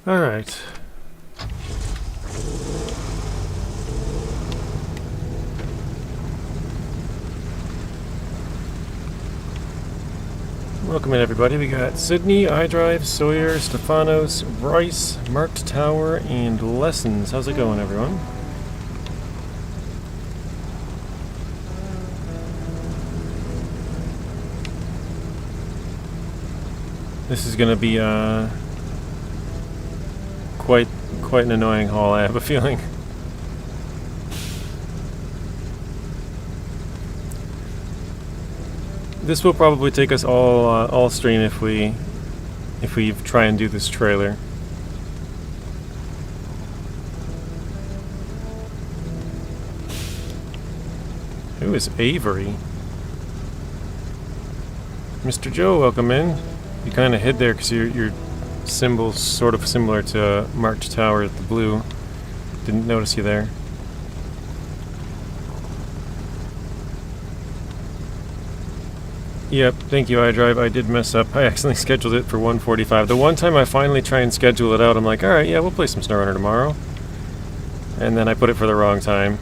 All right. Welcome in, everybody. We got Sydney, iDrive, Sawyer, Stefanos, Bryce, Marked Tower, and Lessons. How's it going, everyone? This is going to be quite an annoying haul, I have a feeling. This will probably take us all stream if we try and do this trailer. Who is Avery? Mr. Joe, welcome in. You kind of hid there because your symbol's sort of similar to Marked Tower, the blue. Didn't notice you there. Yep, thank you, iDrive. I did mess up. I accidentally scheduled it for 1:45. The one time I finally try and schedule it out, I'm like, alright, yeah, we'll play some SnowRunner tomorrow. And then I put it for the wrong time.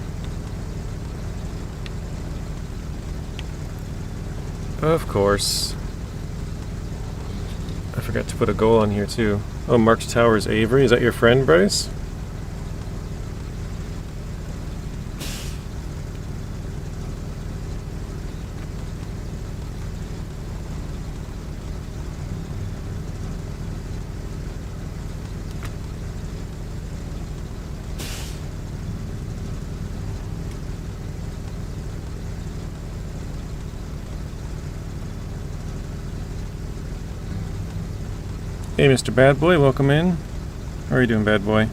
Of course. I forgot to put a goal on here, too. Oh, Marked Tower's Avery. Is that your friend, Bryce? Hey, Mr. Bad Boy, welcome in. How are you doing, Bad Boy?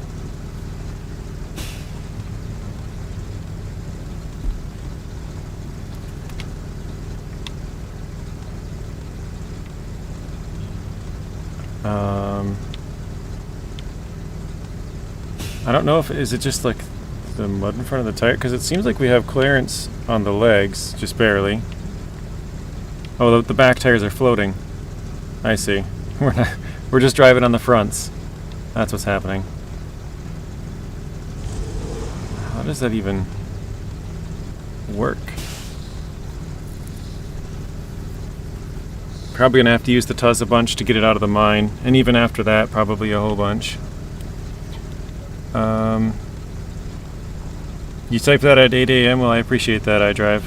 I don't know if is it just like the mud in front of the tire, because it seems like we have clearance on the legs, just barely. Oh, the back tires are floating. I see. We're just driving on the fronts. That's what's happening. How does that even work? Probably gonna have to use the Tuz a bunch to get it out of the mine, and even after that, probably a whole bunch. You typed that at 8 a.m. Well, I appreciate that, iDrive.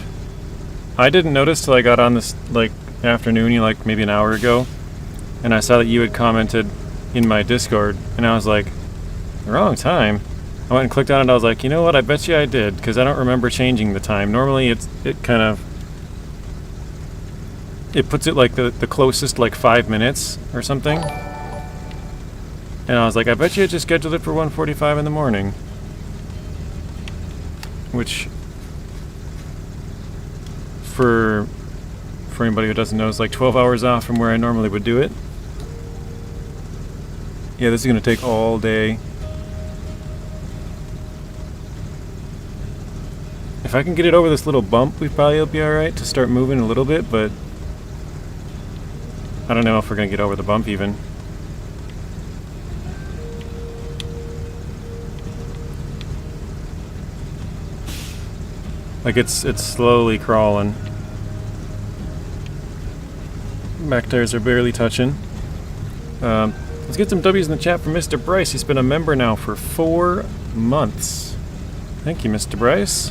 I didn't notice till I got on this afternoon, like maybe an hour ago. And I saw that you had commented in my Discord, and I was like, wrong time. I went and clicked on it, and I was like, you know what, I bet you I did, because I don't remember changing the time. Normally it puts it like the closest 5 minutes or something. And I was like, I bet you I just scheduled it for 1:45 in the morning. Which, for anybody who doesn't know, is like 12 hours off from where I normally would do it. Yeah, this is going to take all day. If I can get it over this little bump, we probably will be alright to start moving a little bit, but I don't know if we're going to get over the bump even. Like it's slowly crawling. Back tires are barely touching. Let's get some W's in the chat from Mr. Bryce. He's been a member now for 4 months. Thank you, Mr. Bryce.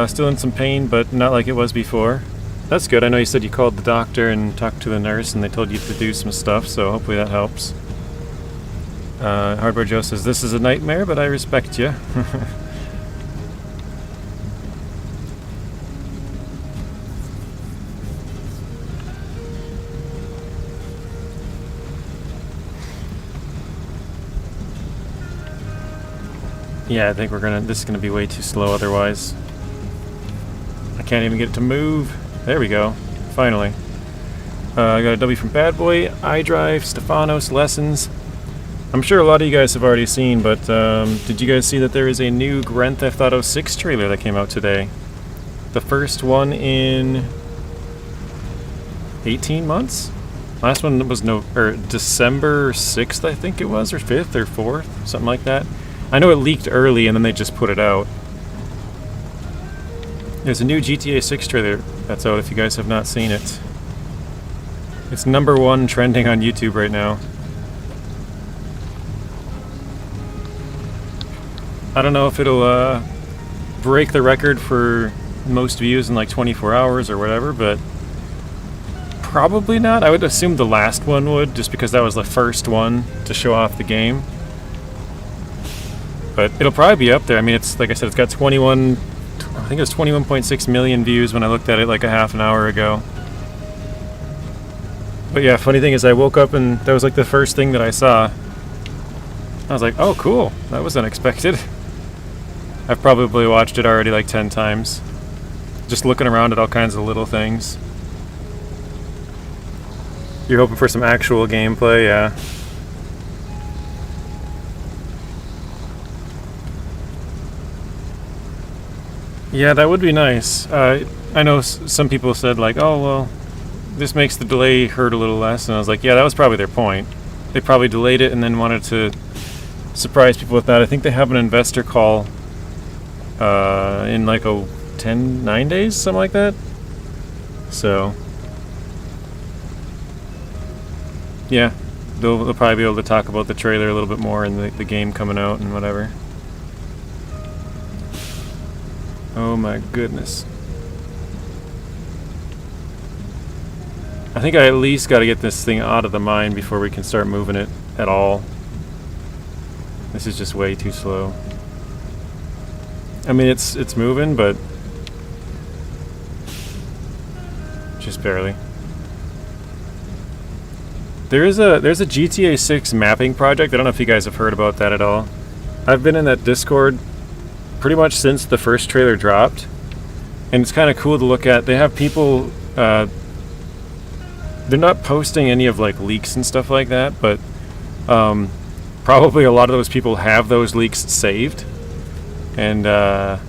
Still in some pain, but not like it was before. That's good. I know you said you called the doctor and talked to the nurse and they told you to do some stuff, so hopefully that helps. Hardware Joe says, this is a nightmare, but I respect you. Yeah, I think this is gonna be way too slow otherwise. can't even get it to move. There we go. Finally. I got a W from Bad Boy, iDrive, Stefanos, Lessons. I'm sure a lot of you guys have already seen, but did you guys see that there is a new Grand Theft Auto 6 trailer that came out today? The first one in 18 months? Last one was December 6th, I think it was, or 5th or 4th, something like that. I know it leaked early and then they just put it out. There's a new GTA 6 trailer that's out if you guys have not seen it. It's #1 trending on YouTube right now. I don't know if it'll break the record for most views in like 24 hours or whatever, but probably not. I would assume the last one would, just because that was the first one to show off the game. But it'll probably be up there. I mean, it's like I said, it's got 21... I think it was 21.6 million views when I looked at it like a half an hour ago. But yeah, funny thing is I woke up and that was like the first thing that I saw. I was like, oh cool, that was unexpected. I've probably watched it already like 10 times. Just looking around at all kinds of little things. You're hoping for some actual gameplay, yeah. Yeah, that would be nice. I know some people said like, oh well, this makes the delay hurt a little less, and I was like, yeah, that was probably their point. They probably delayed it and then wanted to surprise people with that. I think they have an investor call in like 9 days, something like that. So yeah, they'll probably be able to talk about the trailer a little bit more and the game coming out and whatever. Oh my goodness. I think I at least got to get this thing out of the mine before we can start moving it at all. This is just way too slow. I mean, it's moving, but just barely. There's a GTA 6 mapping project. I don't know if you guys have heard about that at all. I've been in that Discord pretty much since the first trailer dropped, and it's kind of cool to look at. They have people, they're not posting any of like leaks and stuff like that, but probably a lot of those people have those leaks saved, and they're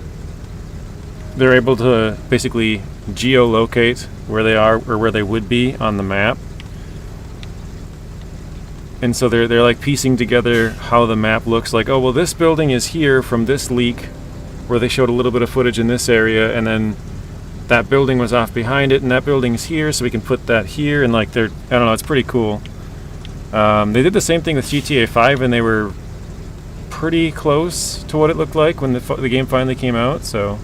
able to basically geolocate where they are or where they would be on the map. And so they're like piecing together how the map looks like. Oh well, this building is here from this leak where they showed a little bit of footage in this area, and then that building was off behind it, and that building's here, so we can put that here, and like I don't know, it's pretty cool. They did the same thing with GTA 5, and they were pretty close to what it looked like when the game finally came out, so.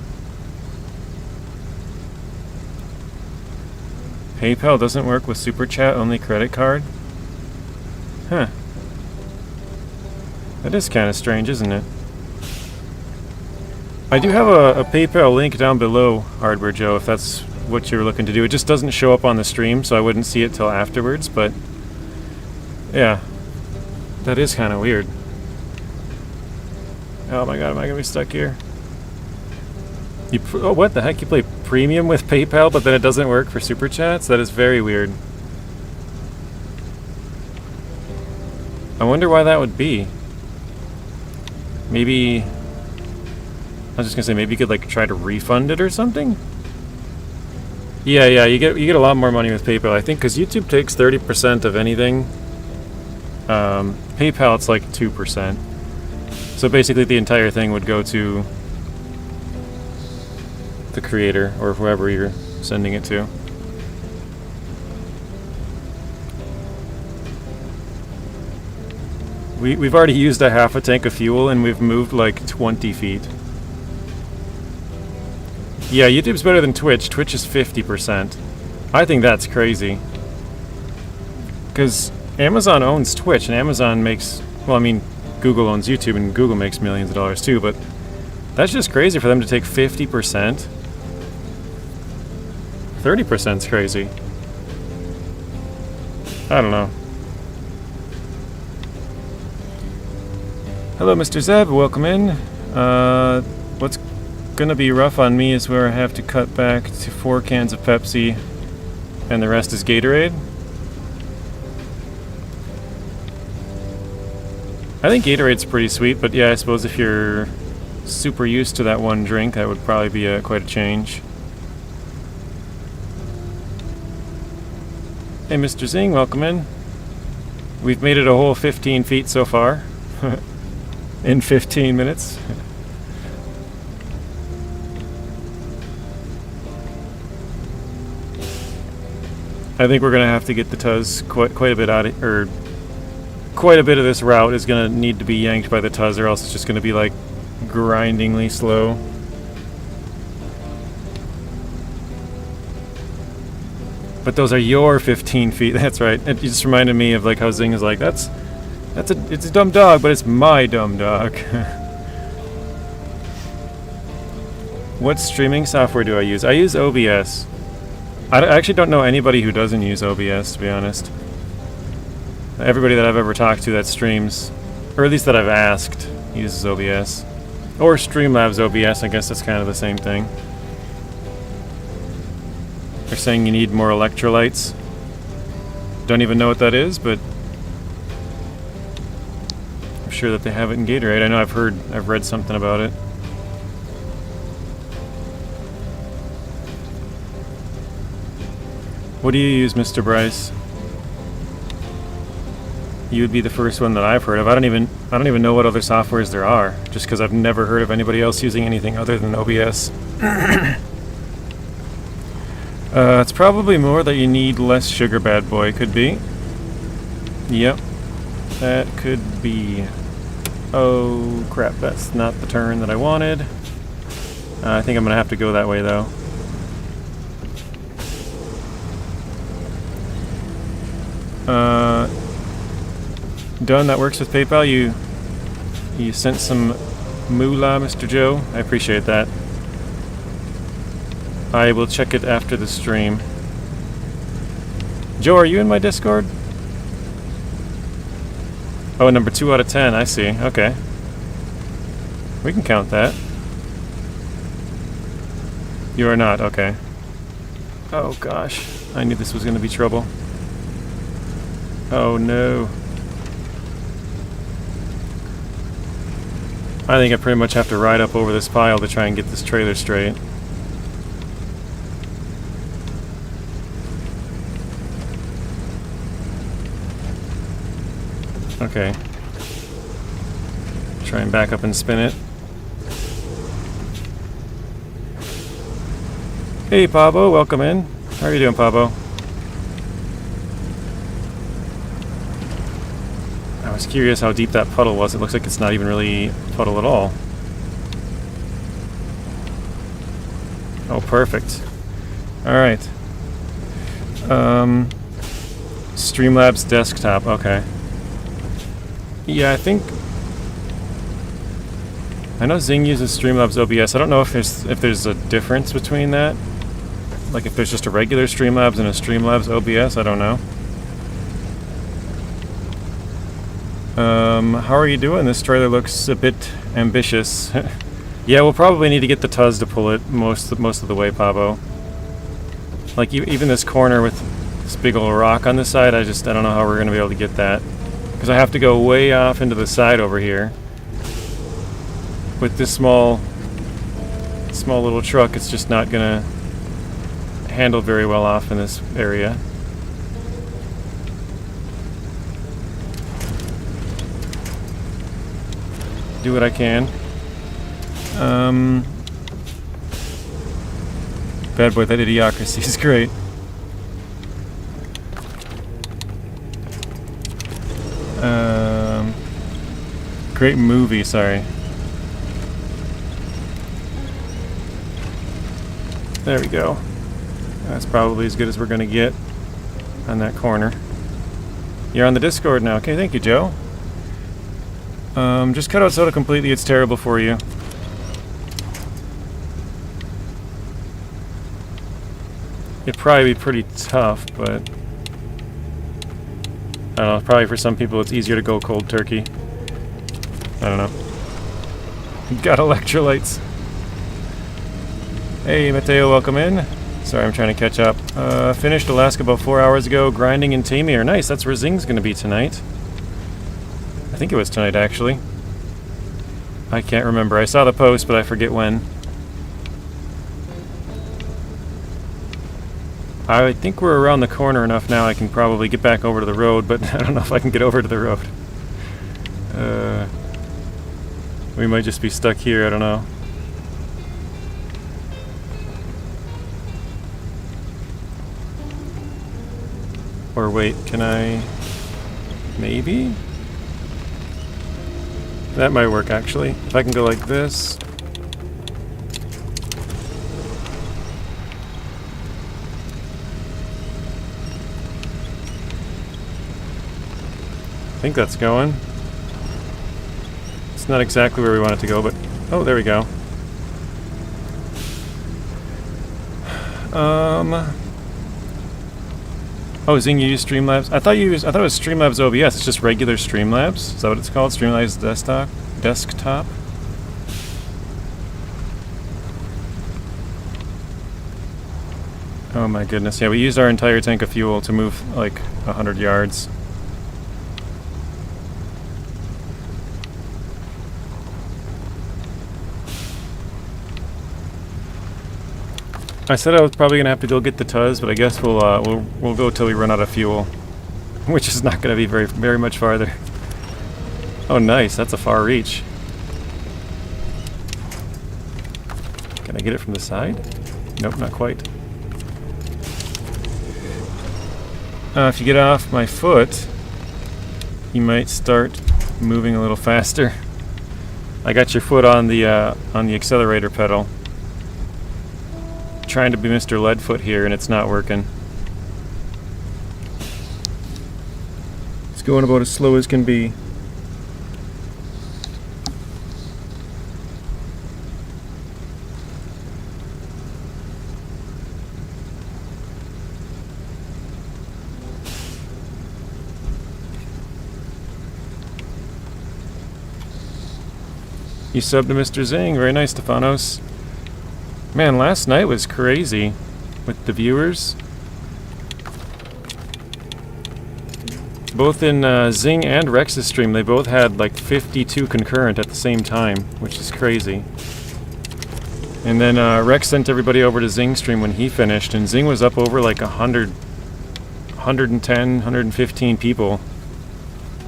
PayPal doesn't work with Super Chat, only credit card? Huh. That is kind of strange, isn't it? I do have a PayPal link down below, Hardware Joe, if that's what you're looking to do. It just doesn't show up on the stream, so I wouldn't see it till afterwards, but yeah, that is kind of weird. Oh my god, am I gonna be stuck here? Oh, what the heck? You play premium with PayPal, but then it doesn't work for Super Chats? That is very weird. I wonder why that would be. Maybe... I was just gonna say, maybe you could like try to refund it or something? Yeah, you get a lot more money with PayPal, I think, because YouTube takes 30% of anything. PayPal, it's like 2%. So basically the entire thing would go to the creator, or whoever you're sending it to. We've already used a half a tank of fuel, and we've moved like 20 feet. Yeah, YouTube's better than Twitch. Twitch is 50%. I think that's crazy. Because Amazon owns Twitch, and Amazon makes... Well, I mean, Google owns YouTube, and Google makes millions of dollars too, but that's just crazy for them to take 50%. 30% is crazy. I don't know. Hello, Mr. Zeb. Welcome in. gonna be rough on me is where I have to cut back to 4 cans of Pepsi and the rest is Gatorade. I think Gatorade's pretty sweet, but yeah, I suppose if you're super used to that one drink, that would probably be quite a change. Hey, Mr. Zing, welcome in. We've made it a whole 15 feet so far. In 15 minutes. I think we're gonna have to get the Tuz quite a bit out of, or quite a bit of this route is gonna need to be yanked by the Tuz, or else it's just gonna be like grindingly slow. But those are your 15 feet. That's right. It just reminded me of like how Zing is like, it's a dumb dog, but it's my dumb dog. What streaming software do I use? I use OBS. I actually don't know anybody who doesn't use OBS, to be honest. Everybody that I've ever talked to that streams, or at least that I've asked, uses OBS. Or Streamlabs OBS, I guess that's kind of the same thing. They're saying you need more electrolytes. Don't even know what that is, but I'm sure that they have it in Gatorade. I know I've read something about it. What do you use, Mr. Bryce? You would be the first one that I've heard of. I don't even know what other softwares there are, just because I've never heard of anybody else using anything other than OBS. It's probably more that you need less sugar, bad boy. Could be. Yep. That could be. Oh, crap. That's not the turn that I wanted. I think I'm going to have to go that way, though. Done. That works with PayPal. You sent some moolah, Mr. Joe. I appreciate that. I will check it after the stream. Joe, are you in my Discord? Oh, number 2 out of 10. I see. Okay. We can count that. You are not. Okay. Oh, gosh. I knew this was going to be trouble. Oh, no. I think I pretty much have to ride up over this pile to try and get this trailer straight. Okay. Try and back up and spin it. Hey, Pablo, welcome in. How are you doing, Pablo? I was curious how deep that puddle was. It looks like it's not even really a puddle at all. Oh, perfect. Alright. Streamlabs desktop, okay. Yeah, I think... I know Zing uses Streamlabs OBS. I don't know if there's a difference between that. Like if there's just a regular Streamlabs and a Streamlabs OBS, I don't know. How are you doing? This trailer looks a bit ambitious. Yeah, we'll probably need to get the Tuz to pull it most of the way, Pabo. Like even this corner with this big old rock on the side, I don't know how we're gonna be able to get that. Because I have to go way off into the side over here. With this small little truck, it's just not gonna handle very well off in this area. Do what I can. Bad boy, that idiocracy is great. Great movie, sorry. There we go. That's probably as good as we're gonna get on that corner. You're on the Discord now. Okay, thank you, Joe. Just cut out soda completely. It's terrible for you. It'd probably be pretty tough, but I don't know. Probably for some people, it's easier to go cold turkey. I don't know. Got electrolytes. Hey, Mateo, welcome in. Sorry, I'm trying to catch up. Finished Alaska about 4 hours ago. Grinding in Tamir. Nice, that's where Zing's going to be tonight. I think it was tonight, actually. I can't remember. I saw the post, but I forget when. I think we're around the corner enough now I can probably get back over to the road, but I don't know if I can get over to the road. We might just be stuck here, I don't know. Or wait, can I... maybe? That might work, actually. If I can go like this. I think that's going. It's not exactly where we want it to go, but... oh, there we go. Oh, Zing, you use Streamlabs? I thought it was Streamlabs OBS. It's just regular Streamlabs. Is that what it's called? Streamlabs desktop? Oh my goodness. Yeah, we used our entire tank of fuel to move like 100 yards. I said I was probably gonna have to go get the Tuz, but I guess we'll go till we run out of fuel, which is not gonna be very much farther. Oh, nice! That's a far reach. Can I get it from the side? Nope, not quite. If you get off my foot, you might start moving a little faster. I got your foot on the accelerator pedal. Trying to be Mr. Leadfoot here, and it's not working. It's going about as slow as can be. You subbed to Mr. Zing. Very nice, Stefanos. Man, last night was crazy with the viewers. Both in Zing and Rex's stream, they both had like 52 concurrent at the same time, which is crazy. And then Rex sent everybody over to Zing's stream when he finished, and Zing was up over like 100, 110, 115 people.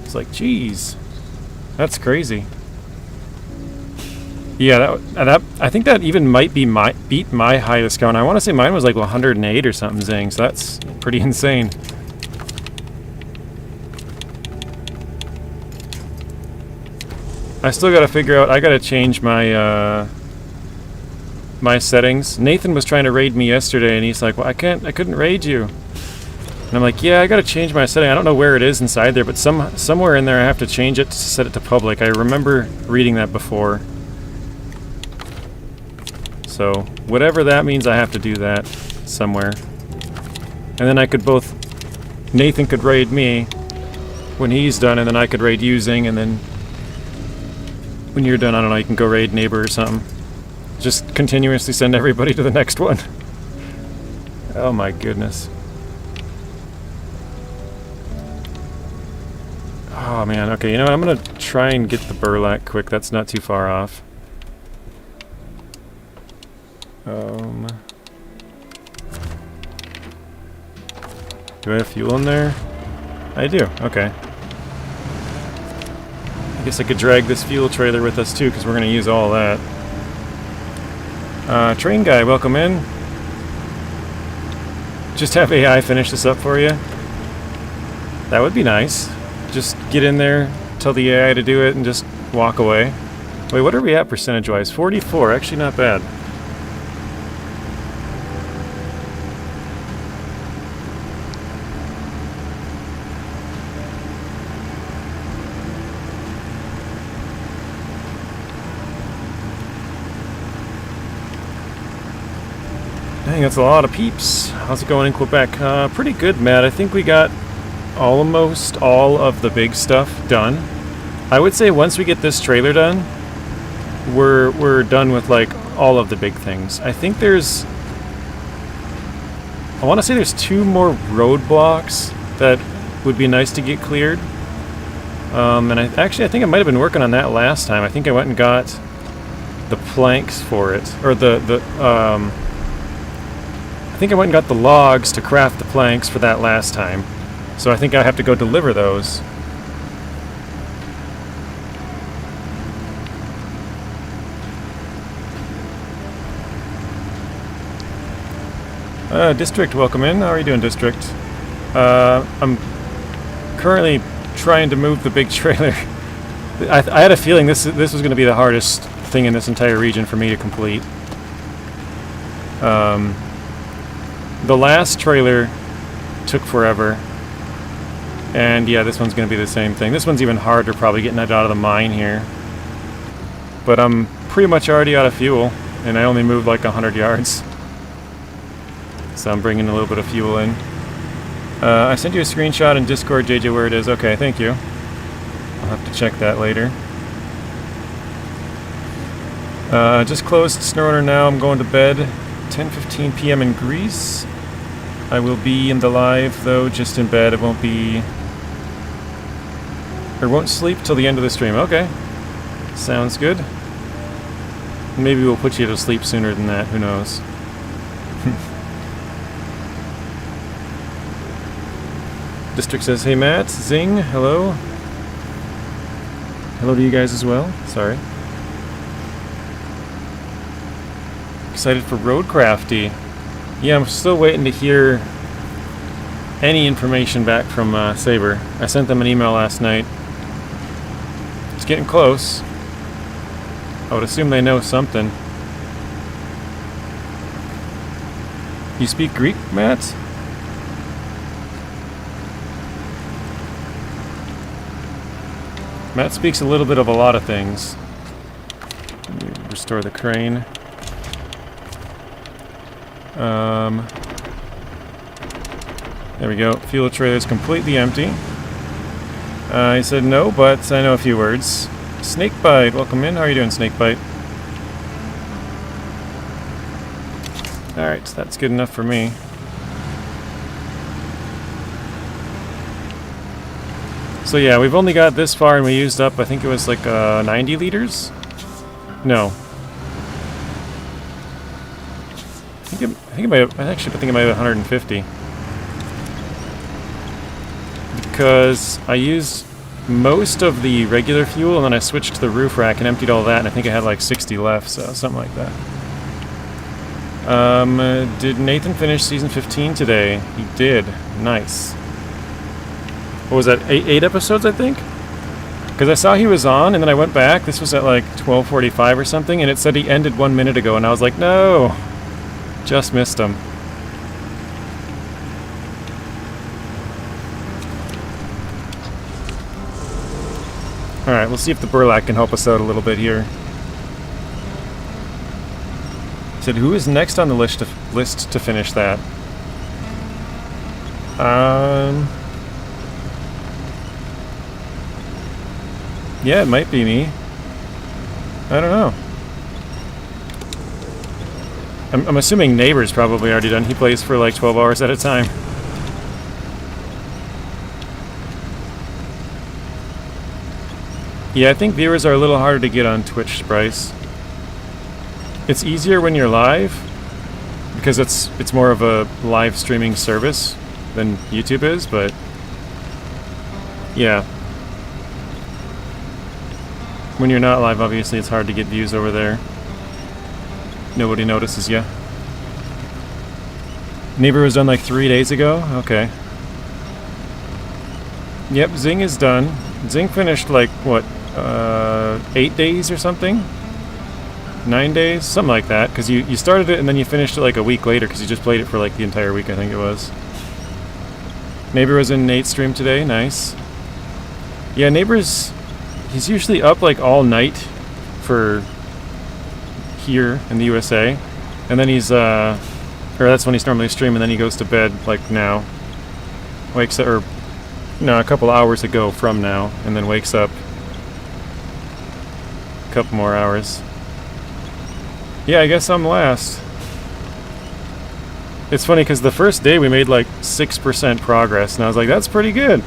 It's like, geez, that's crazy. Yeah, I think that even might be beat my highest count. I want to say mine was like 108 or something, Zing, so that's pretty insane. I still got to figure out, I got to change my my settings. Nathan was trying to raid me yesterday, and he's like, well, I couldn't raid you. And I'm like, yeah, I got to change my setting. I don't know where it is inside there, but somewhere in there I have to change it to set it to public. I remember reading that before. So, whatever that means, I have to do that somewhere. And then I could Nathan could raid me when he's done, and then I could raid using, and then when you're done, I don't know, you can go raid neighbor or something. Just continuously send everybody to the next one. Oh my goodness. Oh man, okay, you know what, I'm gonna try and get the burlak quick, that's not too far off. Do I have fuel in there? I do, okay. I guess I could drag this fuel trailer with us too, because we're going to use all that. Train guy, welcome in. Just have AI finish this up for you. That would be nice. Just get in there, tell the AI to do it, and just walk away. Wait, what are we at percentage-wise? 44, actually not bad. Dang, that's a lot of peeps. How's it going in Quebec? Pretty good, Matt. I think we got almost all of the big stuff done. I would say once we get this trailer done, we're done with like all of the big things. I think there's, I want to say there's 2 more roadblocks that would be nice to get cleared. And I think I might have been working on that last time. I think I went and got the planks for it, or I think I went and got the logs to craft the planks for that last time. So I think I have to go deliver those. District, welcome in. How are you doing, District? I'm currently trying to move the big trailer. I had a feeling this was going to be the hardest thing in this entire region for me to complete. The last trailer took forever. And yeah, this one's going to be the same thing. This one's even harder, probably getting it out of the mine here. But I'm pretty much already out of fuel, and I only moved like 100 yards. So I'm bringing a little bit of fuel in. I sent you a screenshot in Discord, JJ, where it is. Okay, thank you. I'll have to check that later. Just closed SnowRunner now. I'm going to bed. 10:15 p.m. in Greece. I will be in the live, though, just in bed. It won't be... or won't sleep till the end of the stream. Okay. Sounds good. Maybe we'll put you to sleep sooner than that. Who knows? District says, hey Matt, Zing, hello. Hello to you guys as well. Sorry. Excited for Roadcrafty. Yeah, I'm still waiting to hear any information back from Saber. I sent them an email last night. It's getting close. I would assume they know something. You speak Greek, Matt? Matt speaks a little bit of a lot of things. Let me restore the crane. There we go. Fuel trailer is completely empty. He said no, but I know a few words. Snakebite, welcome in. How are you doing, Snakebite? Alright, that's good enough for me. So yeah, we've only got this far and we used up, I think it was like 90 liters? No. I actually think it might have 150. Because I used most of the regular fuel and then I switched to the roof rack and emptied all that, and I think I had like 60 left, so something like that. Did Nathan finish season 15 today? He did. Nice. What was that? 8 episodes, I think? Because I saw he was on, and then I went back. This was at like 12:45 or something, and it said he ended 1 minute ago, and I was like, no! Just missed him. Alright, we'll see if the burlak can help us out a little bit here. He said, who is next on the list to finish that? Yeah, it might be me. I don't know. I'm assuming Neighbor's probably already done. He plays for like 12 hours at a time. Yeah, I think viewers are a little harder to get on Twitch, Bryce. It's easier when you're live, because it's more of a live streaming service than YouTube is, but yeah. When you're not live, obviously, it's hard to get views over there. Nobody notices you. Neighbor was done like 3 days ago? Okay. Yep, Zing is done. Zing finished like, what, 8 days or something? 9 days? Something like that, because you started it and then you finished it like a week later because you just played it for like the entire week, I think it was. Neighbor was in Nate's stream today, nice. Yeah, Neighbor's... he's usually up like all night for here in the USA, and then he's or that's when he's normally streaming, and then he goes to bed like now. Wakes up, or no, a couple hours ago from now, and then wakes up a couple more hours. Yeah, I guess I'm last. It's funny because the first day we made like 6% progress, and I was like, that's pretty good.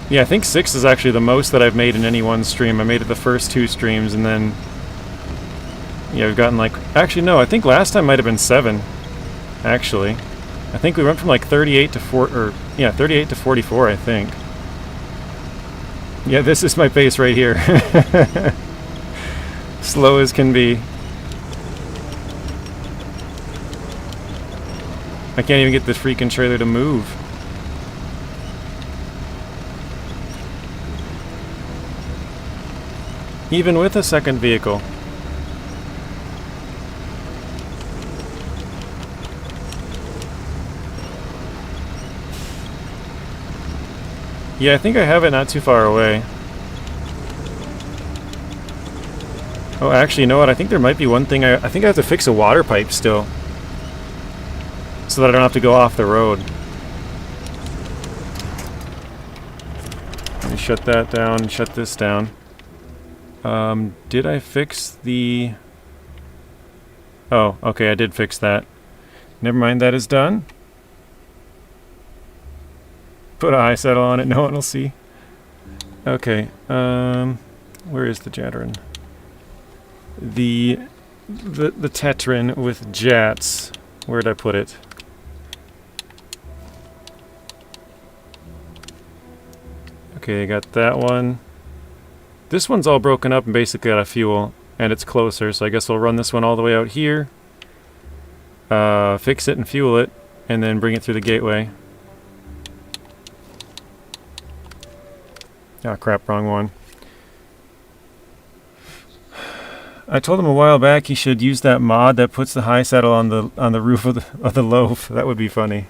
Yeah, I think 6 is actually the most that I've made in any one stream. I made it the first 2 streams, and then... yeah, we've gotten like... actually, no, I think last time might have been 7. Actually. I think we went from like 38 to 4... or, yeah, 38 to 44, I think. Yeah, this is my pace right here. Slow as can be. I can't even get the freaking trailer to move. Even with a second vehicle. Yeah, I think I have it not too far away. Oh, actually, you know what? I think there might be one thing I think I have to fix a water pipe still. So that I don't have to go off the road. Let me shut that down and shut this down. Did I fix the... oh, okay, I did fix that. Never mind, that is done. Put a high settle on it, no one will see. Okay, where is the Jatterin? The Tetrin with jats. Where'd I put it? Okay, I got that one. This one's all broken up and basically out of fuel, and it's closer, so I guess we'll run this one all the way out here. Fix it and fuel it, and then bring it through the gateway. Ah, crap, wrong one. I told him a while back he should use that mod that puts the high saddle on the roof of the loaf. That would be funny.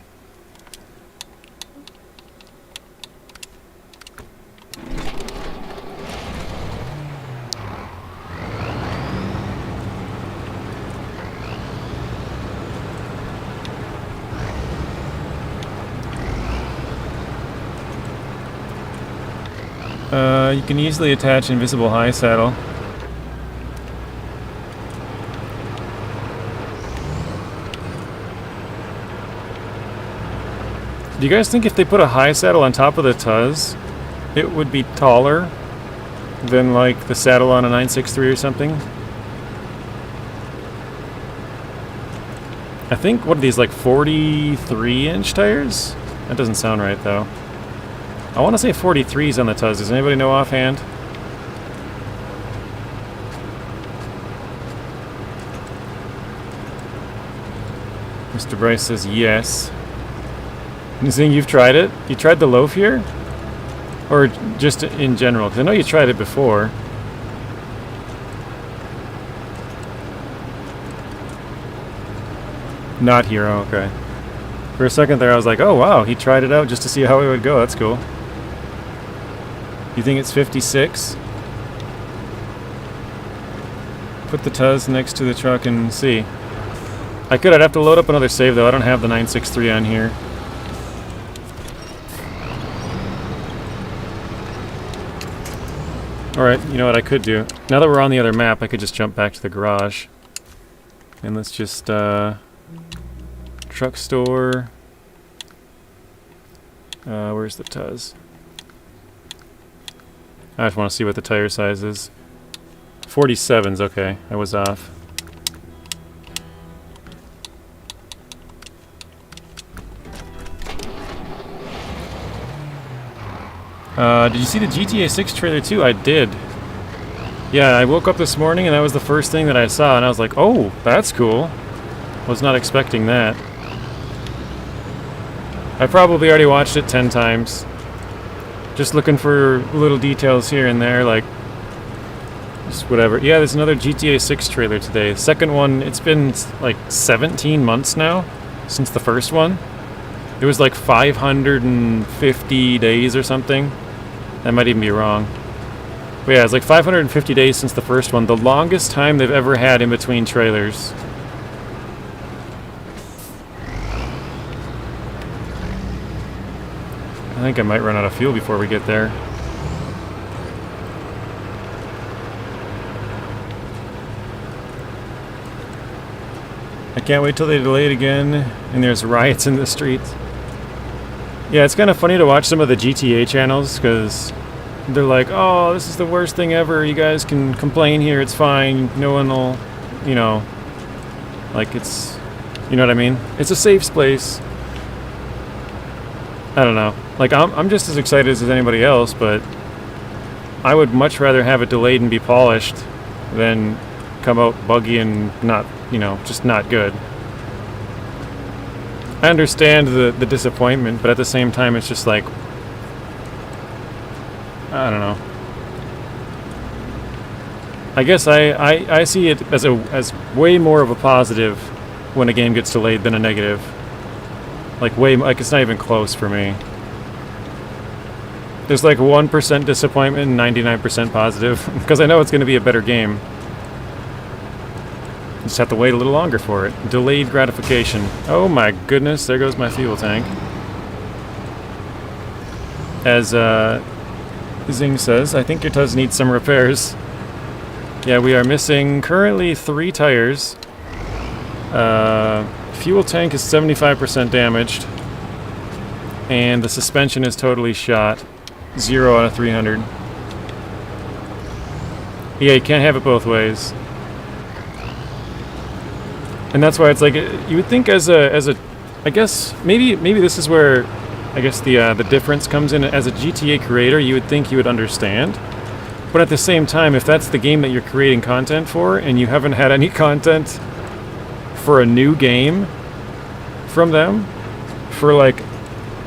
You can easily attach invisible high saddle. Do you guys think if they put a high saddle on top of the Tuz, it would be taller than like the saddle on a 963 or something? I think, what are these, like 43-inch tires? That doesn't sound right though. I want to say 43s on the Tuz. Does anybody know offhand? Mr. Bryce says yes. Zing, you've tried it? You tried the loaf here? Or just in general? Because I know you tried it before. Not here, oh, okay. For a second there I was like, oh wow, he tried it out just to see how it would go. That's cool. You think it's 56? Put the Tuz next to the truck and see. I'd have to load up another save though. I don't have the 963 on here. Alright, you know what I could do? Now that we're on the other map, I could just jump back to the garage. And let's just, truck store. Where's the Tuz? I just want to see what the tire size is. 47's okay. I was off. Did you see the GTA 6 trailer too? I did. Yeah, I woke up this morning and that was the first thing that I saw, and I was like, oh, that's cool. Was not expecting that. I probably already watched it 10 times. Just looking for little details here and there, like just whatever. Yeah, there's another GTA 6 trailer today. The second one, it's been like 17 months now since the first one. It was like 550 days or something. That might even be wrong. But yeah, it's like 550 days since the first one. The longest time they've ever had in between trailers. I think I might run out of fuel before we get there. I can't wait till they delay it again and there's riots in the streets. Yeah, it's kind of funny to watch some of the GTA channels because they're like, oh, this is the worst thing ever. You guys can complain here. It's fine. No one will, you know, like it's, you know what I mean? It's a safe place. I don't know. Like, I'm just as excited as anybody else, but I would much rather have it delayed and be polished than come out buggy and not, you know, just not good. I understand the disappointment, but at the same time, it's just like, I don't know. I guess I see it as way more of a positive when a game gets delayed than a negative. Like it's not even close for me. There's like 1% disappointment and 99% positive because I know it's going to be a better game. Just have to wait a little longer for it. Delayed gratification. Oh my goodness, there goes my fuel tank. As Zing says, I think your does need some repairs. Yeah, we are missing currently 3 tires. Fuel tank is 75% damaged. And the suspension is totally shot. 0 out of 300. Yeah, you can't have it both ways. And that's why it's like, you would think as a I guess maybe this is where I guess the difference comes in. As a GTA creator, you would think you would understand. But at the same time, if that's the game that you're creating content for and you haven't had any content for a new game from them for like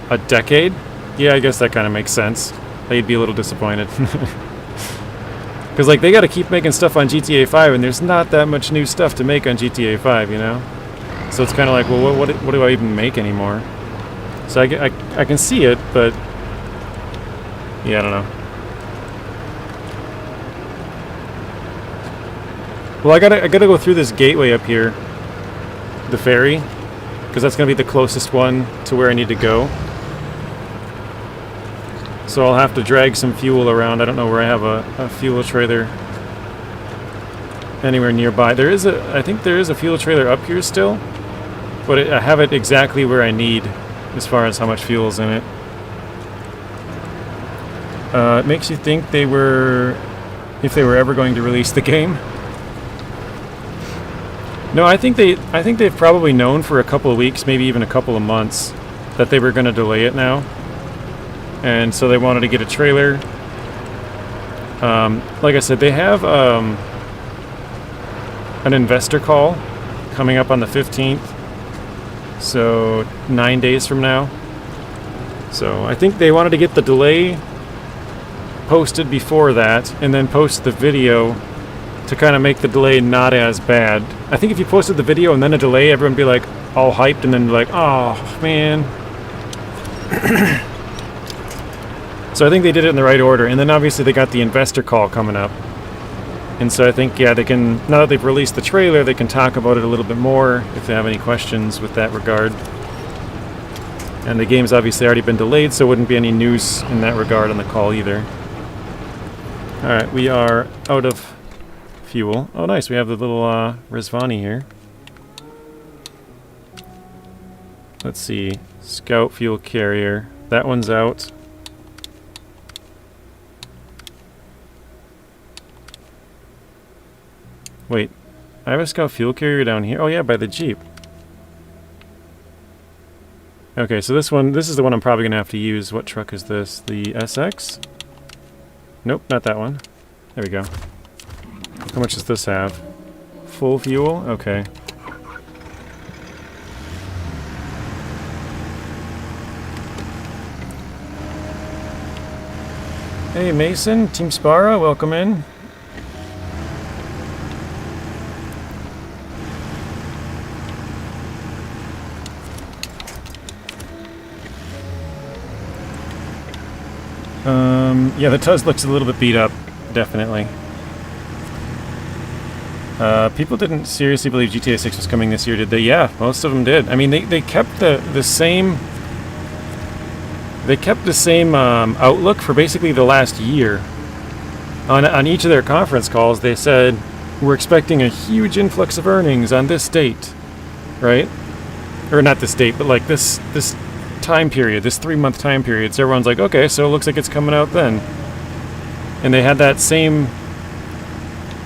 a decade, yeah, I guess that kind of makes sense. They'd be a little disappointed. Because like they got to keep making stuff on GTA 5 and there's not that much new stuff to make on GTA 5, you know? So it's kind of like, well, what do I even make anymore? So I can see it, but yeah, I don't know. Well, I gotta go through this gateway up here, the ferry, because that's gonna be the closest one to where I need to go. So I'll have to drag some fuel around. I don't know where I have a fuel trailer anywhere nearby. I think there is a fuel trailer up here still, but I have it exactly where I need as far as how much fuel's in it. It makes you think if they were ever going to release the game. No, I think they've probably known for a couple of weeks, maybe even a couple of months, that they were going to delay it now. And so they wanted to get a trailer. Like I said, they have an investor call coming up on the 15th. So 9 days from now. So I think they wanted to get the delay posted before that and then post the video to kind of make the delay not as bad. I think if you posted the video and then a delay, everyone would be like all hyped and then be like, oh man. So I think they did it in the right order, and then obviously they got the investor call coming up. And so I think, yeah, they can, now that they've released the trailer, they can talk about it a little bit more if they have any questions with that regard. And the game's obviously already been delayed, so it wouldn't be any news in that regard on the call either. Alright, we are out of fuel. Oh nice, we have the little Rizvani here. Let's see, Scout fuel carrier. That one's out. Wait, I have a Scout fuel carrier down here. Oh yeah, by the Jeep. Okay, so this is the one I'm probably going to have to use. What truck is this? The SX? Nope, not that one. There we go. How much does this have? Full fuel? Okay. Hey Mason, Team Spara, welcome in. Yeah, the Tuz looks a little bit beat up, definitely. People didn't seriously believe GTA 6 was coming this year, did they? Yeah, most of them did. I mean, they kept the same... They kept the same outlook for basically the last year. On each of their conference calls, they said, we're expecting a huge influx of earnings on this date. right? Or not this date, but like this time period, this 3-month time period. So everyone's like, okay, so it looks like it's coming out then. And they had that same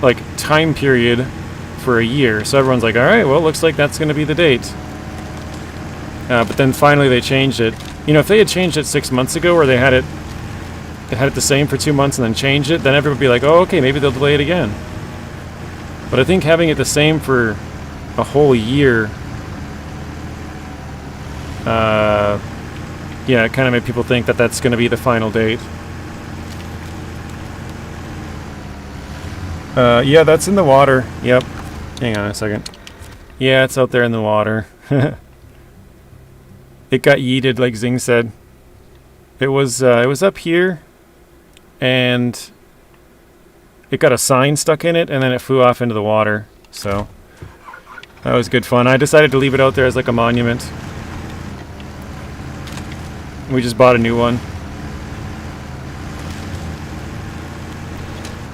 like time period for a year. So everyone's like, all right, well, it looks like that's going to be the date. But then finally they changed it. You know, if they had changed it 6 months ago, or they had it the same for 2 months and then changed it, then everyone would be like, oh, okay, maybe they'll delay it again. But I think having it the same for a whole year, yeah, it kind of made people think that that's going to be the final date. Yeah, that's in the water. Yep. Hang on a second. Yeah, it's out there in the water. It got yeeted, like Zing said. It was up here, and it got a sign stuck in it, and then it flew off into the water. So that was good fun. I decided to leave it out there as like a monument. We just bought a new one.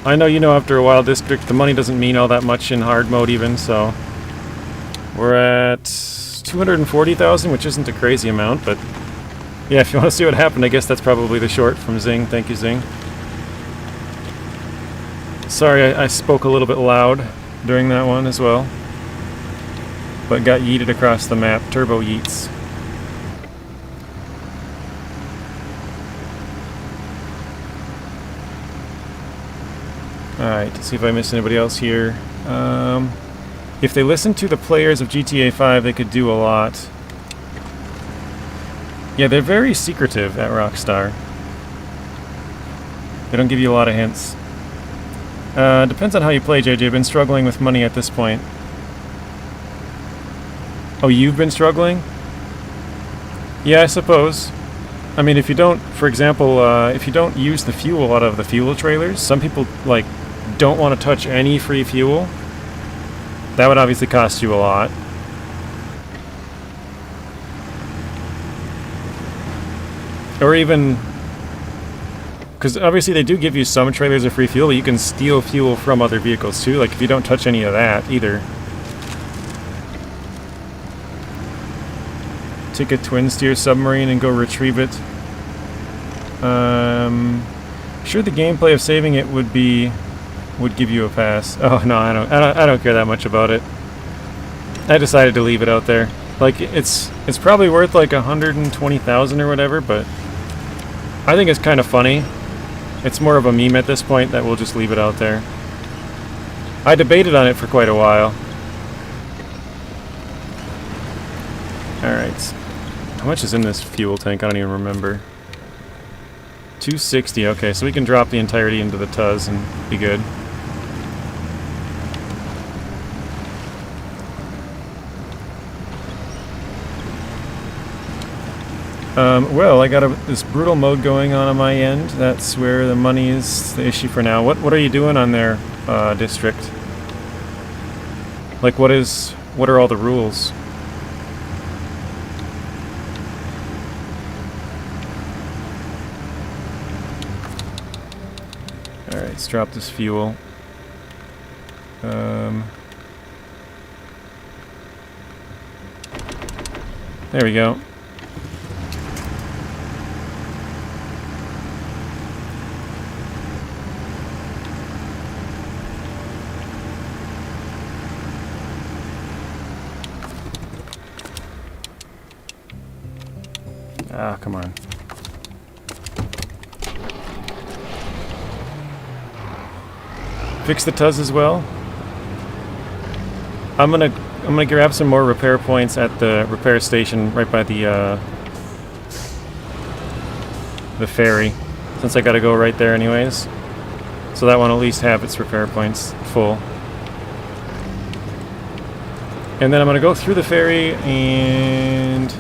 I know, you know, after a while, District, the money doesn't mean all that much in hard mode even, so we're at 240,000, which isn't a crazy amount, but yeah, if you want to see what happened, I guess that's probably the short from Zing. Thank you, Zing. Sorry, I spoke a little bit loud during that one as well, but got yeeted across the map. Turbo yeets. Alright, to see if I missed anybody else here. If they listened to the players of GTA 5, they could do a lot. Yeah, they're very secretive at Rockstar. They don't give you a lot of hints. Depends on how you play, JJ. I've been struggling with money at this point. Oh, you've been struggling? Yeah, I suppose. I mean, if you don't, for example, if you don't use the fuel out of the fuel trailers, some people, like, don't want to touch any free fuel. That would obviously cost you a lot. Or even, because obviously they do give you some trailers of free fuel, but you can steal fuel from other vehicles too, like if you don't touch any of that either. Take a twin steer submarine and go retrieve it. Sure, the gameplay of saving it would give you a pass. Oh no, I don't care that much about it. I decided to leave it out there. Like it's probably worth like 120,000 or whatever, but I think it's kind of funny. It's more of a meme at this point that we'll just leave it out there. I debated on it for quite a while. Alright. How much is in this fuel tank? I don't even remember. 260. Okay, so we can drop the entirety into the Tuz and be good. Well, I got this brutal mode going on my end. That's where the money is the issue for now. What are you doing on there, District? Like, what are all the rules? Alright, let's drop this fuel. There we go. Ah, come on. Fix the Tuz as well. I'm gonna grab some more repair points at the repair station right by the ferry, since I gotta go right there anyways. So that one will at least have its repair points full. And then I'm gonna go through the ferry and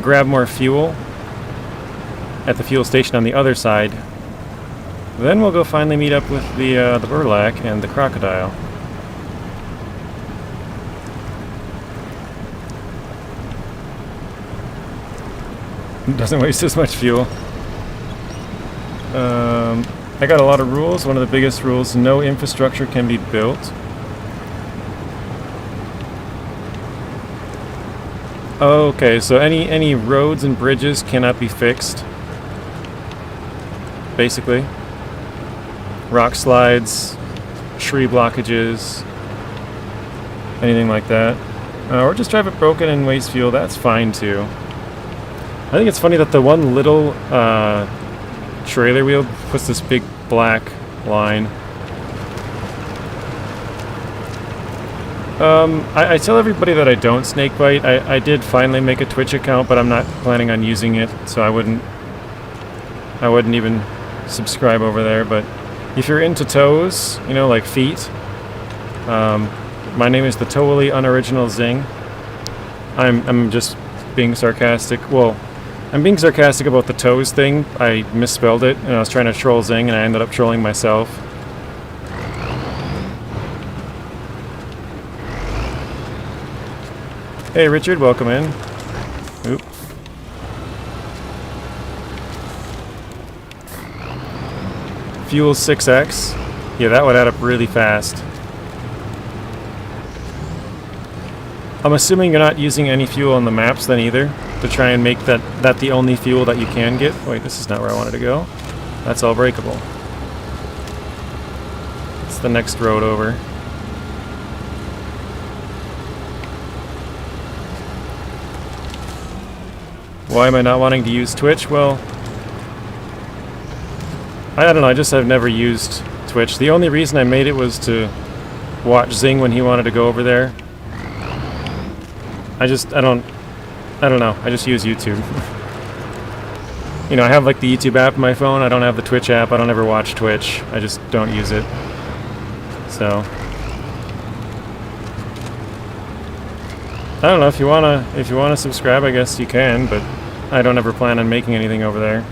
grab more fuel at the fuel station on the other side. Then we'll go finally meet up with the burlak and the crocodile. Doesn't waste as much fuel. I got a lot of rules. One of the biggest rules: no infrastructure can be built. Okay, so any roads and bridges cannot be fixed. Basically. Rock slides, tree blockages, anything like that. Or just drive it broken and waste fuel, that's fine too. I think it's funny that the one little trailer wheel puts this big black line. I tell everybody that I don't snakebite. I did finally make a Twitch account, but I'm not planning on using it, so I wouldn't even subscribe over there. But if you're into toes, you know, like feet, my name is the Totally Unoriginal Zing. I'm just being sarcastic. Well, I'm being sarcastic about the toes thing. I misspelled it, and I was trying to troll Zing, and I ended up trolling myself. Hey Richard, welcome in. Oop. Fuel 6x. Yeah, that would add up really fast. I'm assuming you're not using any fuel on the maps then either, to try and make that the only fuel that you can get. Wait, this is not where I wanted to go. That's all breakable. It's the next road over. Why am I not wanting to use Twitch? Well, I don't know, I just have never used Twitch. The only reason I made it was to watch Zing when he wanted to go over there. I don't know, I just use YouTube. You know, I have like the YouTube app on my phone, I don't have the Twitch app, I don't ever watch Twitch, I just don't use it. So I don't know, if you wanna subscribe, I guess you can, but I don't ever plan on making anything over there.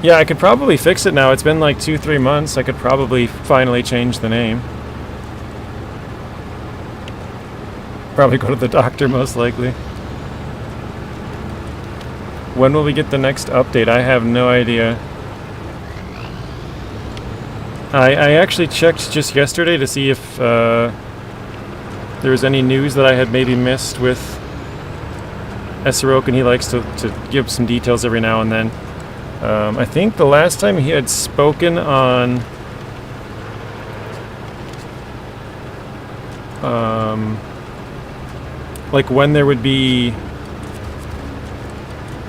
Yeah, I could probably fix it now. It's been like 2-3 months. I could probably finally change the name. Probably go to the doctor, most likely. When will we get the next update? I have no idea. I actually checked just yesterday to see if there was any news that I had maybe missed with Esarok, and he likes to give some details every now and then. I think the last time he had spoken on like when there would be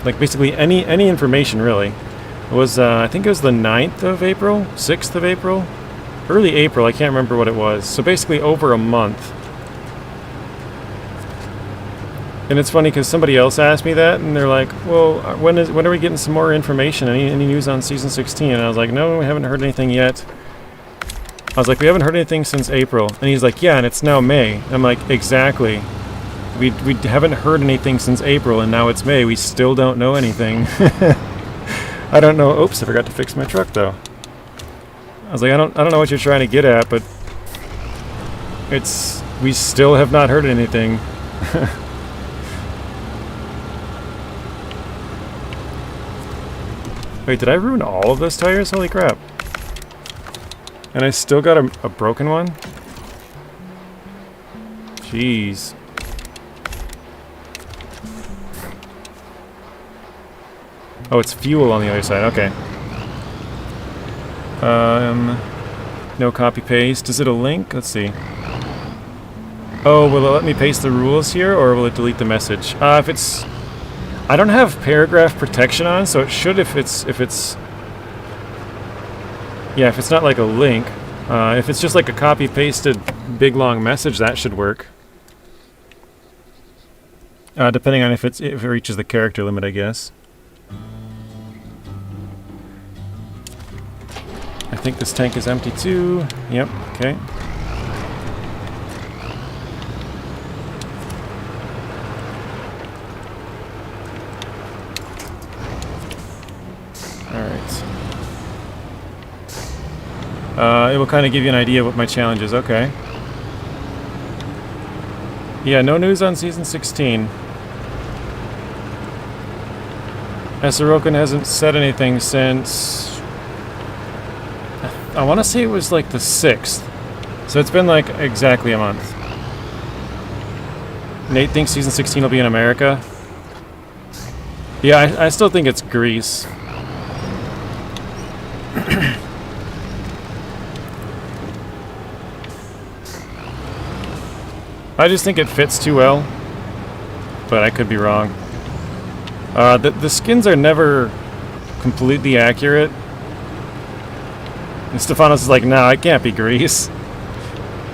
like basically any information really. It was, I think it was the 9th of April? 6th of April? Early April, I can't remember what it was. So basically over a month. And it's funny because somebody else asked me that, and they're like, well, when are we getting some more information? Any news on Season 16? And I was like, no, we haven't heard anything yet. I was like, we haven't heard anything since April. And he's like, yeah, and it's now May. I'm like, exactly. We haven't heard anything since April, and now it's May. We still don't know anything. I don't know. Oops, I forgot to fix my truck though. I was like, I don't know what you're trying to get at, but we still have not heard anything. Wait, did I ruin all of those tires? Holy crap. And I still got a broken one? Jeez. Oh, it's fuel on the other side. Okay. No copy paste. Is it a link? Let's see. Oh, will it let me paste the rules here, or will it delete the message? If it's... I don't have paragraph protection on, so it should if it's... Yeah, if it's not like a link. If it's just like a copy-pasted big long message, that should work. Depending on if it reaches the character limit, I guess. I think this tank is empty too. Yep, okay. Alright. It will kind of give you an idea of what my challenge is. Okay. Yeah, no news on Season 16. Esarokun hasn't said anything since... I I want to say it was like the 6th. So it's been like exactly a month. Nate thinks season 16 will be in America. Yeah, I still think it's Greece. I just think it fits too well, but I could be wrong. The skins are never completely accurate. And Stefanos is like, nah, I can't be Greece.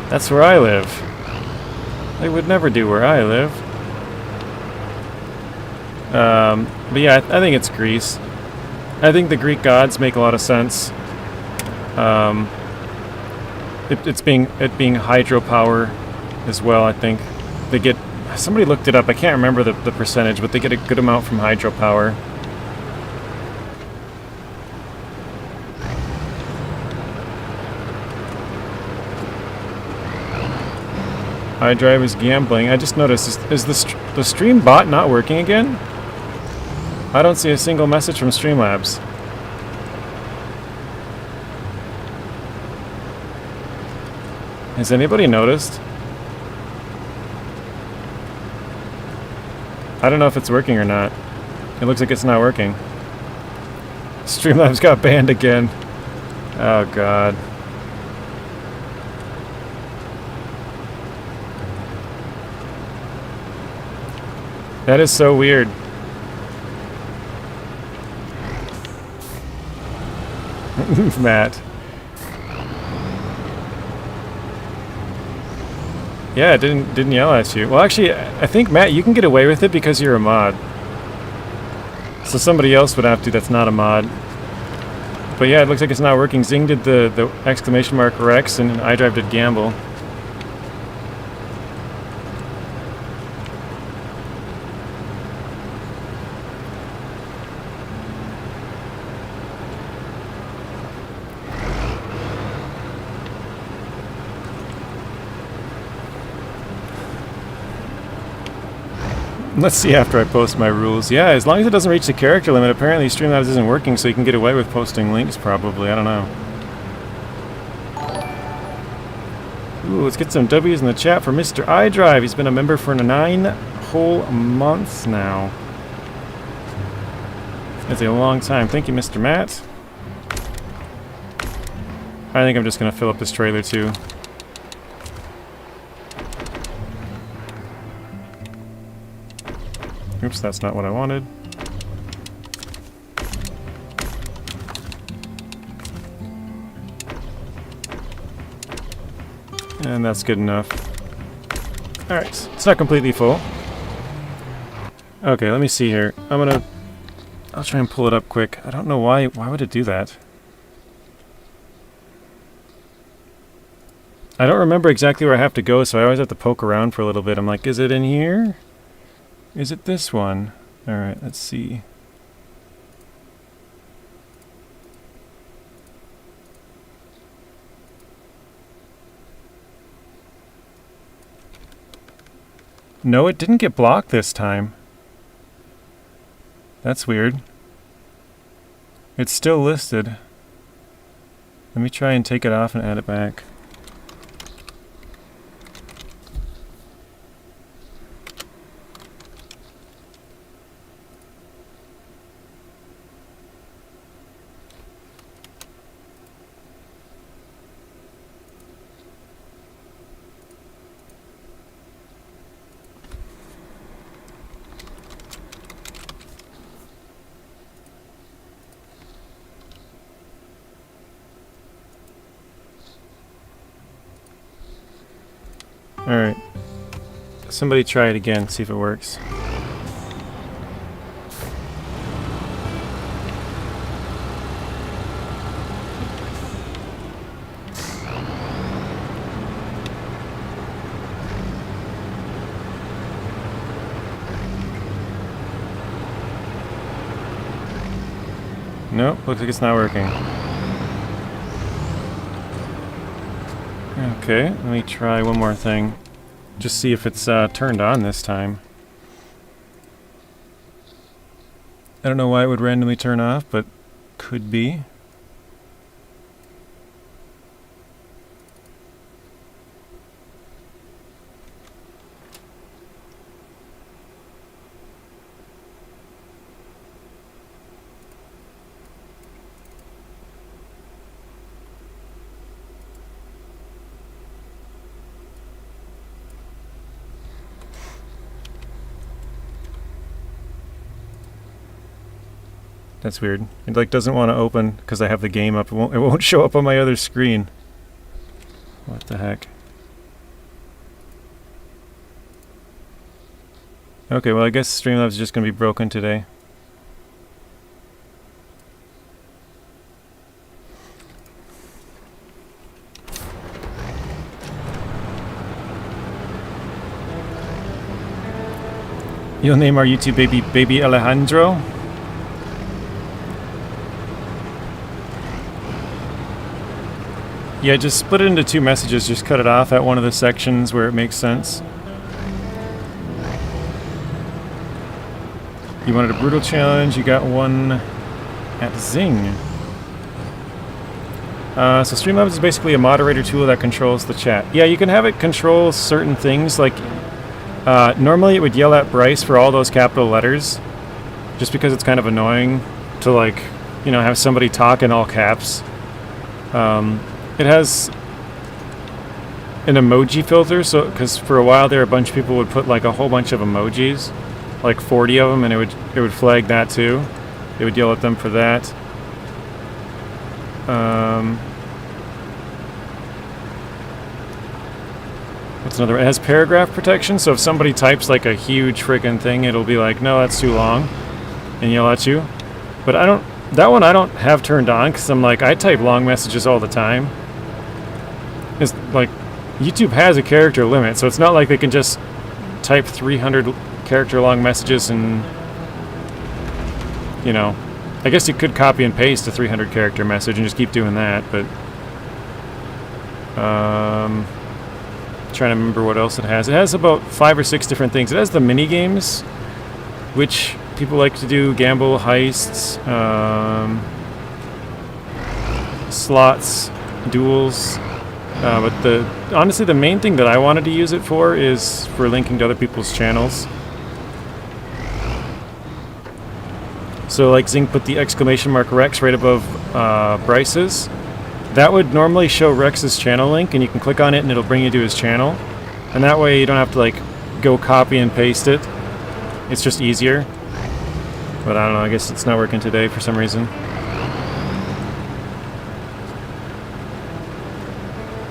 That's where I live. They would never do where I live. But yeah, I think it's Greece. I think the Greek gods make a lot of sense. It being hydropower as well, I think. They get... Somebody looked it up, I can't remember the percentage, but they get a good amount from hydropower. iDrive is gambling. I just noticed, is the stream bot not working again? I don't see a single message from Streamlabs. Has anybody noticed? I don't know if it's working or not. It looks like it's not working. Streamlabs got banned again. Oh god. That is so weird. Matt. Yeah, it didn't yell at you. Well, actually, I think, Matt, you can get away with it because you're a mod. So somebody else would have to that's not a mod. But yeah, it looks like it's not working. Zing did the exclamation mark Rex, and iDrive did gamble. Let's see after I post my rules. Yeah, as long as it doesn't reach the character limit. Apparently Streamlabs isn't working, so you can get away with posting links probably. I don't know. Ooh, let's get some W's in the chat for Mr. iDrive. He's been a member for 9 whole months now. That's a long time. Thank you, Mr. Matt. I think I'm just going to fill up this trailer too. Oops, that's not what I wanted. And that's good enough. Alright, it's not completely full. Okay, let me see here. I'll try and pull it up quick. I don't know why would it do that? I don't remember exactly where I have to go, so I always have to poke around for a little bit. I'm like, is it in here? Is it this one? Alright, let's see. No, it didn't get blocked this time. That's weird. It's still listed. Let me try and take it off and add it back. Alright. Somebody try it again, see if it works. Nope, looks like it's not working. Okay, let me try one more thing. Just see if it's turned on this time. I don't know why it would randomly turn off, but could be. That's weird. It like doesn't want to open because I have the game up. It won't show up on my other screen. What the heck? Okay, well I guess Streamlabs is just going to be broken today. You'll name our YouTube baby Alejandro? Yeah, just split it into 2 messages. Just cut it off at one of the sections where it makes sense. You wanted a brutal challenge. You got one at Zing. So Streamlabs is basically a moderator tool that controls the chat. Yeah, you can have it control certain things. Like normally it would yell at Bryce for all those capital letters, just because it's kind of annoying to like, you know, have somebody talk in all caps. It has an emoji filter, so because for a while there, a bunch of people would put like a whole bunch of emojis, like 40 of them, and it would flag that too. It would yell at them for that. What's another? It has paragraph protection, so if somebody types like a huge friggin' thing, it'll be like, no, that's too long, and yell at you. But that one I don't have turned on because I'm like, I type long messages all the time. It's like, YouTube has a character limit, so it's not like they can just type 300 character long messages and, you know, I guess you could copy and paste a 300 character message and just keep doing that, but trying to remember what else it has. It has about 5 or 6 different things. It has the mini games, which people like to do, gamble, heists, slots, duels. But honestly, the main thing that I wanted to use it for is for linking to other people's channels. So like Zing put the exclamation mark Rex right above Bryce's. That would normally show Rex's channel link, and you can click on it and it'll bring you to his channel. And that way you don't have to like go copy and paste it. It's just easier. But I don't know, I guess it's not working today for some reason.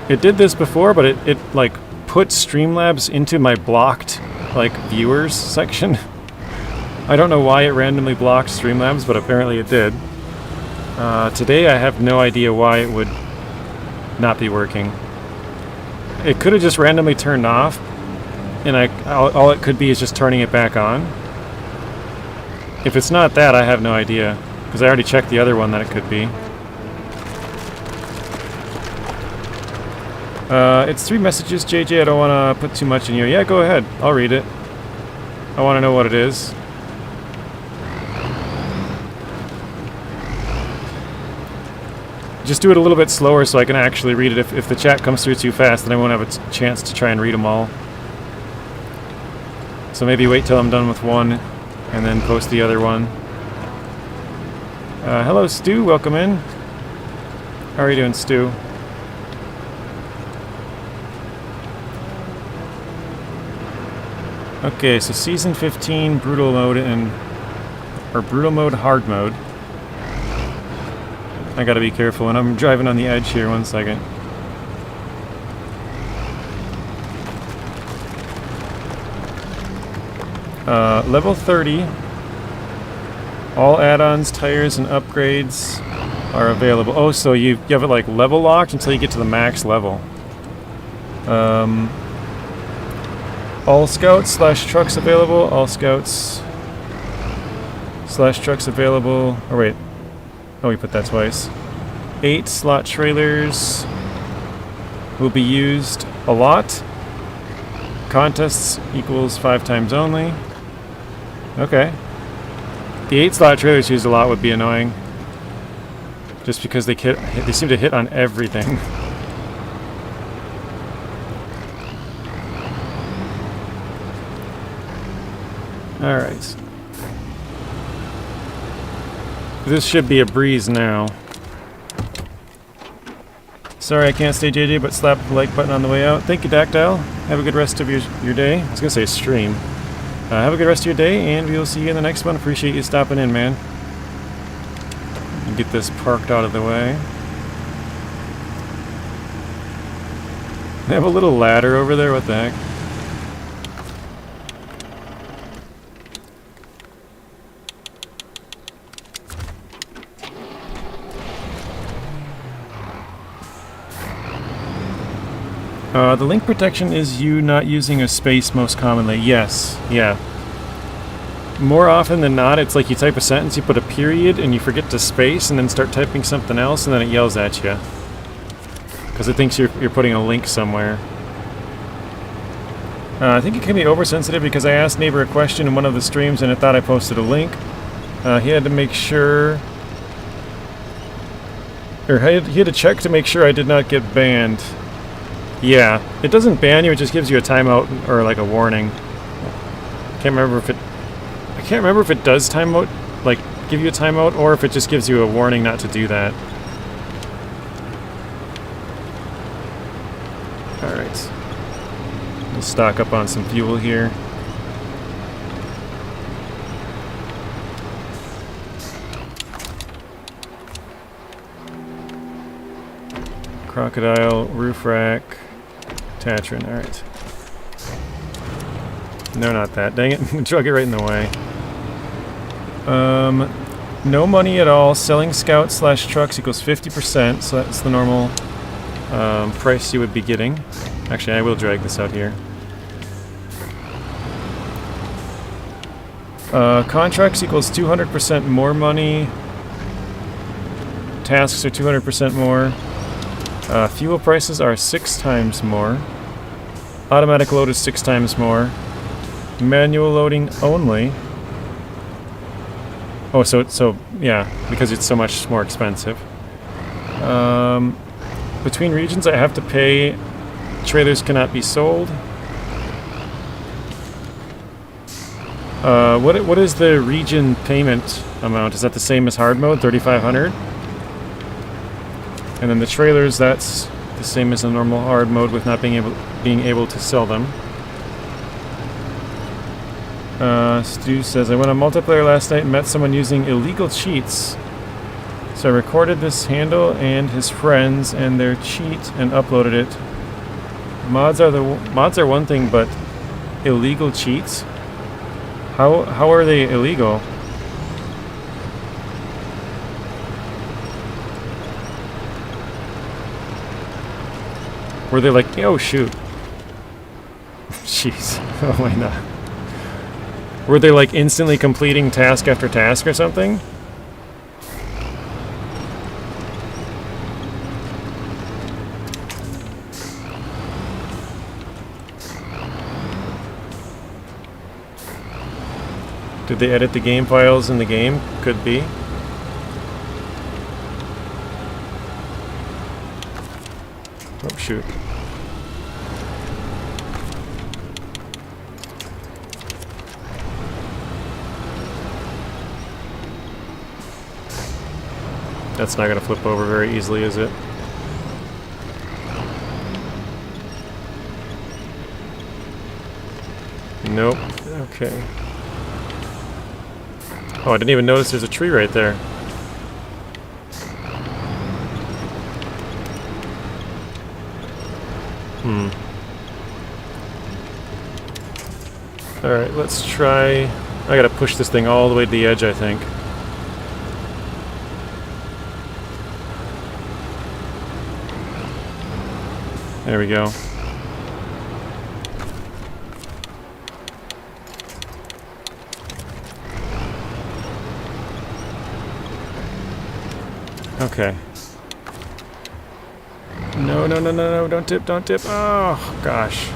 It did this before, but it like put Streamlabs into my blocked like viewers section. I don't know why it randomly blocked Streamlabs, but apparently it did. Today I have no idea why it would not be working. It could have just randomly turned off, and all it could be is just turning it back on. If it's not that, I have no idea, because I already checked the other one that it could be. It's 3 messages, JJ. I don't want to put too much in here. Yeah, go ahead. I'll read it. I want to know what it is. Just do it a little bit slower so I can actually read it. If the chat comes through too fast, then I won't have a chance to try and read them all. So maybe wait till I'm done with one and then post the other one. Hello, Stu. Welcome in. How are you doing, Stu? Okay, so Season 15, Brutal Mode, or Brutal Mode, Hard Mode. I gotta be careful, and I'm driving on the edge here, 1 second. Level 30. All add-ons, tires, and upgrades are available. Oh, so you have it like level locked until you get to the max level. All scouts / trucks available. All scouts / trucks available. Or wait. Oh, we put that twice. 8 slot trailers will be used a lot. Contests equals 5 times only. Okay. The 8 slot trailers used a lot would be annoying. Just because they seem to hit on everything. Alright. This should be a breeze now. Sorry I can't stay JJ, but slap the like button on the way out. Thank you, Dactyl. Have a good rest of your day. I was going to say stream. Have a good rest of your day, and we will see you in the next one. Appreciate you stopping in, man. Get this parked out of the way. They have a little ladder over there, what the heck? The link protection is you not using a space most commonly. Yes, yeah. More often than not, it's like you type a sentence, you put a period, and you forget to space, and then start typing something else, and then it yells at you. Because it thinks you're putting a link somewhere. I think it can be oversensitive because I asked Neighbor a question in one of the streams, and it thought I posted a link. He had to make sure... Or he had to check to make sure I did not get banned. Yeah, it doesn't ban you, it just gives you a timeout or like a warning. I can't remember if it does timeout, like give you a timeout, or if it just gives you a warning not to do that. Alright. We'll stock up on some fuel here. Crocodile, roof rack, Tatron, alright. No, not that. Dang it, drug it right in the way. No money at all. Selling scouts / trucks equals 50%, so that's the normal price you would be getting. Actually, I will drag this out here. Contracts equals 200% more money. Tasks are 200% more. Fuel prices are 6 times more. Automatic load is 6 times more. Manual loading only. Oh, so yeah, because it's so much more expensive. Between regions, I have to pay. Trailers cannot be sold. What is the region payment amount? Is that the same as hard mode, 3,500? And then the trailers, that's the same as the normal hard mode with not being able to sell them. Stu says, I went on multiplayer last night and met someone using illegal cheats. So I recorded this handle and his friends and their cheat and uploaded it. Mods are one thing, but illegal cheats? How are they illegal? Were they like, oh shoot. Jeez. Oh my god. Were they like instantly completing task after task or something? Did they edit the game files in the game? Could be. Oh shoot. That's not going to flip over very easily, is it? Nope. Okay. Oh, I didn't even notice there's a tree right there. Alright, let's try... I gotta push this thing all the way to the edge, I think. There we go. Okay. No, no, no, no, no, don't tip, don't tip. Oh, gosh.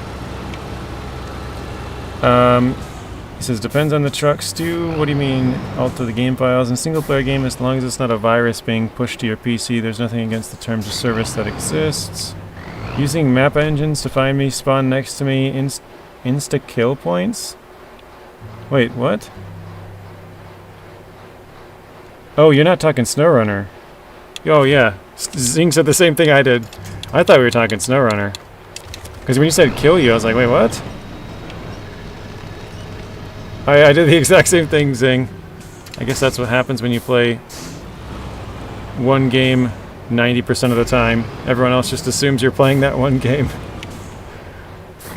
He says, depends on the truck. Stu, what do you mean, alter the game files? In a single-player game, as long as it's not a virus being pushed to your PC, there's nothing against the terms of service that exists. Using map engines to find me, spawn next to me, insta-kill points? Wait, what? Oh, you're not talking SnowRunner. Oh, yeah. Zing said the same thing I did. I thought we were talking SnowRunner. Because when you said kill you, I was like, wait, what? I did the exact same thing, Zing. I guess that's what happens when you play one game 90% of the time. Everyone else just assumes you're playing that one game.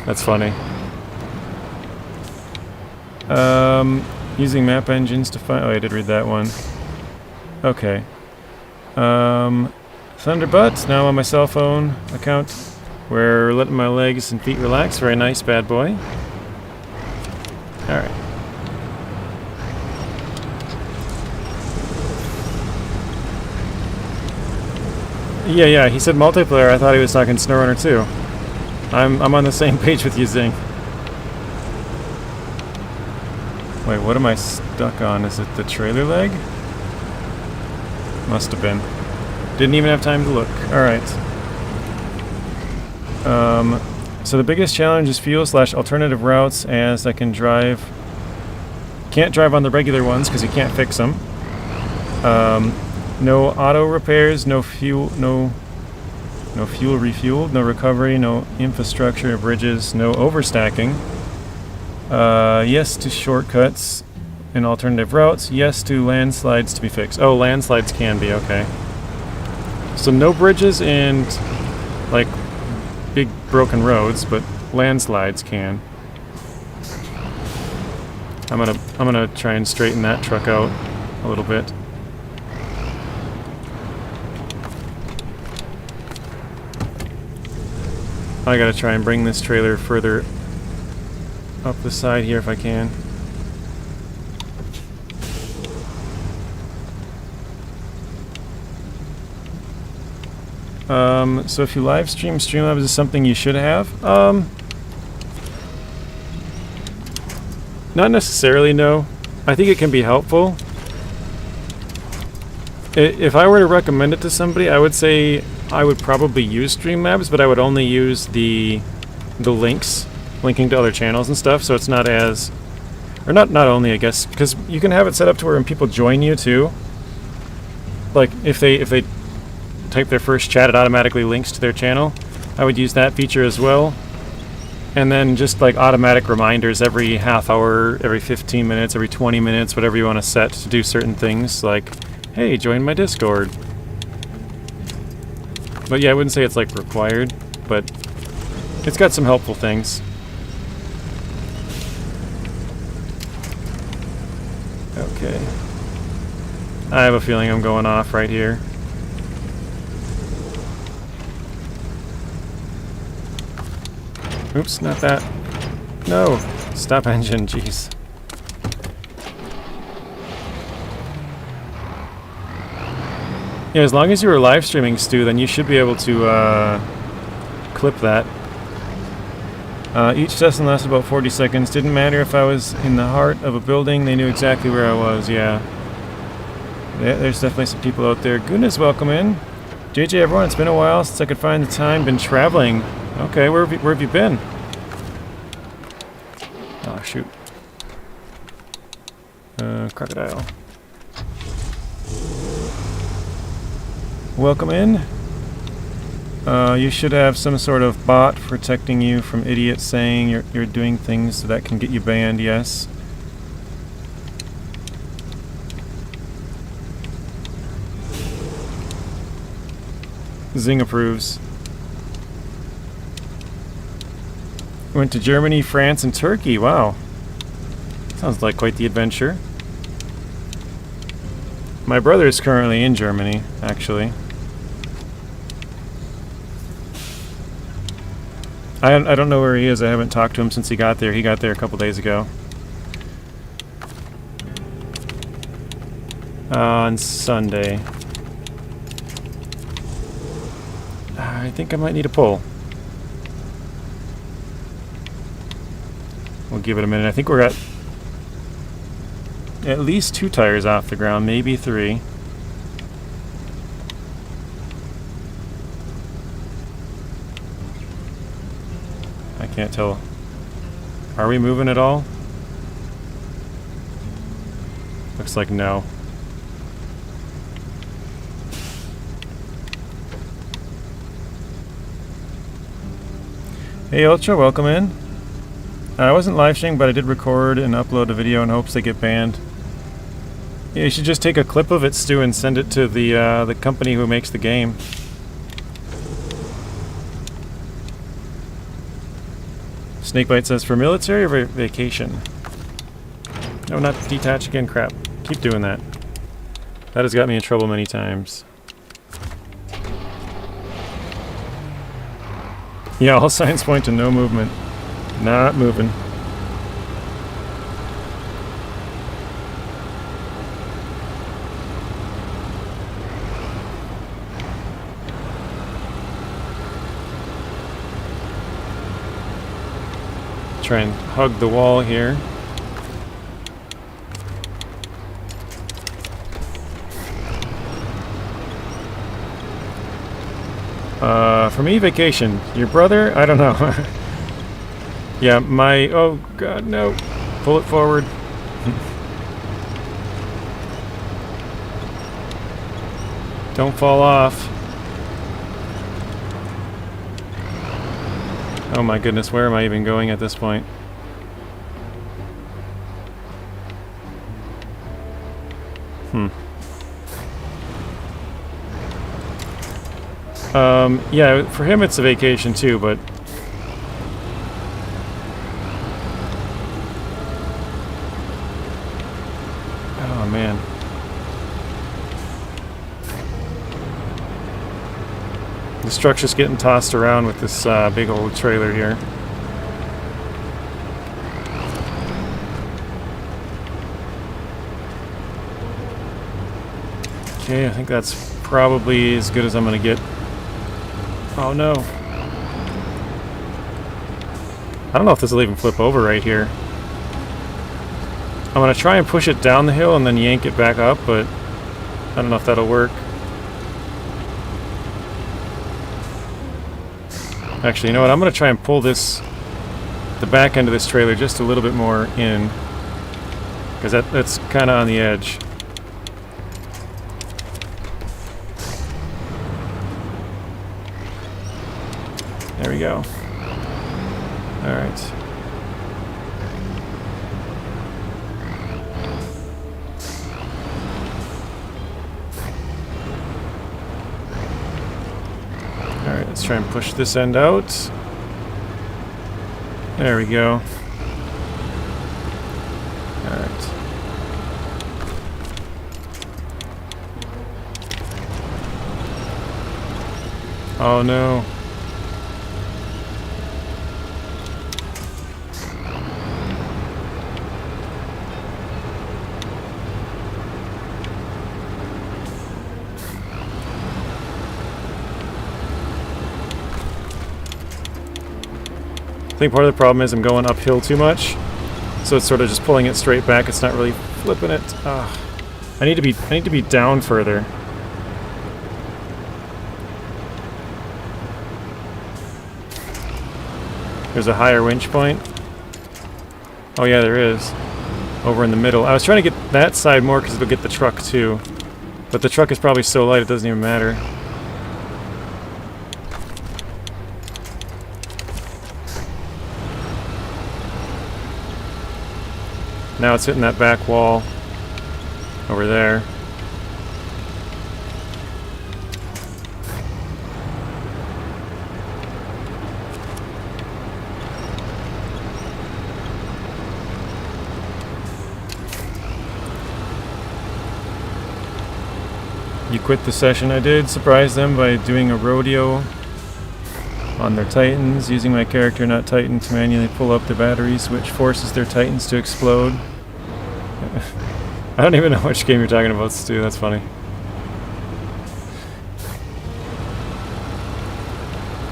That's funny. Using map engines to find... Oh, I did read that one. Okay. Thunderbutt, now on my cell phone account. We're letting my legs and feet relax. Very nice, bad boy. Alright. Yeah, he said multiplayer. I thought he was talking SnowRunner too. I'm on the same page with you, Zing. Wait, what am I stuck on? Is it the trailer leg? Must have been. Didn't even have time to look. Alright. So the biggest challenge is fuel / alternative routes, as I can drive... Can't drive on the regular ones because you can't fix them. No auto repairs, no fuel refueled, no recovery, no infrastructure, bridges, no overstacking. Yes to shortcuts and alternative routes. Yes to landslides to be fixed. Oh, landslides can be, okay. So no bridges and like big broken roads, but landslides can. I'm gonna try and straighten that truck out a little bit. I gotta try and bring this trailer further up the side here if I can. So if you live stream, Streamlabs is something you should have. Not necessarily, no. I think it can be helpful. If I were to recommend it to somebody, I would say I would probably use Streamlabs, but I would only use the links, linking to other channels and stuff, so it's not as... Or not only, I guess, because you can have it set up to where when people join you, too, like, if they type their first chat, it automatically links to their channel. I would use that feature as well. And then just, like, automatic reminders every half hour, every 15 minutes, every 20 minutes, whatever you want to set to do certain things, like, hey, join my Discord. But yeah, I wouldn't say it's, like, required, but it's got some helpful things. Okay. I have a feeling I'm going off right here. Oops, not that. No! Stop engine, jeez. Yeah, as long as you were live streaming, Stu, then you should be able to clip that. Each session lasted about 40 seconds. Didn't matter if I was in the heart of a building, they knew exactly where I was, yeah. There's definitely some people out there. Goodness, welcome in. JJ, everyone, it's been a while since I could find the time. Been traveling. Okay, where have you been? Oh, shoot. Crocodile. Welcome in. You should have some sort of bot protecting you from idiots saying you're doing things that can get you banned, yes. Zing approves. Went to Germany, France, and Turkey. Wow. Sounds like quite the adventure. My brother is currently in Germany, actually. I don't know where he is. I haven't talked to him since he got there. He got there a couple days ago. On Sunday. I think I might need a pull. We'll give it a minute. I think we're at least 2 tires off the ground, maybe 3. I can't tell. Are we moving at all? Looks like no. Hey Ultra, welcome in. I wasn't live streaming, but I did record and upload a video in hopes they get banned. Yeah, you should just take a clip of it, Stu, and send it to the company who makes the game. Snakebite says, for military or vacation? No, not detach again, crap. Keep doing that. That has got me in trouble many times. Yeah, all signs point to no movement. Not moving. Try and hug the wall here. For me, vacation. Your brother? I don't know. Yeah, my... Oh, God, no. Pull it forward. Don't fall off. Oh my goodness, where am I even going at this point? Yeah, for him it's a vacation too, but... Oh man. The structure's getting tossed around with this big old trailer here. Okay, I think that's probably as good as I'm gonna get. Oh no. I don't know if this will even flip over right here. I'm gonna try and push it down the hill and then yank it back up, but I don't know if that'll work. Actually, you know what? I'm gonna try and pull this, the back end of this trailer just a little bit more in, because that's kind of on the edge. There we go. Alright. Alright, let's try and push this end out. There we go. Alright. Oh no. I think part of the problem is I'm going uphill too much, so it's sort of just pulling it straight back. It's not really flipping it. I need to be down further. There's a higher winch point. Oh yeah, there is. Over in the middle. I was trying to get that side more because it'll get the truck too, but the truck is probably so light it doesn't even matter. Now it's hitting that back wall over there. You quit the session. I did surprise them by doing a rodeo on their Titans, using my character, not Titan, to manually pull up the batteries, which forces their Titans to explode. I don't even know which game you're talking about, Stu. That's funny.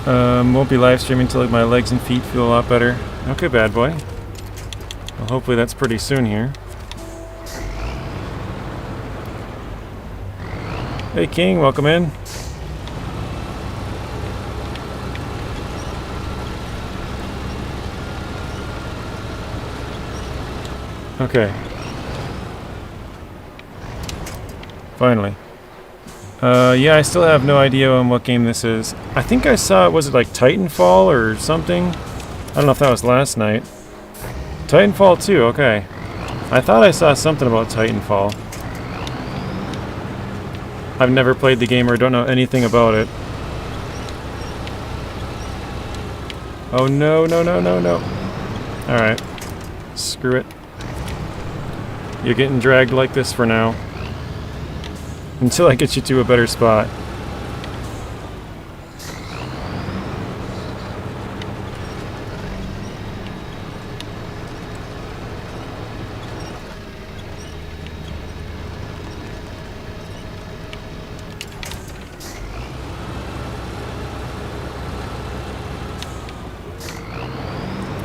Won't be live streaming until my legs and feet feel a lot better. Okay, bad boy. Well, hopefully that's pretty soon here. Hey, King, welcome in. Okay. Finally. Yeah, I still have no idea on what game this is. I think I saw, was it like Titanfall or something? I don't know if that was last night. Titanfall 2, okay. I thought I saw something about Titanfall. I've never played the game or don't know anything about it. Oh no, no, no, no, no. Alright. Screw it. You're getting dragged like this for now. Until I get you to a better spot.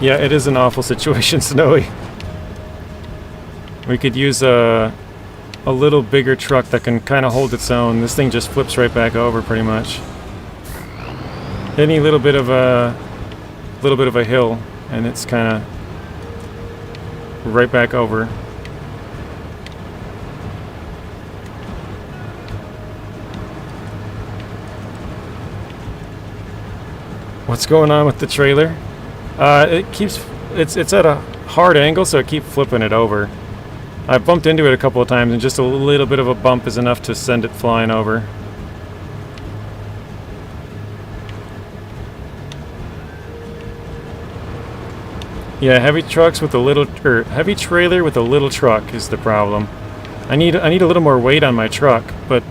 Yeah, it is an awful situation, Snowy. We could use a little bigger truck that can kind of hold its own. This thing just flips right back over, pretty much. Any little bit of a hill, and it's kind of right back over. What's going on with the trailer? It's at a hard angle, so it keeps flipping it over. I've bumped into it a couple of times, and just a little bit of a bump is enough to send it flying over. Yeah, heavy trucks with a little, heavy trailer with a little truck is the problem. I need a little more weight on my truck, but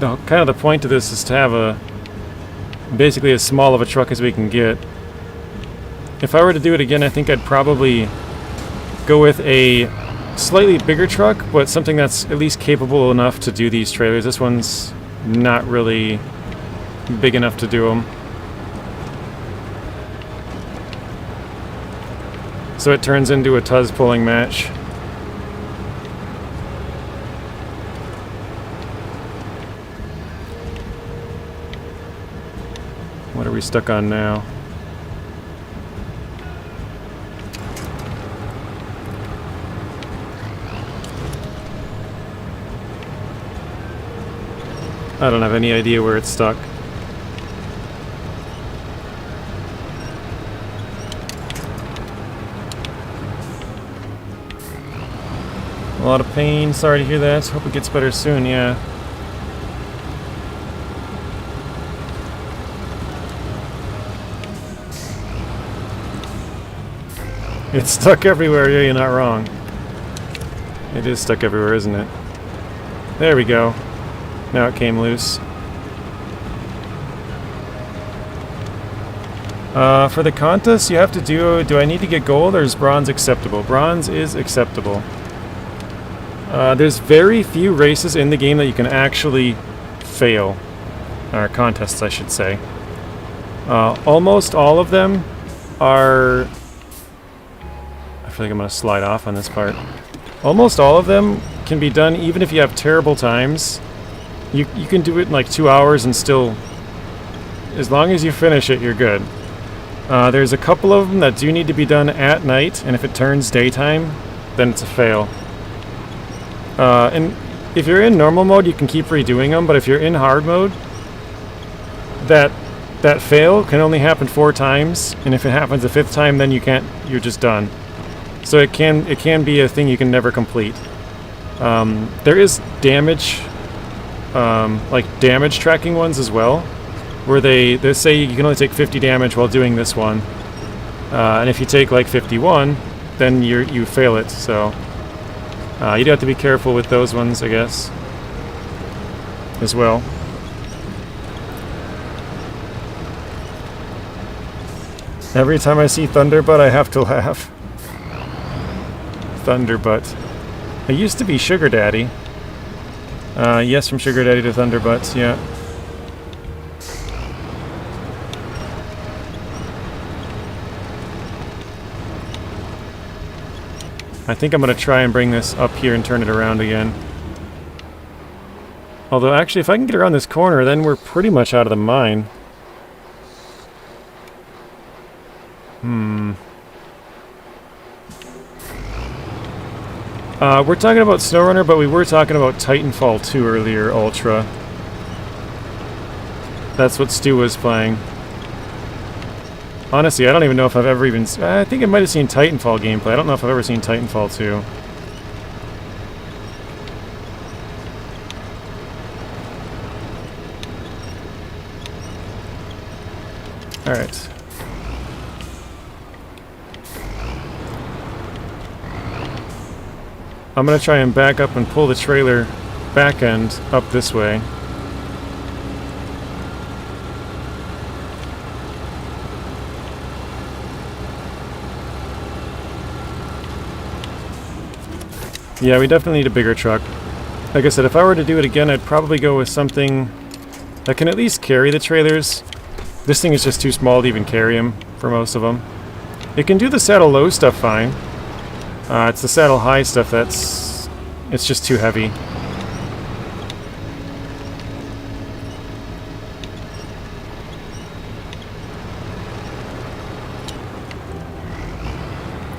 kind of the point of this is to have basically as small of a truck as we can get. If I were to do it again, I think I'd probably go with a slightly bigger truck, but something that's at least capable enough to do these trailers. This one's not really big enough to do them. So it turns into a Tuz pulling match. What are we stuck on now? I don't have any idea where it's stuck. A lot of pain, sorry to hear that. Hope it gets better soon, yeah. It's stuck everywhere, yeah, you're not wrong. It is stuck everywhere, isn't it? There we go. Now it came loose. For the contest, you have to do I need to get gold or is bronze acceptable? Bronze is acceptable. There's very few races in the game that you can actually fail. Or contests, I should say. Almost all of them are... I feel like I'm going to slide off on this part. Almost all of them can be done even if you have terrible times. You can do it in like 2 hours and still... As long as you finish it, you're good. There's a couple of them that do need to be done at night, and if it turns daytime, then it's a fail. And if you're in normal mode, you can keep redoing them, but if you're in hard mode, that fail can only happen 4 times, and if it happens a 5th time, then you're just done. So it can be a thing you can never complete. There is damage, like damage tracking ones as well, where they say you can only take 50 damage while doing this one, and if you take like 51, then you fail it. So you do have to be careful with those ones, I guess, as well. Every time I see Thunderbutt, I have to laugh. Thunderbutt. It used to be Sugar Daddy. Yes, from Sugar Daddy to Thunderbutts, yeah. I think I'm going to try and bring this up here and turn it around again. Although, actually, if I can get around this corner, then we're pretty much out of the mine. We're talking about SnowRunner, but we were talking about Titanfall 2 earlier, Ultra. That's what Stu was playing. Honestly, I don't even know if I've ever even... I think I might have seen Titanfall gameplay. I don't know if I've ever seen Titanfall 2. Alright. I'm gonna try and back up and pull the trailer back end up this way. Yeah, we definitely need a bigger truck. Like I said, if I were to do it again, I'd probably go with something that can at least carry the trailers. This thing is just too small to even carry them for most of them. It can do the saddle low stuff fine. It's the saddle high stuff that's... it's just too heavy.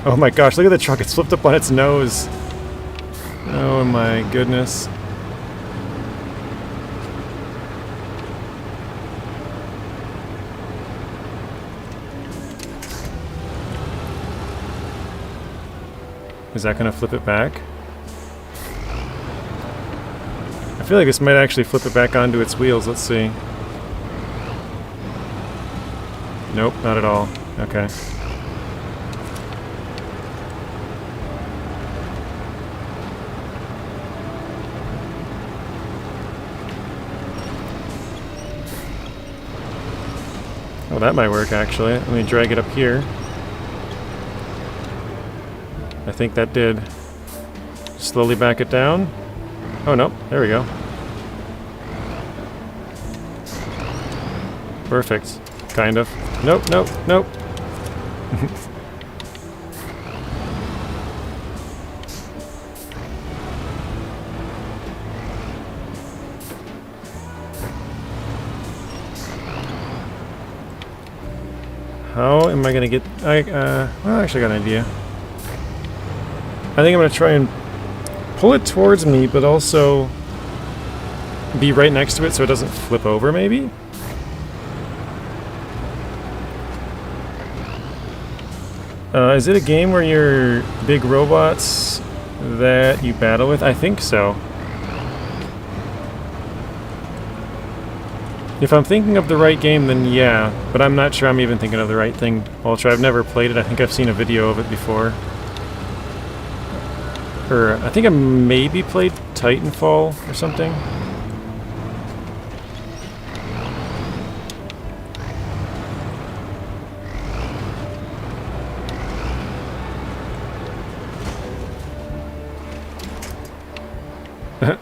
Oh my gosh, look at the truck, it's flipped up on its nose. Oh my goodness. Is that gonna flip it back? I feel like this might actually flip it back onto its wheels. Let's see. Nope, not at all. Okay. Oh, that might work actually. Let me drag it up here. I think that did. Slowly back it down. Oh no, there we go. Perfect. Kind of. Nope, nope, nope. How am I gonna get... well, actually I got an idea. I think I'm gonna try and pull it towards me, but also be right next to it so it doesn't flip over, maybe? Is it a game where you're big robots that you battle with? I think so. If I'm thinking of the right game, then yeah, but I'm not sure I'm even thinking of the right thing. Ultra, I've never played it. I think I've seen a video of it before. Or I think I maybe played Titanfall or something.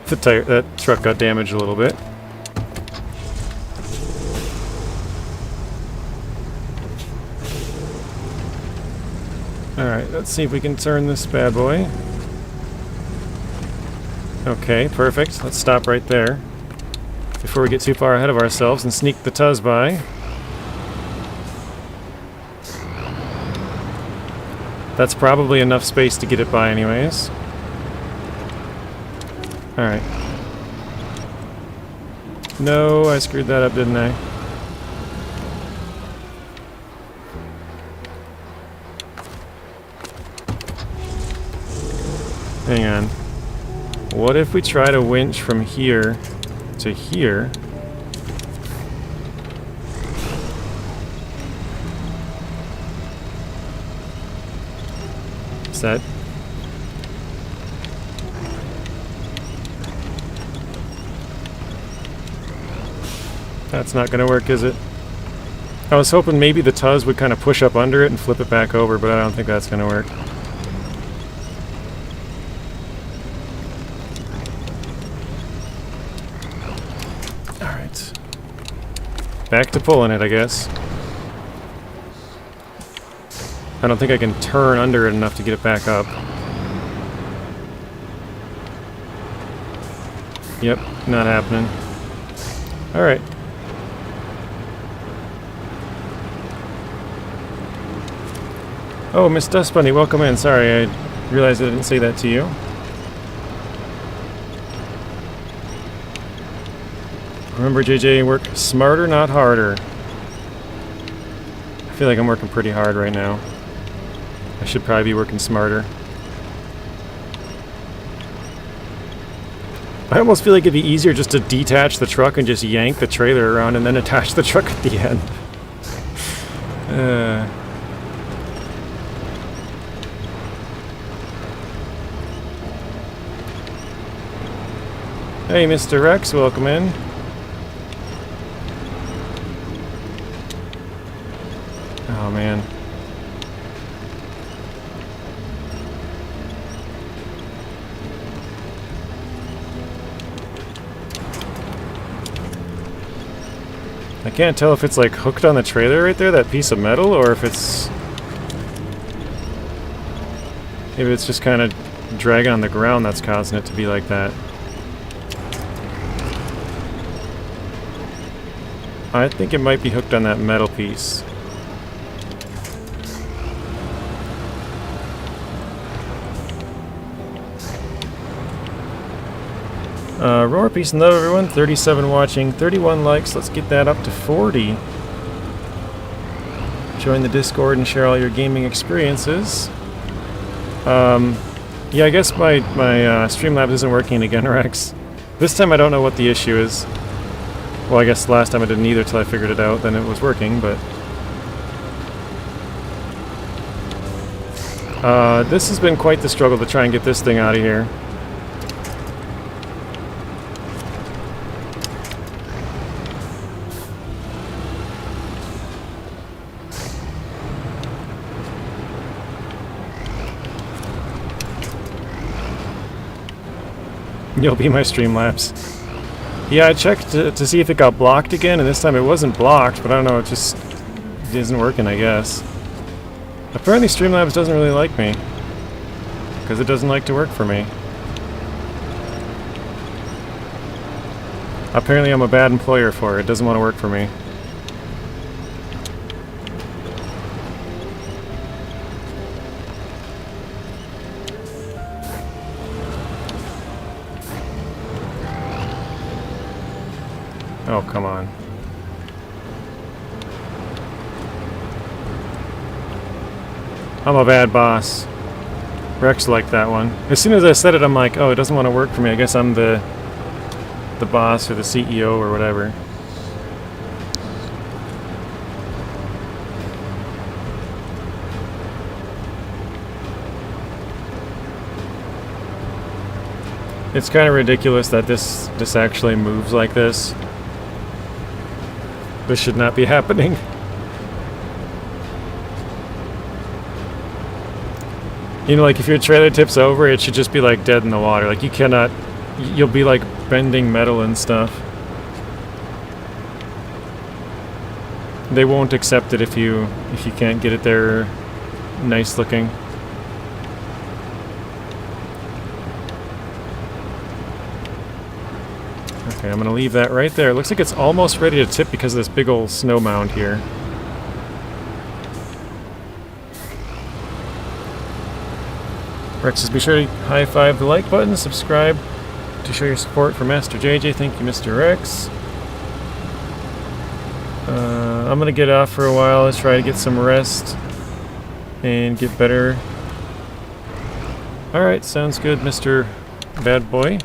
That truck got damaged a little bit. Alright, let's see if we can turn this bad boy. Okay, perfect. Let's stop right there before we get too far ahead of ourselves and sneak the Tuz by. That's probably enough space to get it by anyways. Alright. No, I screwed that up, didn't I? Hang on. What if we try to winch from here to here? Is that... That's not gonna work, is it? I was hoping maybe the Tuz would kind of push up under it and flip it back over, but I don't think that's gonna work. Alright. Back to pulling it, I guess. I don't think I can turn under it enough to get it back up. Yep, not happening. Alright. Oh, Miss Dust Bunny, welcome in. Sorry, I realized I didn't say that to you. Remember, JJ, work smarter, not harder. I feel like I'm working pretty hard right now. I should probably be working smarter. I almost feel like it'd be easier just to detach the truck and just yank the trailer around and then attach the truck at the end. Hey, Mr. Rex, welcome in. Oh, man. I can't tell if it's like hooked on the trailer right there, that piece of metal, or if it's just kind of dragging on the ground that's causing it to be like that. I think it might be hooked on that metal piece. Roar, peace and love, everyone. 37 watching, 31 likes. Let's get that up to 40. Join the Discord and share all your gaming experiences. Yeah, I guess my Streamlabs isn't working again, Rex. This time I don't know what the issue is. Well, I guess last time I didn't either till I figured it out, then it was working, but... this has been quite the struggle to try and get this thing out of here. You'll be my Streamlabs. Yeah, I checked to see if it got blocked again, and this time it wasn't blocked, but I don't know, it just isn't working, I guess. Apparently Streamlabs doesn't really like me, because it doesn't like to work for me. Apparently I'm a bad employer for it, it doesn't want to work for me. Oh, come on. I'm a bad boss. Rex liked that one. As soon as I said it, I'm like, oh, it doesn't want to work for me. I guess I'm the boss or the CEO or whatever. It's kind of ridiculous that this actually moves like this. This should not be happening. You know, like if your trailer tips over, it should just be like dead in the water. Like you cannot, you'll be like bending metal and stuff. They won't accept it if you can't get it there nice looking. Okay, I'm gonna leave that right there. It looks like it's almost ready to tip because of this big old snow mound here. Rex says be sure to high-five the like button, subscribe to show your support for Master JJ. Thank you, Mr. Rex. I'm gonna get off for a while. Let's try to get some rest and get better. Alright, sounds good, Mr. Bad Boy.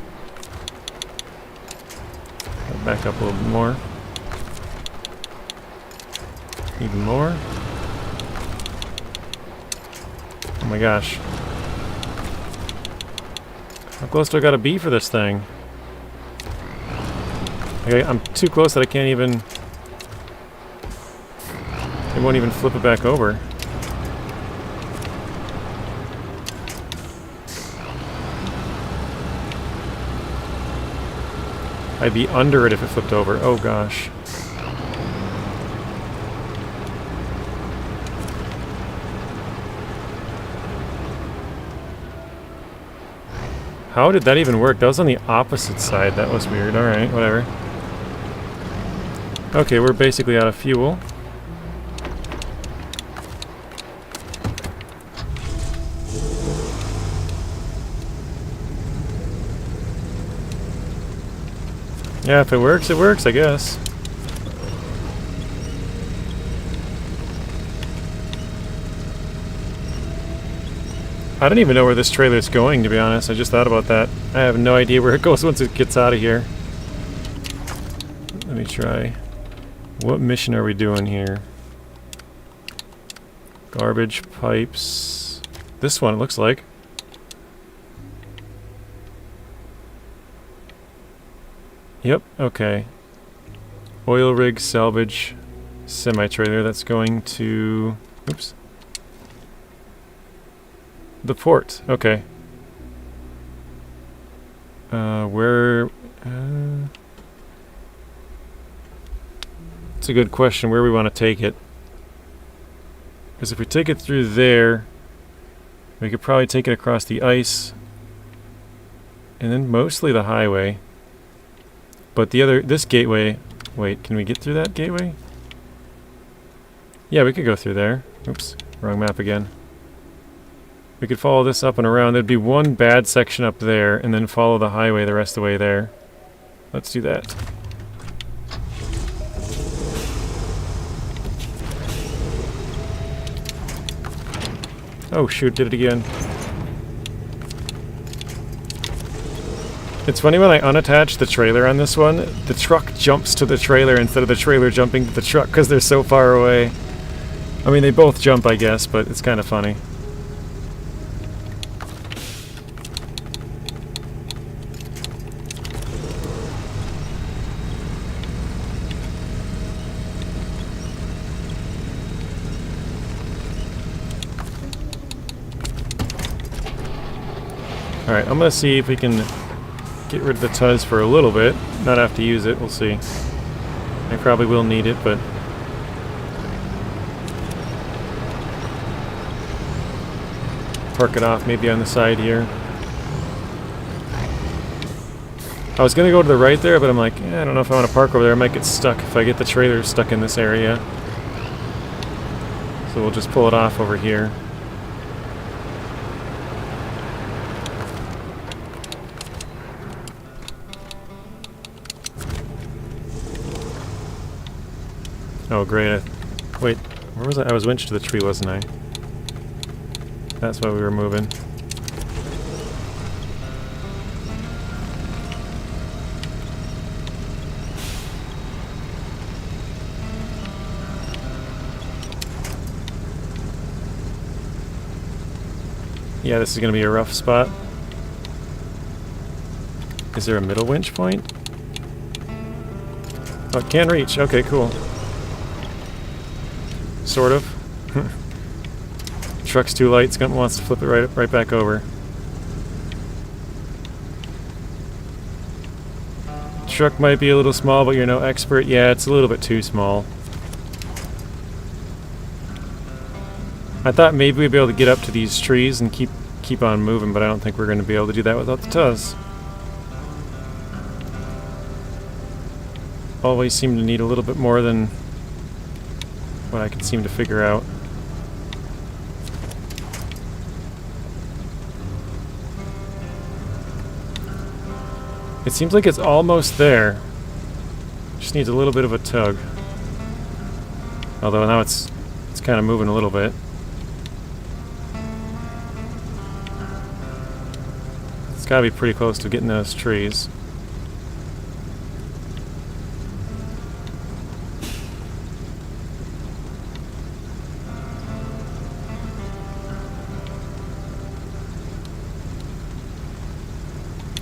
Back up a little bit more. Even more. Oh my gosh. How close do I gotta be for this thing? Okay, I'm too close that I can't even... It won't even flip it back over. I'd be under it if it flipped over. Oh gosh. How did that even work? That was on the opposite side. That was weird. Alright, whatever. Okay, we're basically out of fuel. Yeah, if it works, I guess. I don't even know where this trailer's going, to be honest. I just thought about that. I have no idea where it goes once it gets out of here. Let me try. What mission are we doing here? Garbage pipes. This one, it looks like. Yep, okay. Oil rig salvage semi-trailer. That's going to... Oops. The port. Okay. Where... It's a good question, where we want to take it. Because if we take it through there, we could probably take it across the ice, and then mostly the highway. But this gateway, wait, can we get through that gateway? Yeah, we could go through there. Oops, wrong map again. We could follow this up and around. There'd be one bad section up there, and then follow the highway the rest of the way there. Let's do that. Oh shoot, did it again. It's funny when I unattach the trailer on this one, the truck jumps to the trailer instead of the trailer jumping to the truck because they're so far away. I mean, they both jump, I guess, but it's kind of funny. Alright, I'm gonna see if we can get rid of the Tuz for a little bit. Not have to use it, we'll see. I probably will need it, but... Park it off maybe on the side here. I was gonna go to the right there, but I'm like, I don't know if I want to park over there. I might get stuck if I get the trailer stuck in this area. So we'll just pull it off over here. Oh great, wait, where was I? I was winched to the tree, wasn't I? That's why we were moving. Yeah, this is going to be a rough spot. Is there a middle winch point? Oh, it can reach. Okay, cool. Sort of. Truck's too light. It's gonna wants to flip it right back over. Truck might be a little small, but you're no expert. Yeah, it's a little bit too small. I thought maybe we'd be able to get up to these trees and keep on moving, but I don't think we're going to be able to do that without the Tuz. Always seem to need a little bit more than what I can seem to figure out. It seems like it's almost there. Just needs a little bit of a tug. Although now it's kind of moving a little bit. It's got to be pretty close to getting those trees.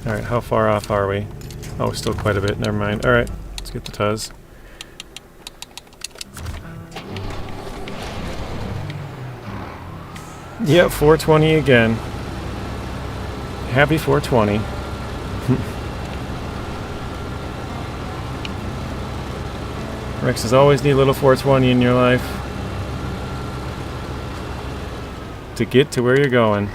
Alright, how far off are we? Oh, still quite a bit, never mind. Alright, let's get the Tuz. Yep, 420 again. Happy 420. Rexes always need a little 420 in your life to get to where you're going.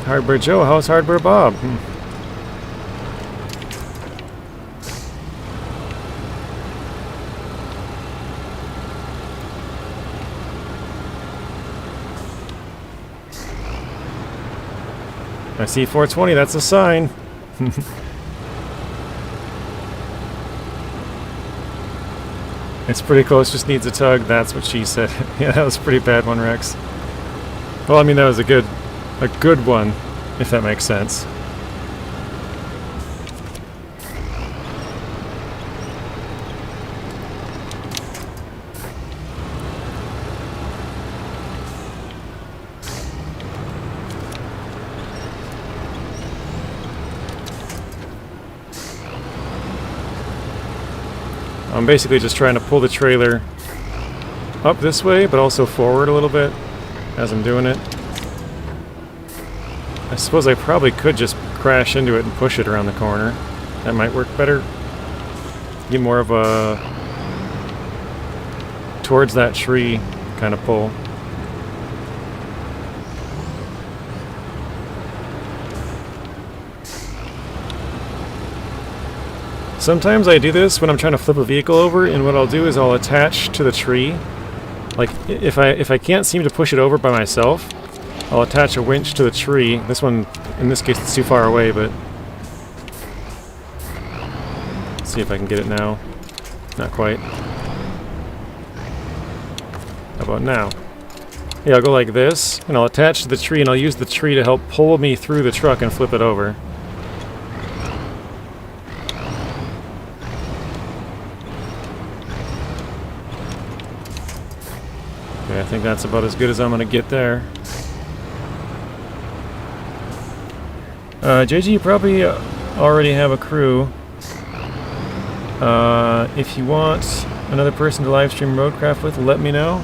Hardbird Joe, how's Hardbird Bob? I see 420, that's a sign. It's pretty close, just needs a tug, that's what she said. Yeah, that was a pretty bad one, Rex. Well, I mean, that was a good A good one, if that makes sense. I'm basically just trying to pull the trailer up this way, but also forward a little bit as I'm doing it. I suppose I probably could just crash into it and push it around the corner. That might work better. Get more of a towards that tree kind of pull. Sometimes I do this when I'm trying to flip a vehicle over, and what I'll do is I'll attach to the tree. Like, if I can't seem to push it over by myself, I'll attach a winch to the tree. This one, in this case, it's too far away, but... Let's see if I can get it now. Not quite. How about now? Yeah, I'll go like this, and I'll attach to the tree, and I'll use the tree to help pull me through the truck and flip it over. Okay, I think that's about as good as I'm gonna get there. JG, you probably already have a crew. If you want another person to live stream Roadcraft with, let me know.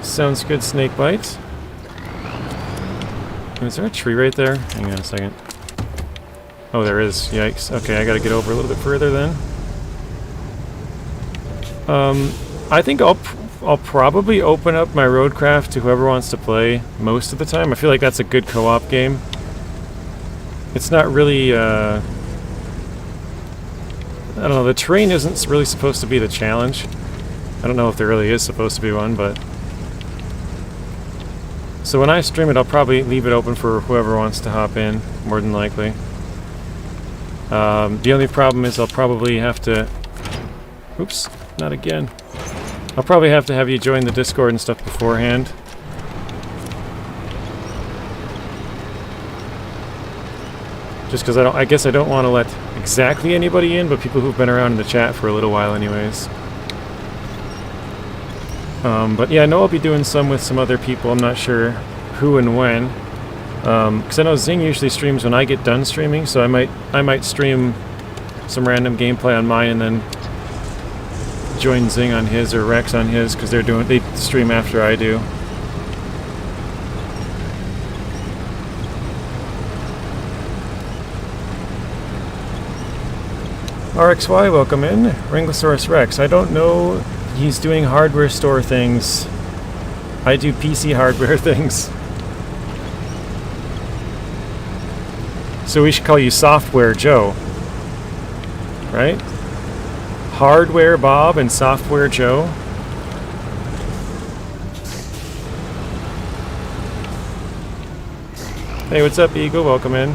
Sounds good, Snakebite. Is there a tree right there? Hang on a second. Oh, there is. Yikes. Okay, I gotta get over a little bit further then. I think I'll probably open up my Roadcraft to whoever wants to play most of the time. I feel like that's a good co-op game. It's not really, I don't know, the terrain isn't really supposed to be the challenge. I don't know if there really is supposed to be one, but... So when I stream it, I'll probably leave it open for whoever wants to hop in, more than likely. The only problem is I'll probably have to... Oops, not again. I'll probably have to have you join the Discord and stuff beforehand. Just because I guess I don't want to let exactly anybody in, but people who've been around in the chat for a little while anyways. But yeah, I know I'll be doing some with some other people. I'm not sure who and when. Because I know Zing usually streams when I get done streaming, so I might stream some random gameplay on mine and then join Zing on his or Rex on his, because they stream after I do. RXY, welcome in. Wranglosaurus Rex. I don't know, he's doing hardware store things. I do PC hardware things. So we should call you Software Joe. Right? Hardware Bob and Software Joe. Hey, what's up, Eagle? Welcome in.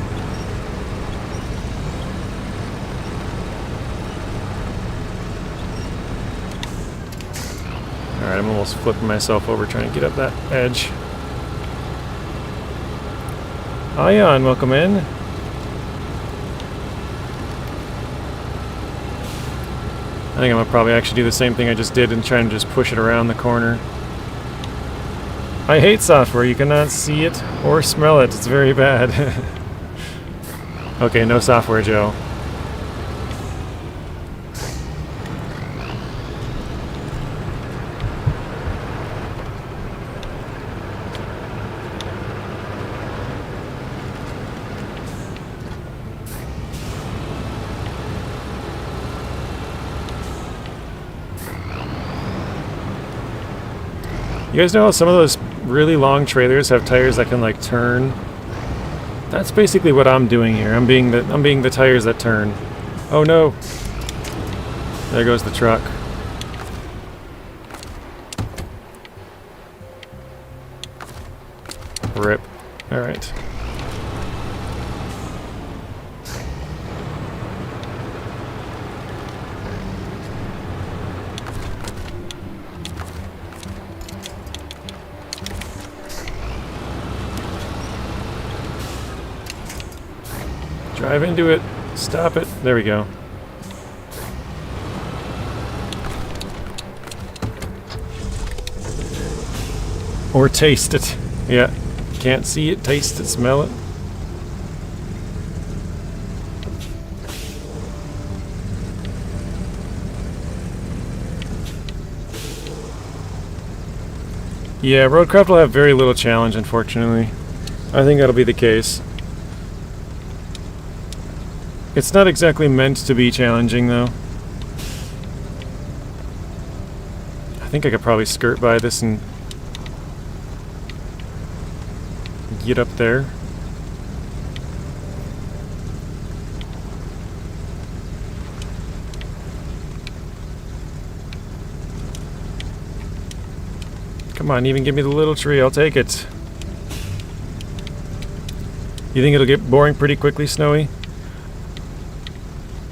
Alright, I'm almost flipping myself over trying to get up that edge. Ion, welcome in. I think I'm gonna probably actually do the same thing I just did and try and just push it around the corner. I hate software. You cannot see it or smell it. It's very bad. Okay, no Software Joe. You guys know how some of those really long trailers have tires that can like turn? That's basically what I'm doing here. I'm being the tires that turn. Oh no. There goes the truck. Rip. All right. Drive into it. Stop it. There we go. Or taste it. Yeah. Can't see it, taste it, smell it. Yeah, Roadcraft will have very little challenge, unfortunately. I think that'll be the case. It's not exactly meant to be challenging, though. I think I could probably skirt by this and get up there. Come on, even give me the little tree, I'll take it. You think it'll get boring pretty quickly, Snowy?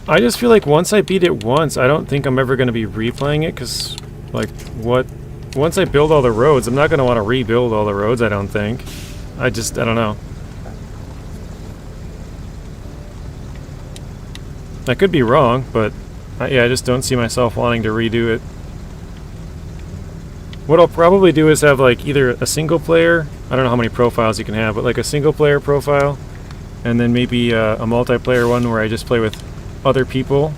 I just feel like once I beat it once, I don't think I'm ever going to be replaying it, because, like, what... Once I build all the roads, I'm not going to want to rebuild all the roads, I don't think. I don't know. I could be wrong, but, yeah, I just don't see myself wanting to redo it. What I'll probably do is have like either a single player, I don't know how many profiles you can have, but like a single player profile, and then maybe a multiplayer one where I just play with other people.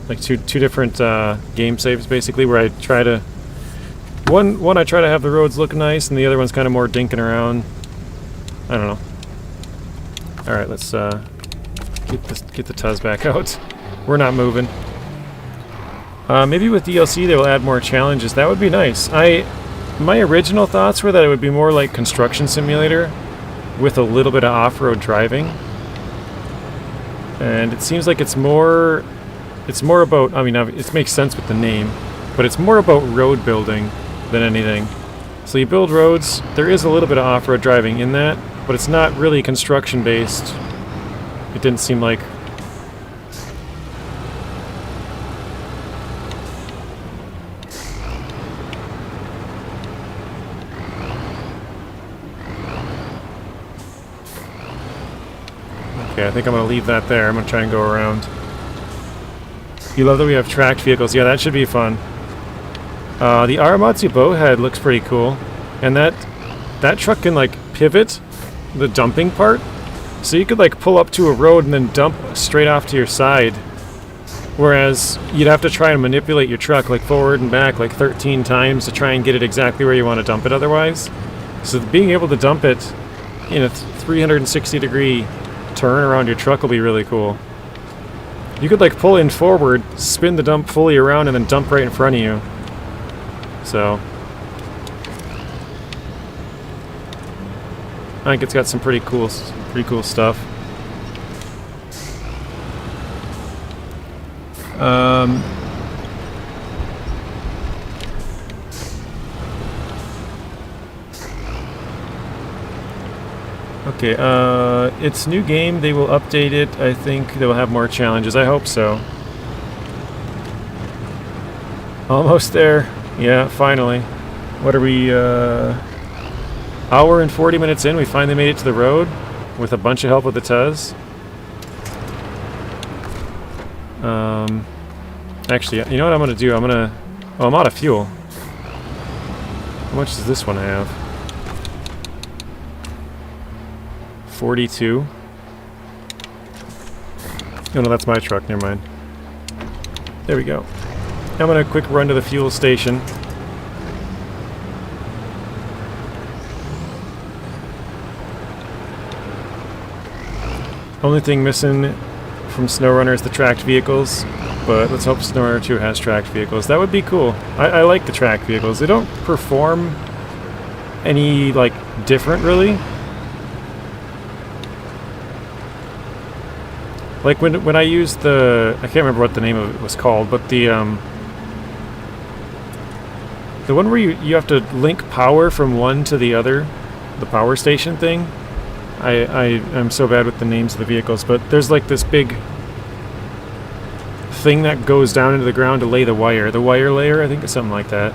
Like two different game saves basically, where I try to... One I try to have the roads look nice, and the other one's kind of more dinking around. I don't know. Alright, let's get the Tuz back out. We're not moving. Maybe with DLC they will add more challenges. That would be nice. My original thoughts were that it would be more like Construction Simulator with a little bit of off-road driving. And it seems like it's more about, I mean, it makes sense with the name, but it's more about road building than anything. So you build roads, there is a little bit of off-road driving in that, but it's not really construction based. It didn't seem like. Okay, I think I'm going to leave that there. I'm going to try and go around. You love that we have tracked vehicles. Yeah, that should be fun. The Aramatsu bowhead looks pretty cool. And that truck can, like, pivot the dumping part. So you could, like, pull up to a road and then dump straight off to your side. Whereas you'd have to try and manipulate your truck, like, forward and back, like, 13 times to try and get it exactly where you want to dump it otherwise. So being able to dump it in a 360-degree turn around your truck will be really cool. You could like pull in forward, spin the dump fully around, and then dump right in front of you. So I think it's got some pretty cool stuff. Okay, it's new game. They will update it. I think they will have more challenges. I hope so. Almost there. Yeah, finally. What are we, hour and 40 minutes in, we finally made it to the road with a bunch of help with the Tuz. Actually, you know what I'm going to do? Oh, I'm out of fuel. How much does this one have? 42. Oh no, that's my truck, never mind. There we go. I'm gonna quick run to the fuel station. Only thing missing from SnowRunner is the tracked vehicles, but let's hope SnowRunner 2 has tracked vehicles. That would be cool. I like the tracked vehicles. They don't perform any, like, different, really. Like when I used I can't remember what the name of it was called, but the one where you have to link power from one to the other, the power station thing. I'm so bad with the names of the vehicles, but there's like this big thing that goes down into the ground to lay the wire layer, I think it's something like that.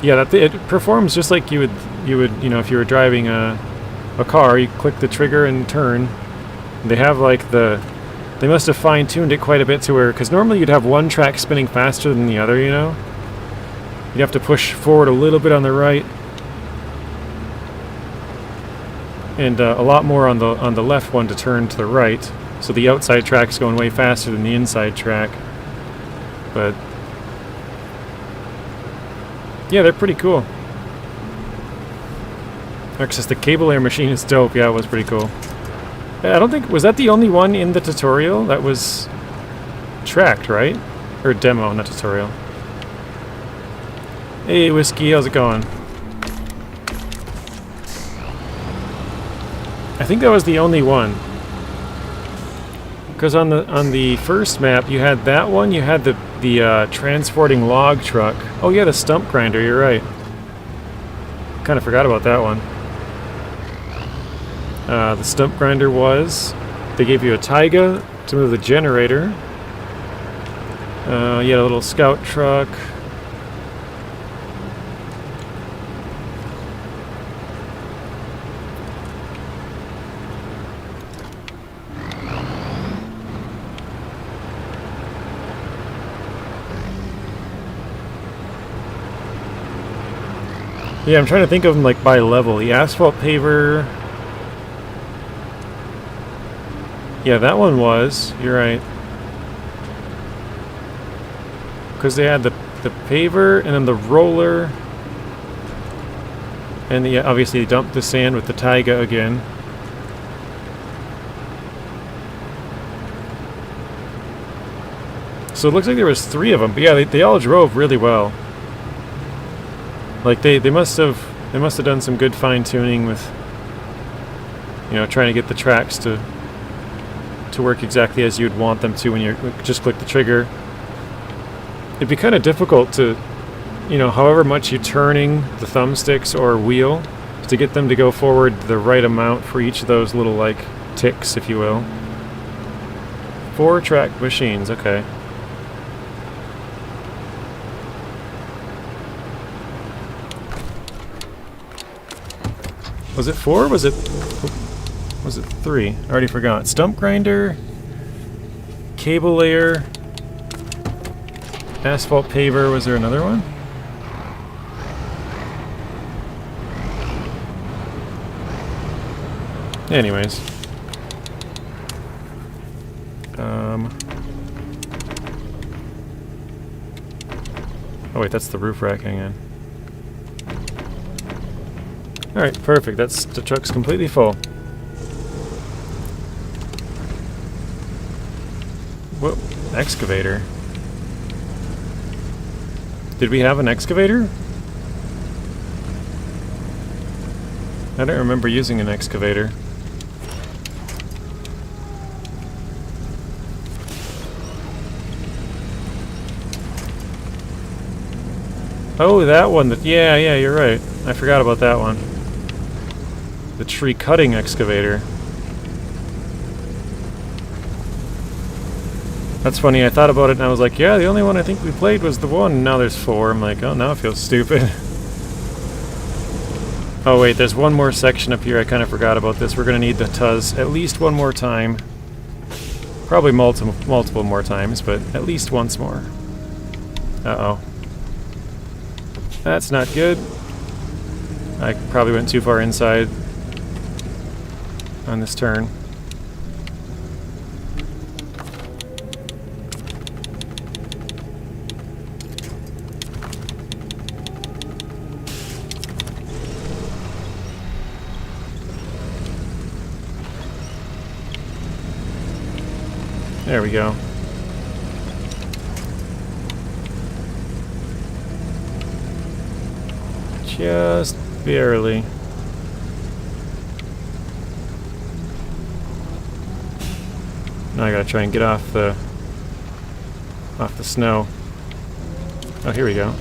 Yeah, it performs just like you would, you know, if you were driving a car, you click the trigger and turn. They have like they must have fine-tuned it quite a bit to where, because normally you'd have one track spinning faster than the other, you know? You'd have to push forward a little bit on the right, and a lot more on the left one to turn to the right. So the outside track's going way faster than the inside track. But yeah, they're pretty cool. Access the cable air machine is dope. Yeah, it was pretty cool. I don't think, was that the only one in the tutorial that was tracked, right? Or demo, not tutorial. Hey, Whiskey, how's it going? I think that was the only one. Because on the first map, you had that one, you had the transporting log truck. Oh yeah, the stump grinder, you're right. Kind of forgot about that one. The stump grinder they gave you a taiga to move the generator. You had a little scout truck. Yeah, I'm trying to think of them like by level. The asphalt paver. Yeah, that one was. You're right. Because they had the paver and then the roller. And obviously they dumped the sand with the taiga again. So it looks like there was 3 of them. But yeah, they all drove really well. Like they must have done some good fine-tuning with, you know, trying to get the tracks to work exactly as you'd want them to when you just click the trigger. It'd be kind of difficult to, you know, however much you're turning the thumbsticks or wheel to get them to go forward the right amount for each of those little like ticks, if you will. 4-track machines, okay. Was it 4? Was it 3? I already forgot. Stump grinder, cable layer, asphalt paver. Was there another one? Anyways. Oh wait, that's the roof rack. Hang on. Alright, perfect. The truck's completely full. Whoa, excavator. Did we have an excavator? I don't remember using an excavator. Oh, that one. Yeah, you're right. I forgot about that one. The tree cutting excavator. That's funny, I thought about it and I was like, yeah, the only one I think we played was the one, and now there's 4. I'm like, oh, now it feels stupid. Oh wait, there's one more section up here, I kind of forgot about this. We're gonna need the Tuz at least one more time. Probably multiple more times, but at least once more. Uh-oh. That's not good. I probably went too far inside on this turn. There we go. Just barely. Now I gotta try and get off the snow. Oh, here we go.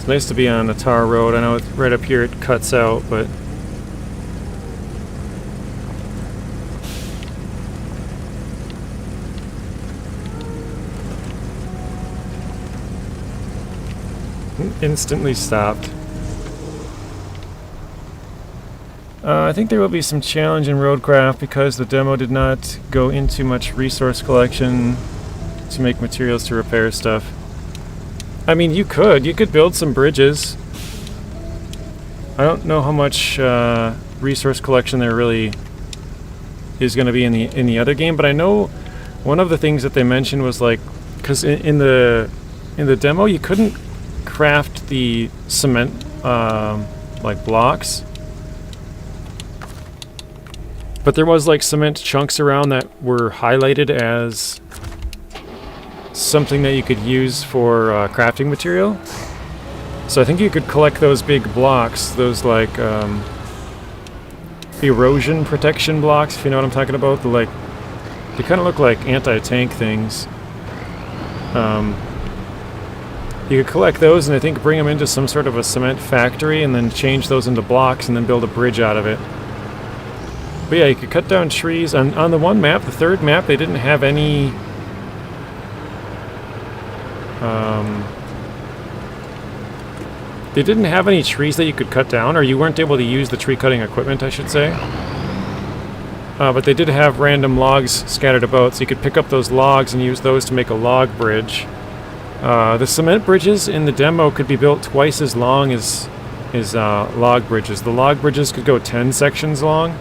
It's nice to be on a tar road. I know it's right up here it cuts out, but... Instantly stopped. I think there will be some challenge in roadcraft because the demo did not go into much resource collection to make materials to repair stuff. I mean, you could build some bridges. I don't know how much resource collection there really is going to be in the other game, but I know one of the things that they mentioned was like, because in the demo you couldn't craft the cement like blocks, but there was like cement chunks around that were highlighted as something that you could use for crafting material. So I think you could collect those big blocks, those like erosion protection blocks, if you know what I'm talking about. They kind of look like anti-tank things. You could collect those and I think bring them into some sort of a cement factory and then change those into blocks and then build a bridge out of it. But yeah, you could cut down trees. On the one map, the third map, they didn't have any... they didn't have any trees that you could cut down, or you weren't able to use the tree cutting equipment, I should say. But they did have random logs scattered about, so you could pick up those logs and use those to make a log bridge. The cement bridges in the demo could be built twice as long as log bridges. The log bridges could go 10 sections long.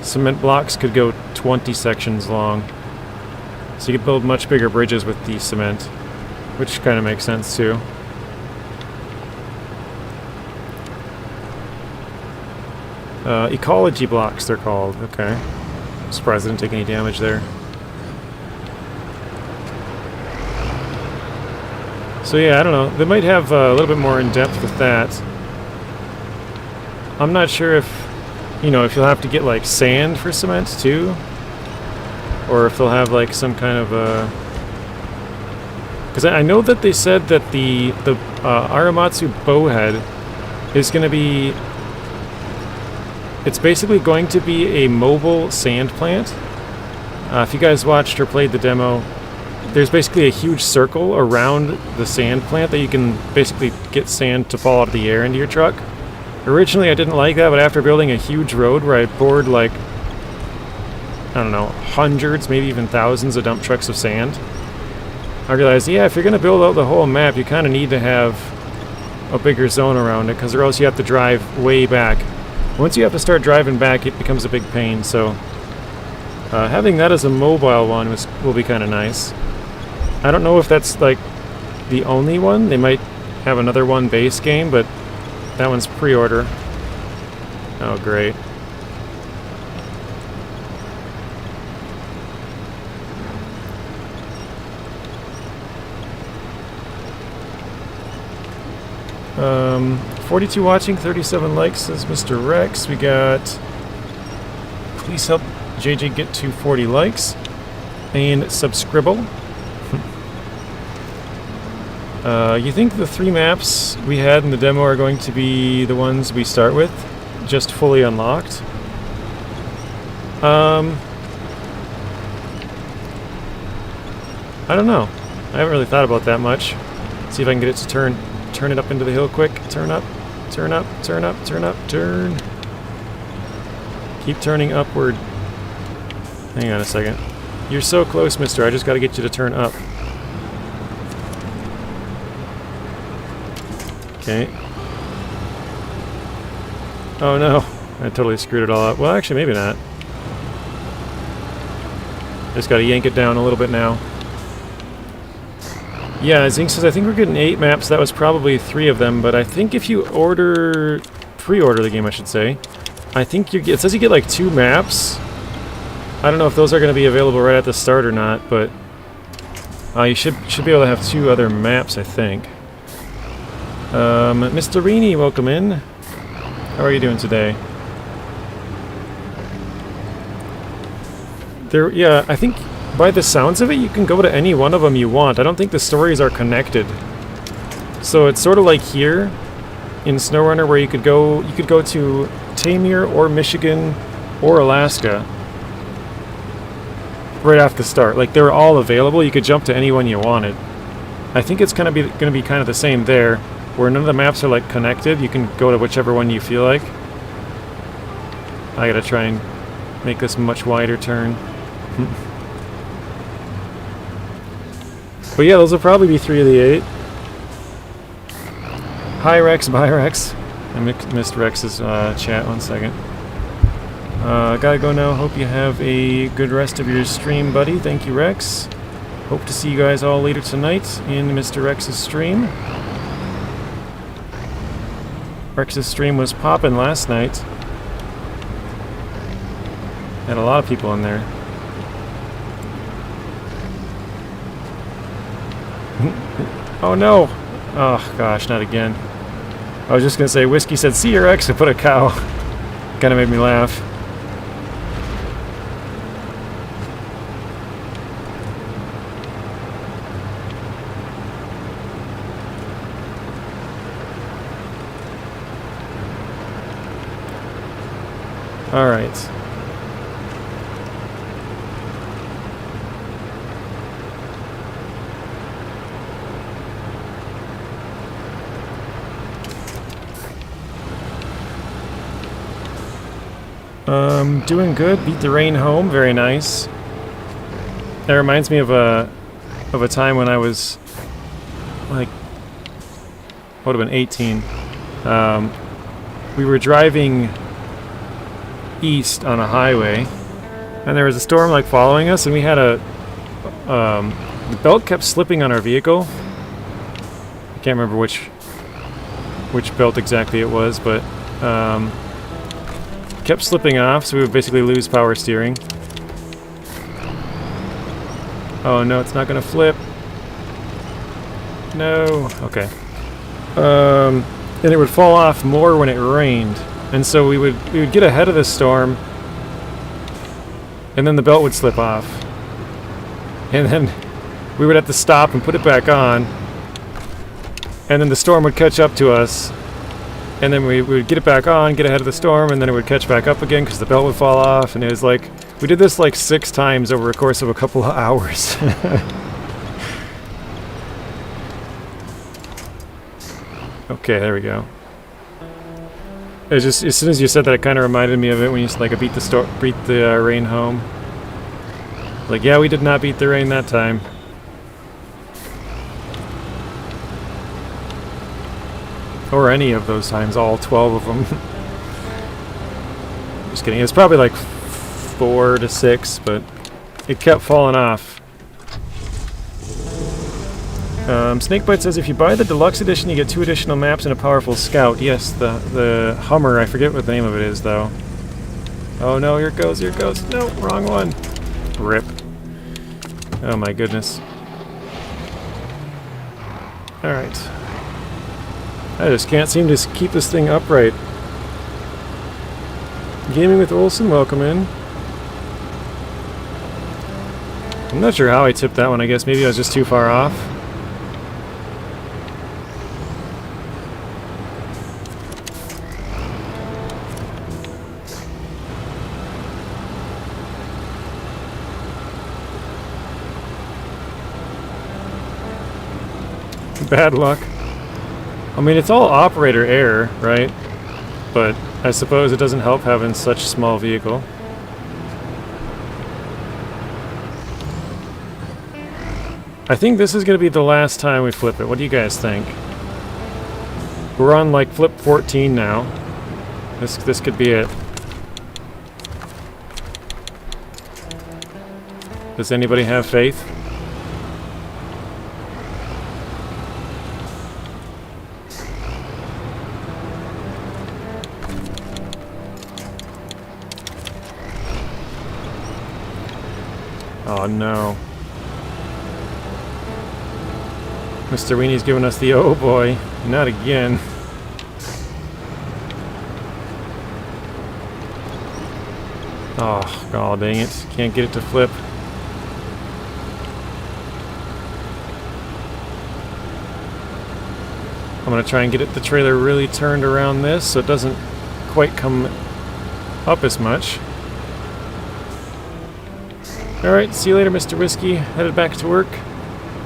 Cement blocks could go 20 sections long. So you could build much bigger bridges with the cement, which kind of makes sense too. Ecology blocks, they're called. Okay. I'm surprised I didn't take any damage there. So yeah, I don't know. They might have a little bit more in depth with that. I'm not sure if, you know, if you'll have to get like sand for cement too, or if they'll have like some kind of a... Because I know that they said that the Aramatsu bowhead is going to be... It's basically going to be a mobile sand plant. If you guys watched or played the demo, there's basically a huge circle around the sand plant that you can basically get sand to fall out of the air into your truck. Originally I didn't like that, but after building a huge road where I poured like, I don't know, hundreds, maybe even thousands of dump trucks of sand, I realized, yeah, if you're going to build out the whole map, you kind of need to have a bigger zone around it, because or else you have to drive way back. Once you have to start driving back, it becomes a big pain, so having that as a mobile one will be kind of nice. I don't know if that's like the only one. They might have another one base game, but that one's pre-order. Oh, great. Um, 42 watching, 37 likes, says Mr. Rex. We got... Please help JJ get to 40 likes. And Subscribble. You think the 3 maps we had in the demo are going to be the ones we start with? Just fully unlocked? I don't know. I haven't really thought about that much. See if I can get it to turn it up into the hill quick. Turn up, turn up, turn up, turn up, turn. Keep turning upward. Hang on a second. You're so close, mister. I just gotta get you to turn up. Okay. Oh no. I totally screwed it all up. Well, actually, maybe not. Just gotta yank it down a little bit now. Yeah, Zink says, I think we're getting 8 maps. That was probably 3 of them, but I think if you pre-order the game, I should say, I think it says you get like 2 maps. I don't know if those are going to be available right at the start or not, but you should be able to have 2 other maps, I think. Mr. Rini, welcome in. How are you doing today? Yeah, I think by the sounds of it, you can go to any one of them you want. I don't think the stories are connected. So it's sort of like here in SnowRunner where you could go to Tamir or Michigan or Alaska right off the start. Like, they were all available. You could jump to any one you wanted. I think it's gonna be kind of the same there, where none of the maps are like connected. You can go to whichever one you feel like. I gotta try and make this much wider turn. But yeah, those will probably be 3 of the 8. Hi Rex, bye Rex. I missed Rex's chat, 1 second. Gotta go now. Hope you have a good rest of your stream, buddy. Thank you, Rex. Hope to see you guys all later tonight in Mr. Rex's stream. Rex's stream was poppin' last night. Had a lot of people in there. Oh no! Oh gosh, not again. I was just gonna say, Whiskey said, "See your Rex," and put a cow. Kinda made me laugh. All right. Doing good. Beat the rain home. Very nice. That reminds me of a time when I was like, would have been 18. We were driving east on a highway, and there was a storm like following us, and we had the belt kept slipping on our vehicle. I can't remember which belt exactly it was, but kept slipping off, so we would basically lose power steering. Oh no, it's not gonna flip. No. Okay. And it would fall off more when it rained. And so we would get ahead of the storm, and then the belt would slip off. And then we would have to stop and put it back on. And then the storm would catch up to us. And then we would get it back on, get ahead of the storm, and then it would catch back up again because the belt would fall off. And it was like, we did this like 6 times over a course of a couple of hours. Okay, there we go. It just, as soon as you said that, it kind of reminded me of it when you said, like, beat the rain home. Like, yeah, we did not beat the rain that time. Or any of those times, all 12 of them. Just kidding. It was probably like 4 to 6, but it kept falling off. Snakebite says if you buy the deluxe edition, you get 2 additional maps and a powerful scout. Yes, the Hummer. I forget what the name of it is, though. Oh no! Here it goes! Here it goes! No, wrong one. Rip. Oh my goodness. All right. I just can't seem to keep this thing upright. Gaming with Olsen, welcome in. I'm not sure how I tipped that one. I guess maybe I was just too far off. Bad luck. I mean, it's all operator error, right? But I suppose it doesn't help having such a small vehicle. I think this is going to be the last time we flip it. What do you guys think? We're on like flip 14 now. This could be it. Does anybody have faith? Oh no. Mr. Weenie's giving us the oh boy. Not again. Oh, god dang it. Can't get it to flip. going to try and get the trailer really turned around this so it doesn't quite come up as much. Alright, see you later, Mr. Whiskey. Headed back to work.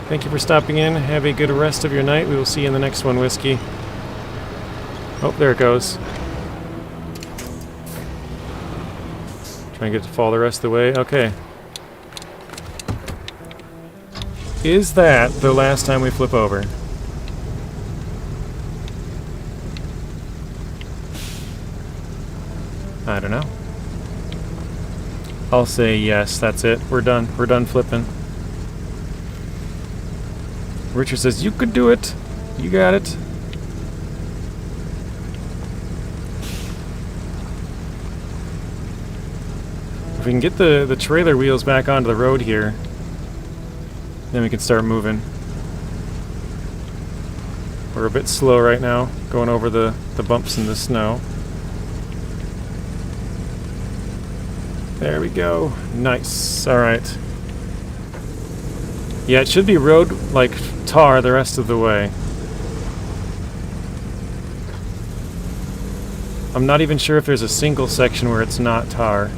Thank you for stopping in. Have a good rest of your night. We will see you in the next one, Whiskey. Oh, there it goes. Try and get it to fall the rest of the way. Okay. Is that the last time we flip over? I don't know. I'll say yes, that's it. We're done. We're done flipping. Richard says, you could do it. You got it. If we can get the trailer wheels back onto the road here, then we can start moving. We're a bit slow right now, going over the bumps in the snow. There we go. Nice. Alright. Yeah, it should be road like tar the rest of the way. I'm not even sure if there's a single section where it's not tar.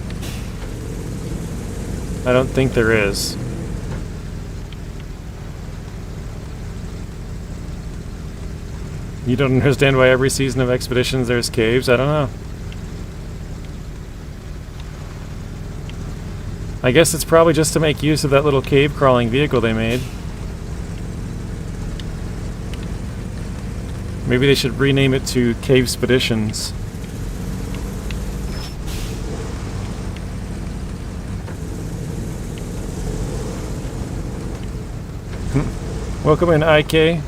I don't think there is. You don't understand why every season of Expeditions there's caves? I don't know. I guess it's probably just to make use of that little cave crawling vehicle they made. Maybe they should rename it to Cave Speditions. Welcome in, IK.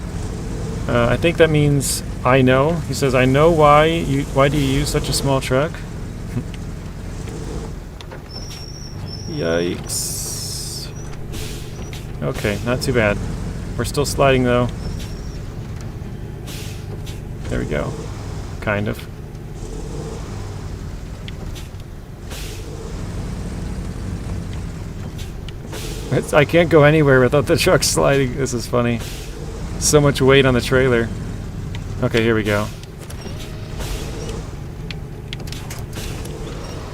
I think that means I know. He says, I know why do you use such a small truck? Yikes. Okay, not too bad. We're still sliding though. There we go. Kind of. I can't go anywhere without the truck sliding. This is funny. So much weight on the trailer. Okay, here we go.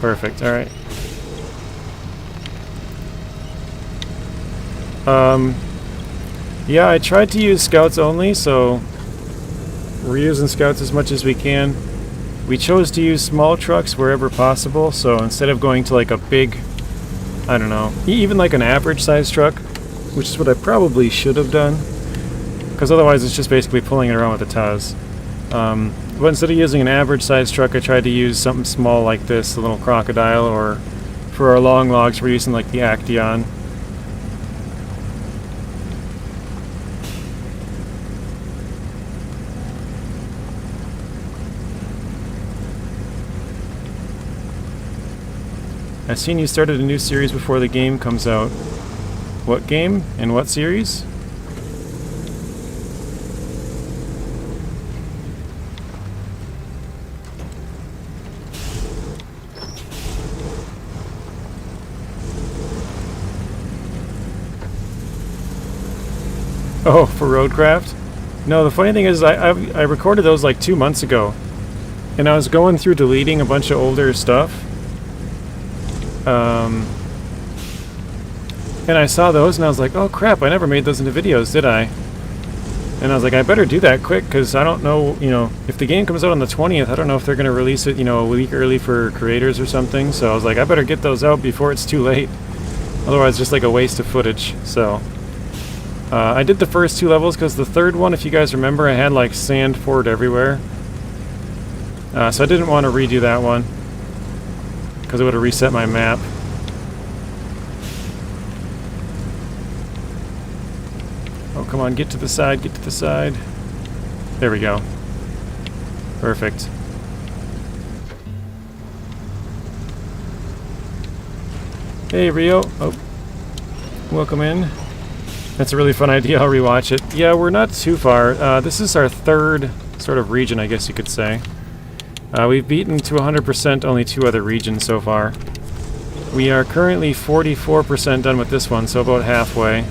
Perfect, alright. Yeah, I tried to use scouts only, so we're using scouts as much as we can. We chose to use small trucks wherever possible, so instead of going to like a big, I don't know, even like an average size truck, which is what I probably should have done, because otherwise it's just basically pulling it around with the Taz. But instead of using an average size truck, I tried to use something small like this, a little crocodile, or for our long logs we're using like the actaeon. I've seen you started a new series before the game comes out. What game? And what series? Oh, for Roadcraft? No, the funny thing is I recorded those like 2 months ago. And I was going through deleting a bunch of older stuff. And I saw those and I was like, oh crap, I never made those into videos, did I? And I was like, I better do that quick, because I don't know, you know, if the game comes out on the 20th, I don't know if they're going to release it, you know, a week early for creators or something. So I was like, I better get those out before it's too late. Otherwise, it's just like a waste of footage. So I did the first 2 levels, because the third one, if you guys remember, I had like sand poured everywhere. So I didn't want to redo that one, because it would have reset my map. Oh, come on, get to the side, get to the side. There we go. Perfect. Hey, Rio. Oh, welcome in. That's a really fun idea. I'll rewatch it. Yeah, we're not too far. This is our 3rd sort of region, I guess you could say. We've beaten to 100% only 2 other regions so far. We are currently 44% done with this one, so about halfway.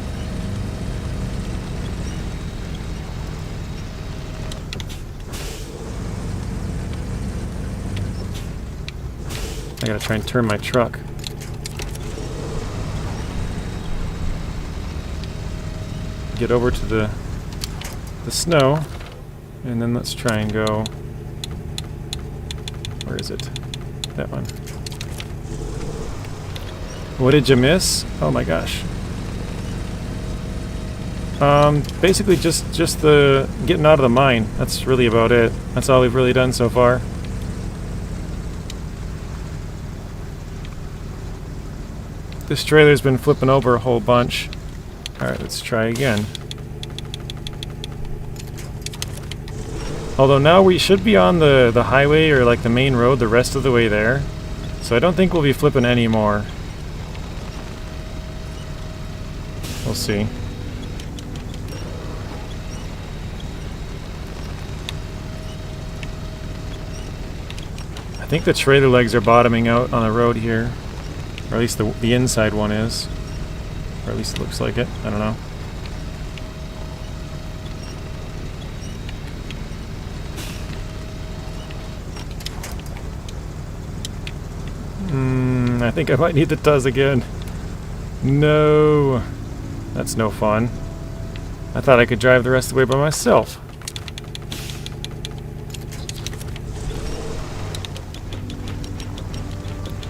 I gotta try and turn my truck. Get over to the snow, and then let's try and go. Where is it? That one. What did you miss? Oh my gosh. Basically just the getting out of the mine. That's really about it. That's all we've really done so far. This trailer's been flipping over a whole bunch. Alright, let's try again. Although now we should be on the highway or like the main road the rest of the way there. So I don't think we'll be flipping anymore. We'll see. I think the trailer legs are bottoming out on the road here. Or at least the inside one is. Or at least it looks like it. I don't know. I think I might need the Tuz again. No. That's no fun. I thought I could drive the rest of the way by myself.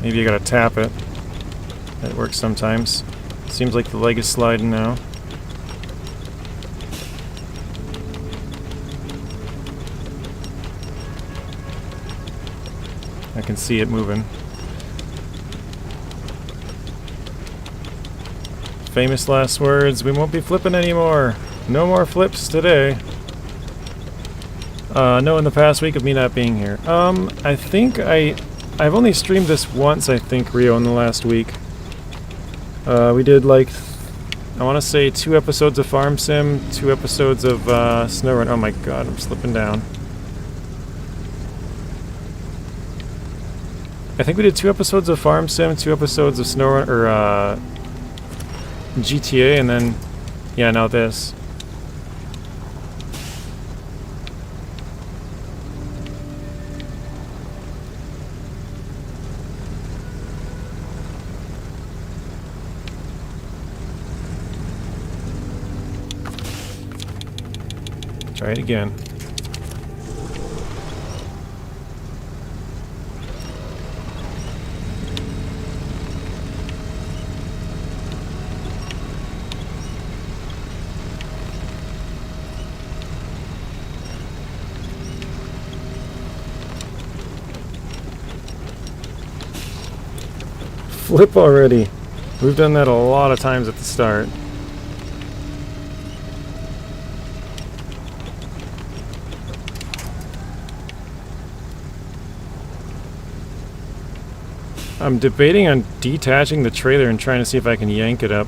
Maybe you gotta tap it. That works sometimes. Seems like the leg is sliding now. I can see it moving. Famous last words, we won't be flipping anymore. No more flips today. No, in the past week of me not being here. I think I've only streamed this once, I think, Rio, in the last week. We did like, I want to say 2 episodes of Farm Sim, 2 episodes of SnowRunner. Oh my god, I'm slipping down. I think we did 2 episodes of Farm Sim, 2 episodes of SnowRunner, or GTA, and then, yeah, now this. Try it again. Flip already. We've done that a lot of times at the start. I'm debating on detaching the trailer and trying to see if I can yank it up.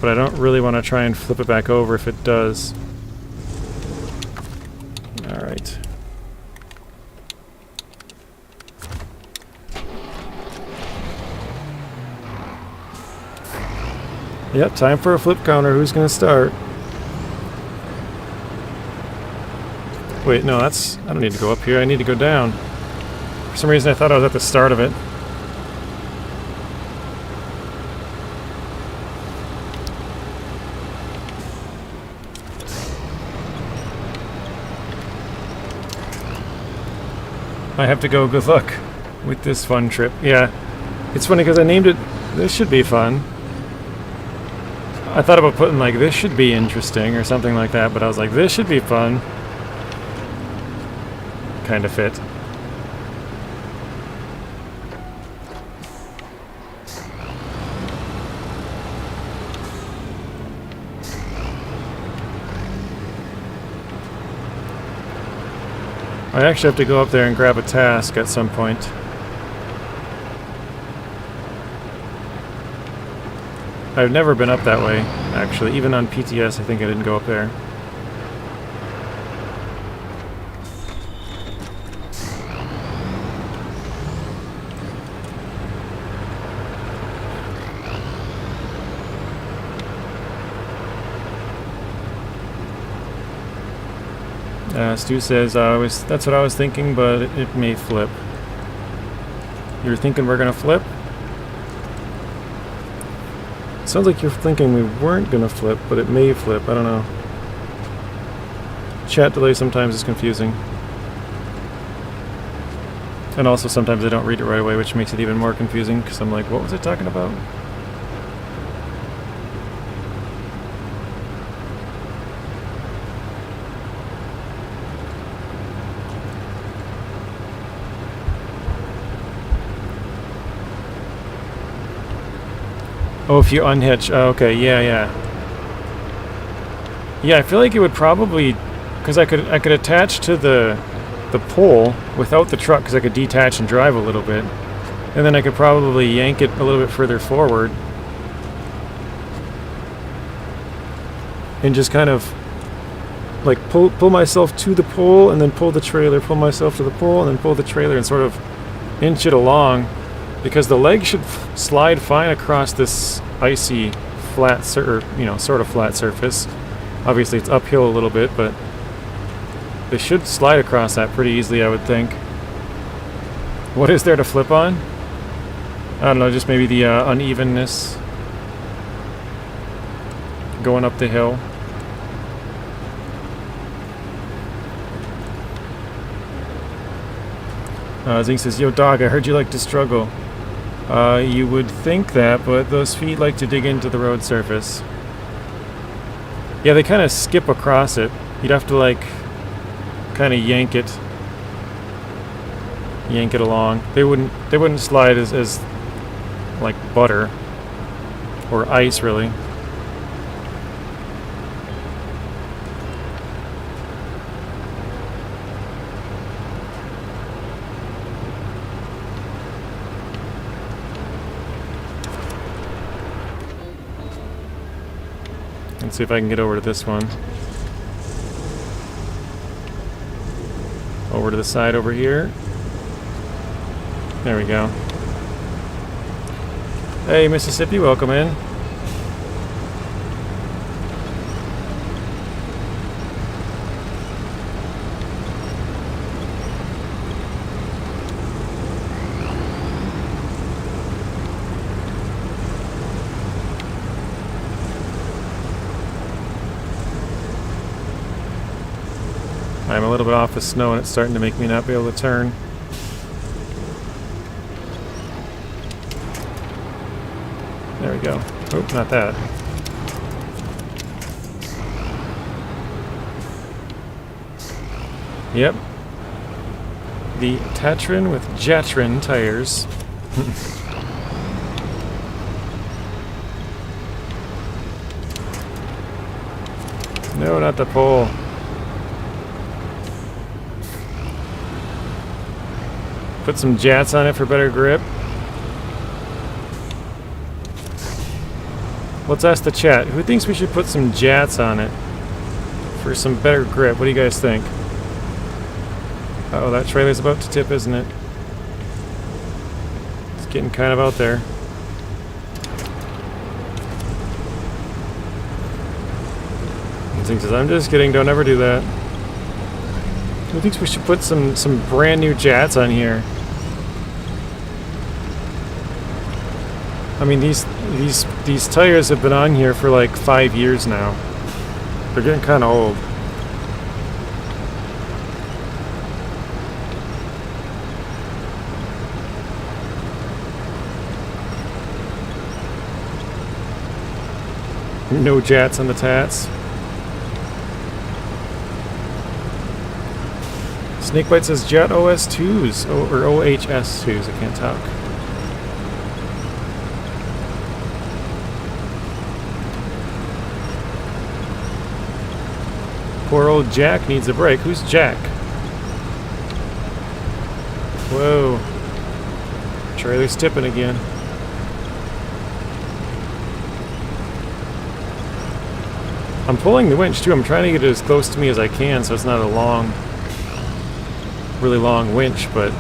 But I don't really want to try and flip it back over if it does. Alright. Yep, time for a flip counter. Who's gonna start? Wait, no, that's... I don't need to go up here. I need to go down. For some reason I thought I was at the start of it. I have to go good luck with this fun trip. Yeah, it's funny because I named it, this should be fun. I thought about putting like, this should be interesting or something like that, but I was like, this should be fun. Kind of fit. I actually have to go up there and grab a task at some point. I've never been up that way, actually. Even on PTS, I think I didn't go up there. Stu says, that's what I was thinking, but it may flip. You're thinking we're gonna flip? Sounds like you're thinking we weren't gonna flip, but it may flip. I don't know. Chat delay sometimes is confusing. And also sometimes I don't read it right away, which makes it even more confusing, because I'm like, what was I talking about? Oh, if you unhitch. Oh, okay, yeah. Yeah, I feel like it would probably, because I could attach to the pole without the truck, because I could detach and drive a little bit, and then I could probably yank it a little bit further forward, and just kind of like pull myself to the pole, and then pull the trailer, pull myself to the pole, and then pull the trailer, and sort of inch it along. Because the legs should slide fine across this icy, flat, sort of flat surface. Obviously, it's uphill a little bit, but they should slide across that pretty easily, I would think. What is there to flip on? I don't know, just maybe the unevenness going up the hill. Zing says, "Yo, dog, I heard you like to struggle." You would think that, but those feet like to dig into the road surface. Yeah, they kind of skip across it. You'd have to, like, kind of yank it along. They wouldn't slide as like butter or ice, really. Let's see if I can get over to this one. Over to the side over here. There we go. Hey, Mississippi, welcome in. I'm a little bit off the snow and it's starting to make me not be able to turn. There we go. Oh, not that. Yep. The Tatran with Jatran tires. No, not the pole. Put some jats on it for better grip. Let's ask the chat. Who thinks we should put some jats on it for some better grip? What do you guys think? Uh-oh, that trailer's about to tip, isn't it? It's getting kind of out there. Zing says, I'm just kidding, don't ever do that. Who thinks we should put some brand new jats on here? I mean, these tires have been on here for like 5 years now. They're getting kind of old. No jats on the tats. Snakebite says Jet OS 2s, or OHS 2s, I can't talk. Poor old Jack needs a break. Who's Jack? Whoa. Trailer's tipping again. I'm pulling the winch too. I'm trying to get it as close to me as I can so it's not a really long winch, but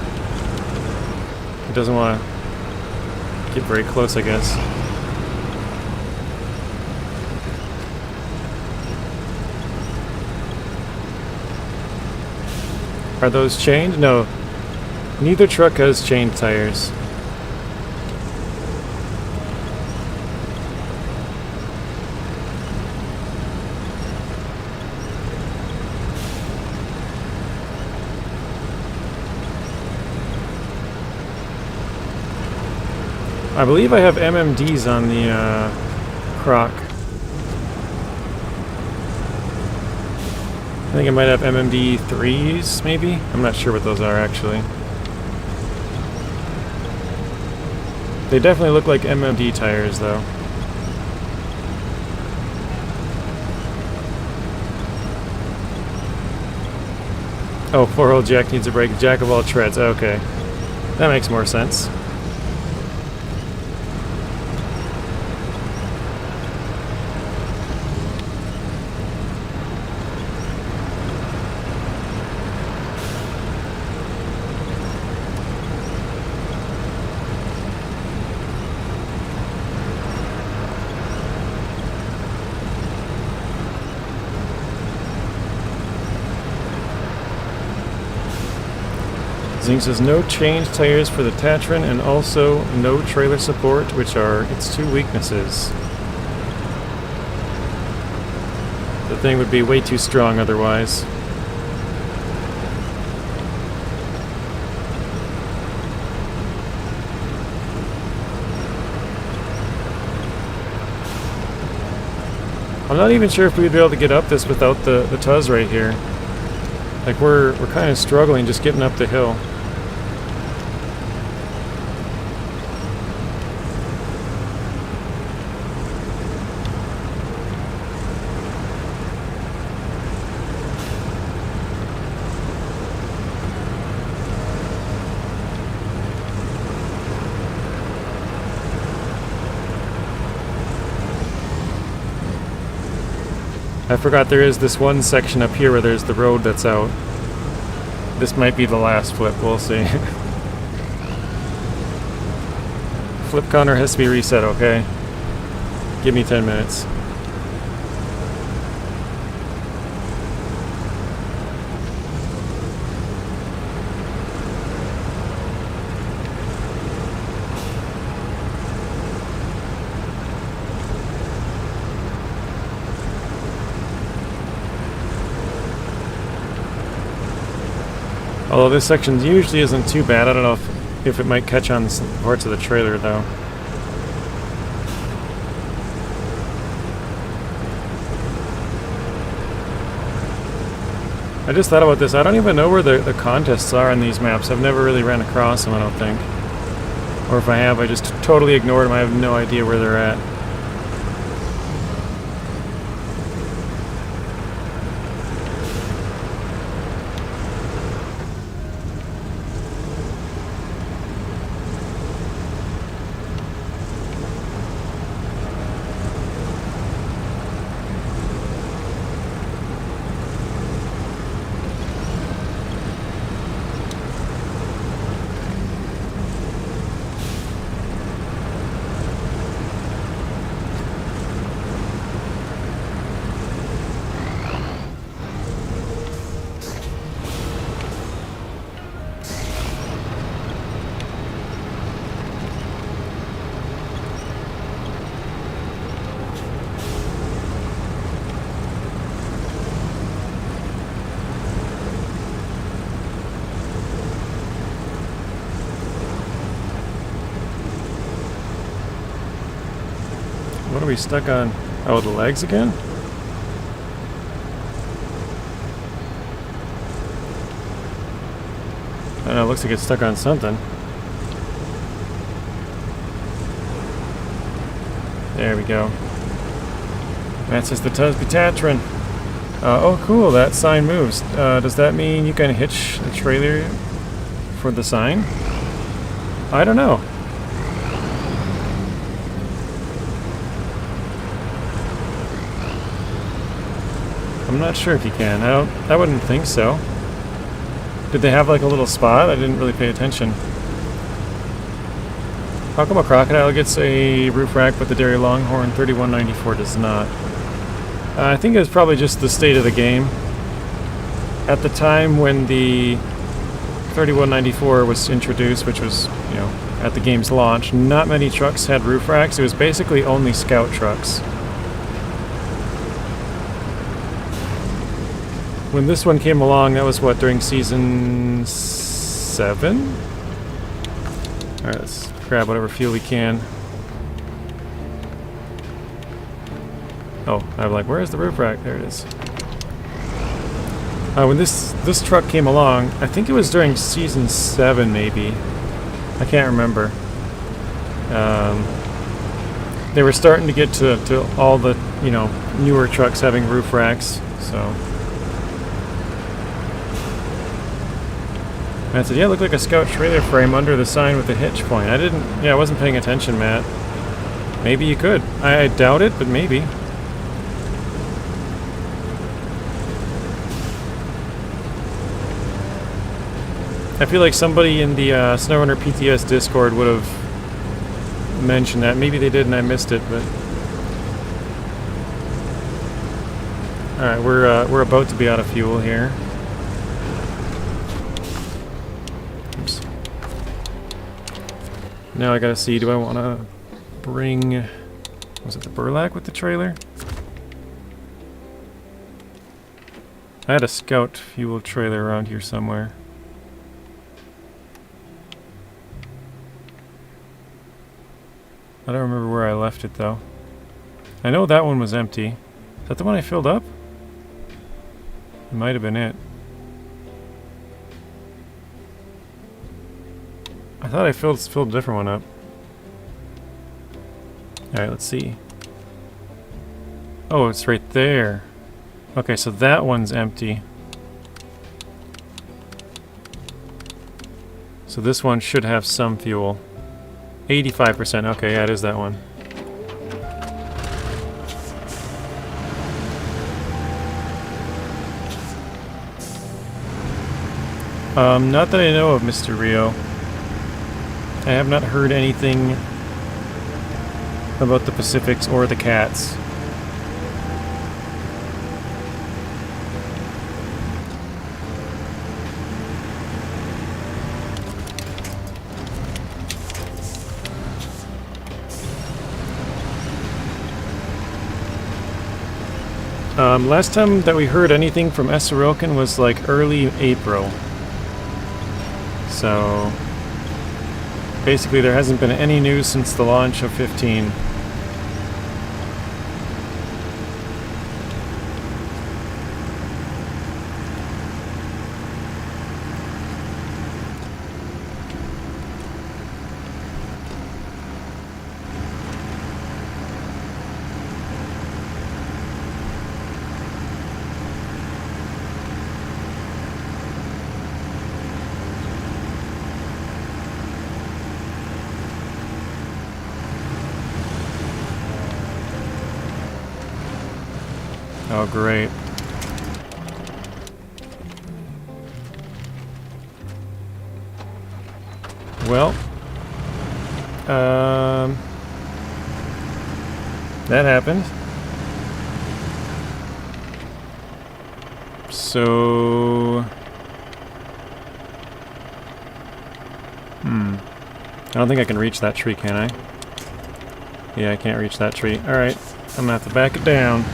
it doesn't want to get very close, I guess. Are those chained? No. Neither truck has chained tires. I believe I have MMDs on the Croc. I think I might have MMD 3s, maybe? I'm not sure what those are, actually. They definitely look like MMD tires, though. Oh, four-hole jack needs a brake. Jack of all treads. Okay. That makes more sense. Zing says no change tires for the Tatran and also no trailer support, which are its two weaknesses. The thing would be way too strong otherwise. I'm not even sure if we'd be able to get up this without the Tuz right here. Like we're kind of struggling just getting up the hill. I forgot there is this one section up here where there's the road that's out. This might be the last flip, we'll see. Flip counter has to be reset, okay? Give me 10 minutes. Although this section usually isn't too bad. I don't know if it might catch on some parts of the trailer, though. I just thought about this. I don't even know where the contests are on these maps. I've never really ran across them, I don't think. Or if I have, I just totally ignored them. I have no idea where they're at. What are we stuck on? Oh, the legs again? I don't know, it looks like it's stuck on something. There we go. That says the Tusby Tatran. Oh, cool, that sign moves. Does that mean you can hitch the trailer for the sign? I don't know. I'm not sure if you can. I wouldn't think so. Did they have like a little spot? I didn't really pay attention. How come a crocodile gets a roof rack but the Dairy Longhorn 3194 does not? I think it was probably just the state of the game. At the time when the 3194 was introduced, which was, you know, at the game's launch, not many trucks had roof racks. It was basically only scout trucks. When this one came along, that was what, during season 7? Alright, let's grab whatever fuel we can. Oh, I'm like, where is the roof rack? There it is. When this truck came along, I think it was during season 7, maybe. I can't remember. They were starting to get to all the, you know, newer trucks having roof racks, so. And I said, yeah, it looked like a Scout trailer frame under the sign with the hitch point. I wasn't paying attention, Matt. Maybe you could. I doubt it, but maybe. I feel like somebody in the SnowRunner PTS Discord would have mentioned that. Maybe they did and I missed it, but... Alright, we're about to be out of fuel here. Oops. Now I gotta see, do I want to bring... Was it the burlak with the trailer? I had a Scout fuel trailer around here somewhere. I don't remember where I left it though. I know that one was empty. Is that the one I filled up? It might have been it. I thought I filled a different one up. Alright, let's see. Oh, it's right there. Okay, so that one's empty. So this one should have some fuel. 85%. Okay, yeah, it is that one. Not that I know of, Mr. Rio. I have not heard anything about the Pacifics or the cats. Last time that we heard anything from Sorokin was like early April. So basically there hasn't been any news since the launch of 15. Oh, great. Well, that happened. So, I don't think I can reach that tree, can I? Yeah, I can't reach that tree. Alright, I'm gonna have to back it down.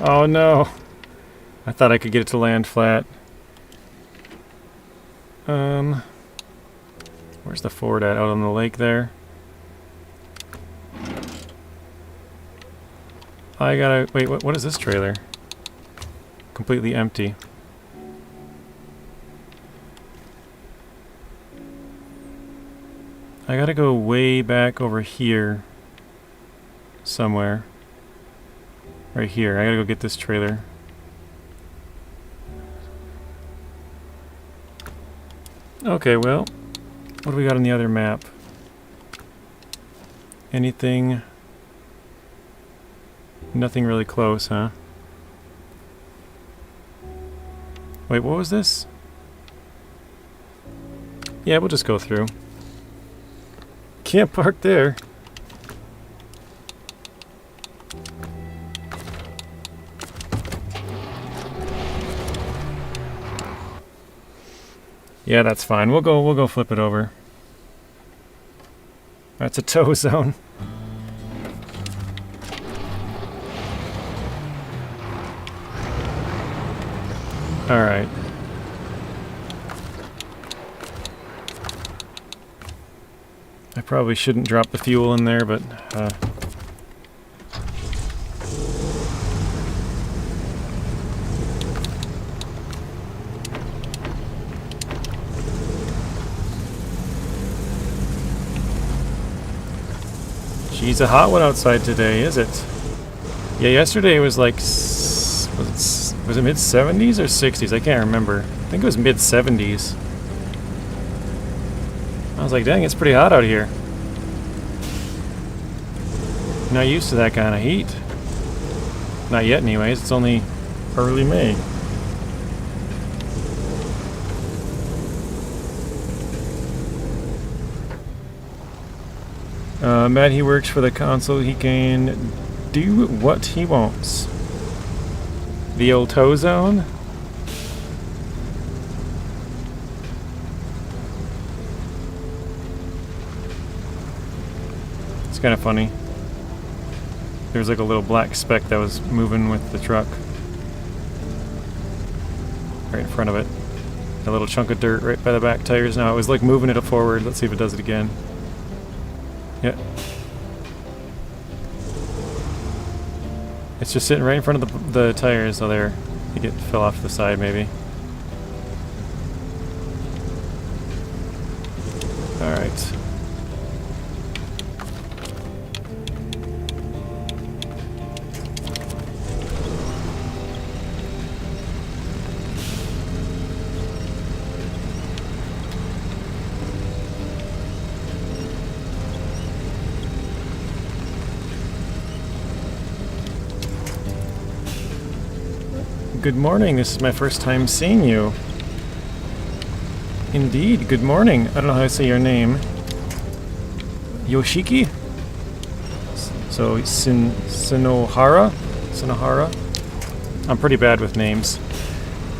Oh no! I thought I could get it to land flat. Where's the ford at? Out on the lake there? I gotta... Wait, what is this trailer? Completely empty. I gotta go way back over here. Somewhere. Right here. I gotta go get this trailer. Okay, well, what do we got on the other map? Anything? Nothing really close, huh? Wait, what was this? Yeah, we'll just go through. Can't park there. Yeah, that's fine. We'll go flip it over. That's a tow zone. Alright. I probably shouldn't drop the fuel in there, but... Geez, a hot one outside today, is it? Yeah, yesterday it was like... Was it mid-70s or 60s? I can't remember. I think it was mid-70s. I was like, dang, it's pretty hot out here. Not used to that kind of heat. Not yet anyways, it's only early May. Matt, he works for the council. He can do what he wants. The old tow zone? It's kind of funny. There's like a little black speck that was moving with the truck. Right in front of it. A little chunk of dirt right by the back tires now. It was like moving it forward. Let's see if it does it again. Yeah. It's just sitting right in front of the tires, so there. I think it fell off to the side, maybe. Alright. Good morning, this is my first time seeing you. Indeed, good morning. I don't know how to say your name. Yoshiki? So, Sinohara? Sinohara? I'm pretty bad with names.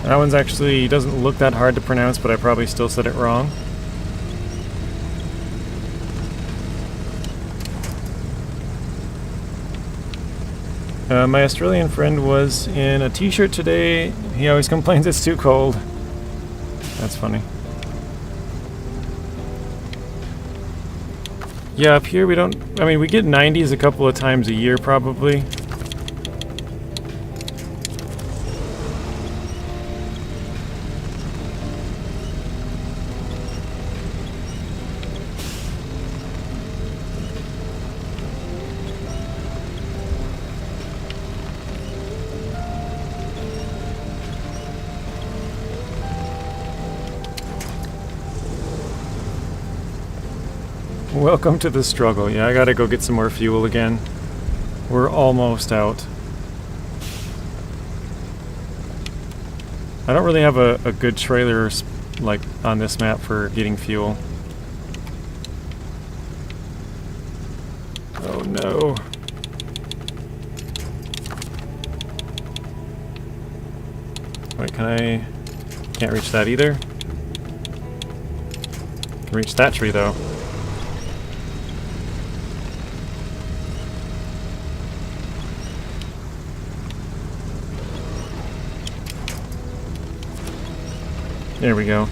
That one's actually doesn't look that hard to pronounce, but I probably still said it wrong. My Australian friend was in a t-shirt today. He always complains it's too cold. That's funny. Yeah, up here we don't... I mean, we get 90s a couple of times a year, probably. Welcome to the struggle. Yeah, I gotta go get some more fuel again. We're almost out. I don't really have a good trailer like on this map for getting fuel. Oh no. Wait, can I... Can't reach that either. Can reach that tree though. There we go.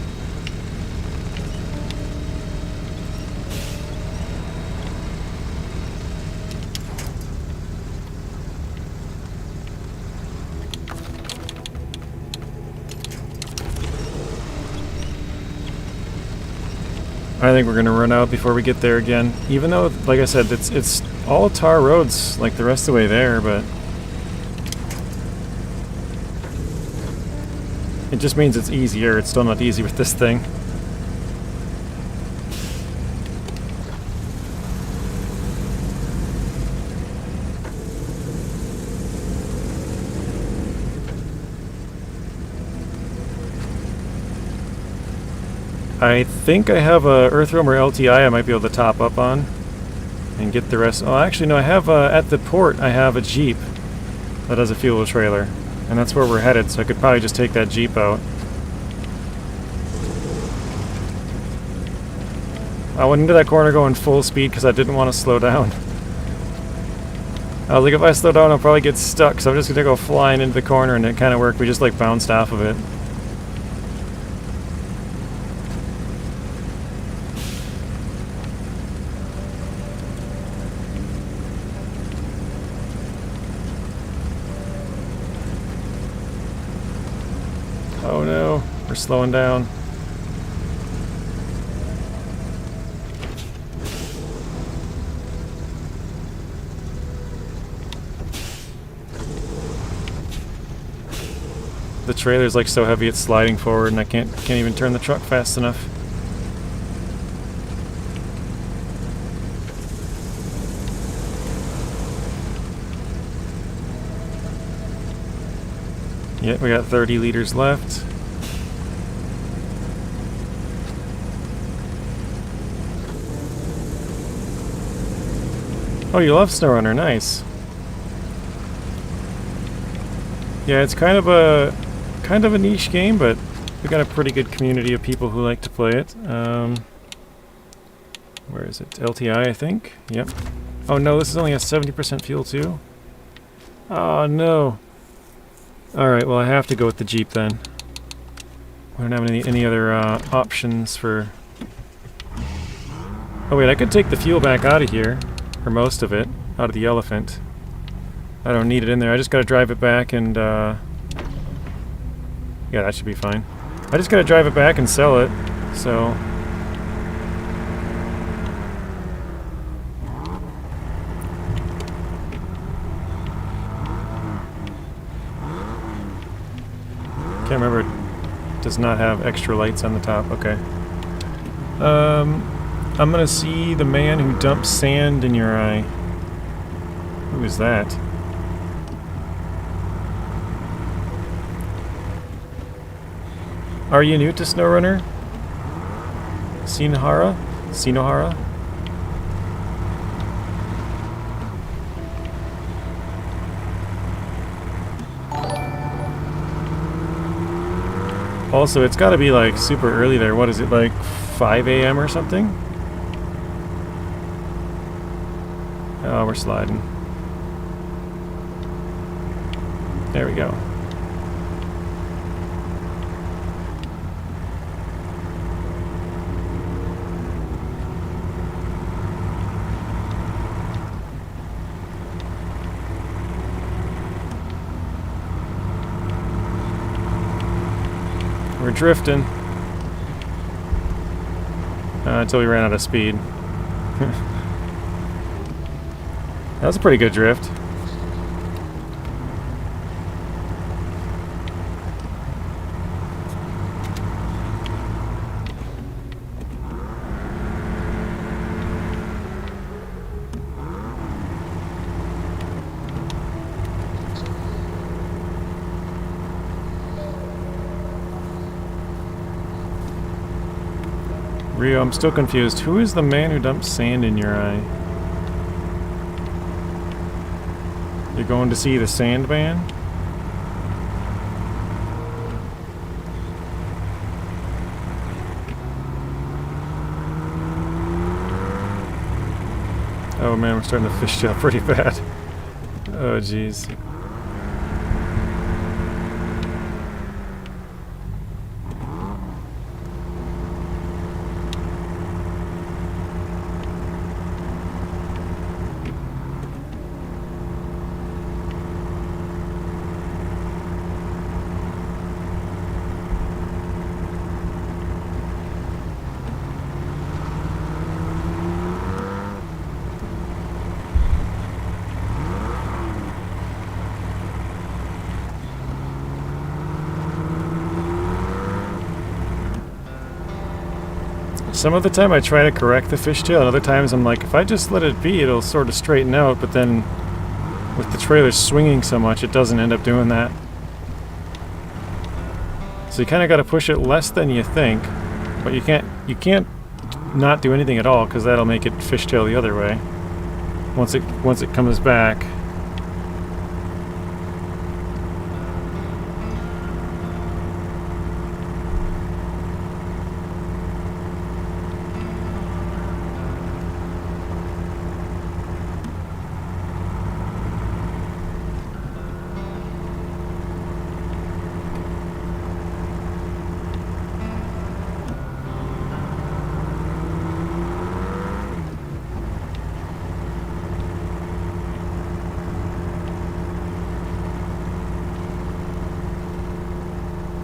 I think we're gonna run out before we get there again. Even though, like I said, it's all tar roads like the rest of the way there, but it just means it's easier. It's still not easy with this thing. I think I have a Earthworm or LTI I might be able to top up on and get the rest. Oh, actually, no, I have at the port, I have a Jeep that has a fuel trailer. And that's where we're headed, so I could probably just take that Jeep out. I went into that corner going full speed because I didn't want to slow down. I was like, if I slow down, I'll probably get stuck, so I'm just going to go flying into the corner, and it kind of worked. We just, like, bounced off of it. slowing down. The trailer's like so heavy it's sliding forward and I can't even turn the truck fast enough. Yep, we got 30 liters left. Oh, you love SnowRunner, nice. Yeah, it's kind of a niche game, but we got a pretty good community of people who like to play it. Where is it? LTI, I think. Yep. Oh no, this is only a 70% fuel too. Oh no. Alright, well I have to go with the Jeep then. We don't have any other options for... Oh wait, I could take the fuel back out of here. Or most of it. Out of the Elephant. I don't need it in there. I just gotta drive it back and... Yeah, that should be fine. I just gotta drive it back and sell it. So... Can't remember, it does not have extra lights on the top. Okay. I'm gonna see the man who dumps sand in your eye. Who is that? Are you new to SnowRunner? Sinohara? Sinohara? Also, it's gotta be like super early there. What is it, like 5 a.m. or something? Oh, we're sliding. There we go. We're drifting. Until we ran out of speed. That was a pretty good drift. Rio, I'm still confused. Who is the man who dumps sand in your eye? You're going to see the Sandman? Oh man, we're starting to fishtail pretty bad. Oh jeez. Some of the time I try to correct the fishtail, and other times I'm like, if I just let it be, it'll sort of straighten out, but then with the trailer swinging so much, it doesn't end up doing that. So you kind of got to push it less than you think, but you can't not do anything at all, because that'll make it fishtail the other way once it comes back.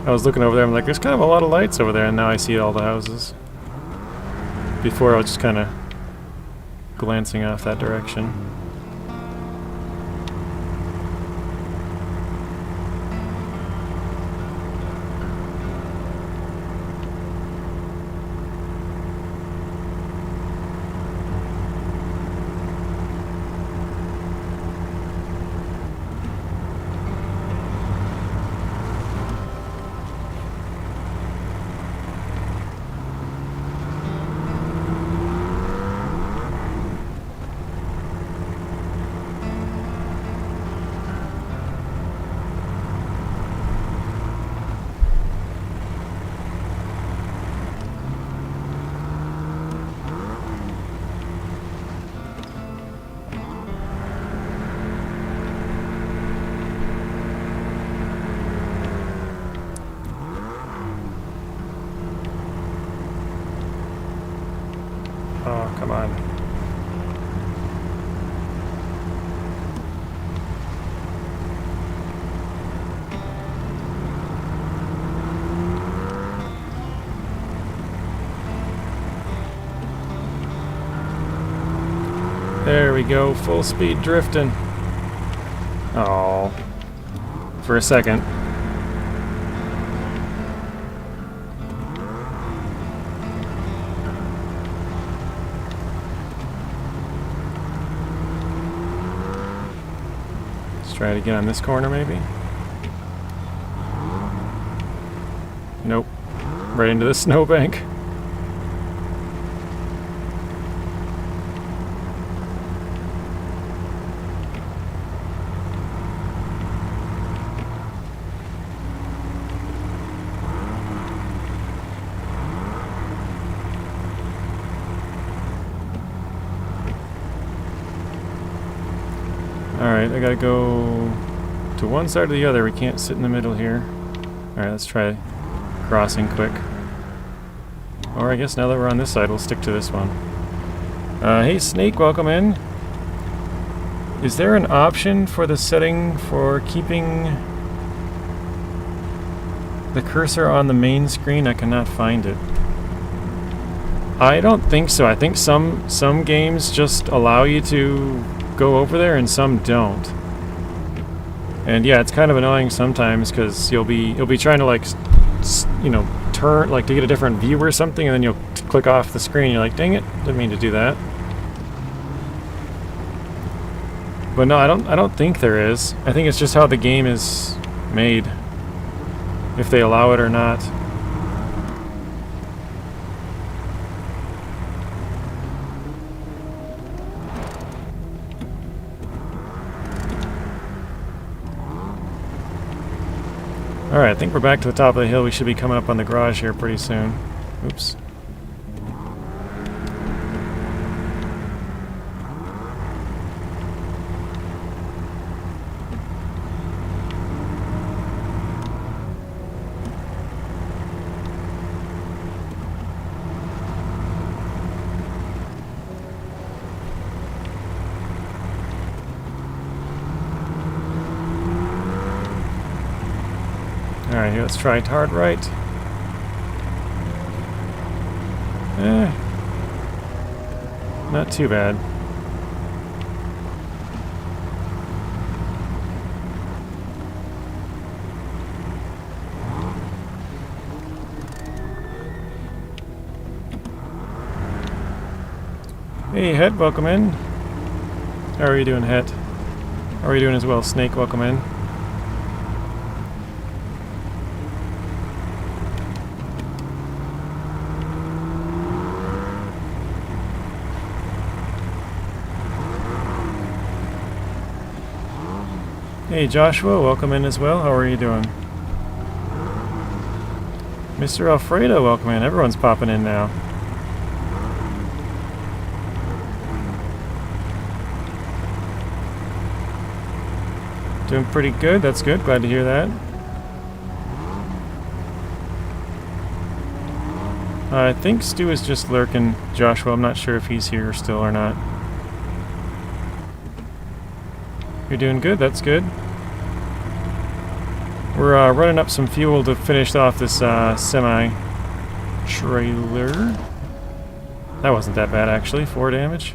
I was looking over there, I'm like, there's kind of a lot of lights over there, and now I see all the houses. Before I was just kind of glancing off that direction. Oh, come on. There we go, full speed drifting. Oh, for a second. Try it again on this corner, maybe? Nope. Right into the snowbank. Alright, I gotta go to one side or the other. We can't sit in the middle here. Alright, let's try crossing quick. Or I guess now that we're on this side, we'll stick to this one. Hey Snake, welcome in. Is there an option for the setting for keeping the cursor on the main screen? I cannot find it. I don't think so. I think some games just allow you to go over there and some don't. And yeah, it's kind of annoying sometimes because you'll be trying to like you know, turn like to get a different view or something, and then you'll click off the screen. You're like, dang it, didn't mean to do that. But no, I don't think there is. I think it's just how the game is made, if they allow it or not. Alright, I think we're back to the top of the hill. We should be coming up on the garage here pretty soon. Oops. Alright, here, let's try hard right. Not too bad. Hey, Het, welcome in. How are you doing, Het? How are you doing as well? Snake, welcome in. Hey Joshua, welcome in as well. How are you doing? Mr. Alfredo, welcome in. Everyone's popping in now. Doing pretty good. That's good. Glad to hear that. I think Stu is just lurking, Joshua. I'm not sure if he's here still or not. You're doing good. That's good. We're running up some fuel to finish off this semi-trailer. That wasn't that bad, actually. 4 damage.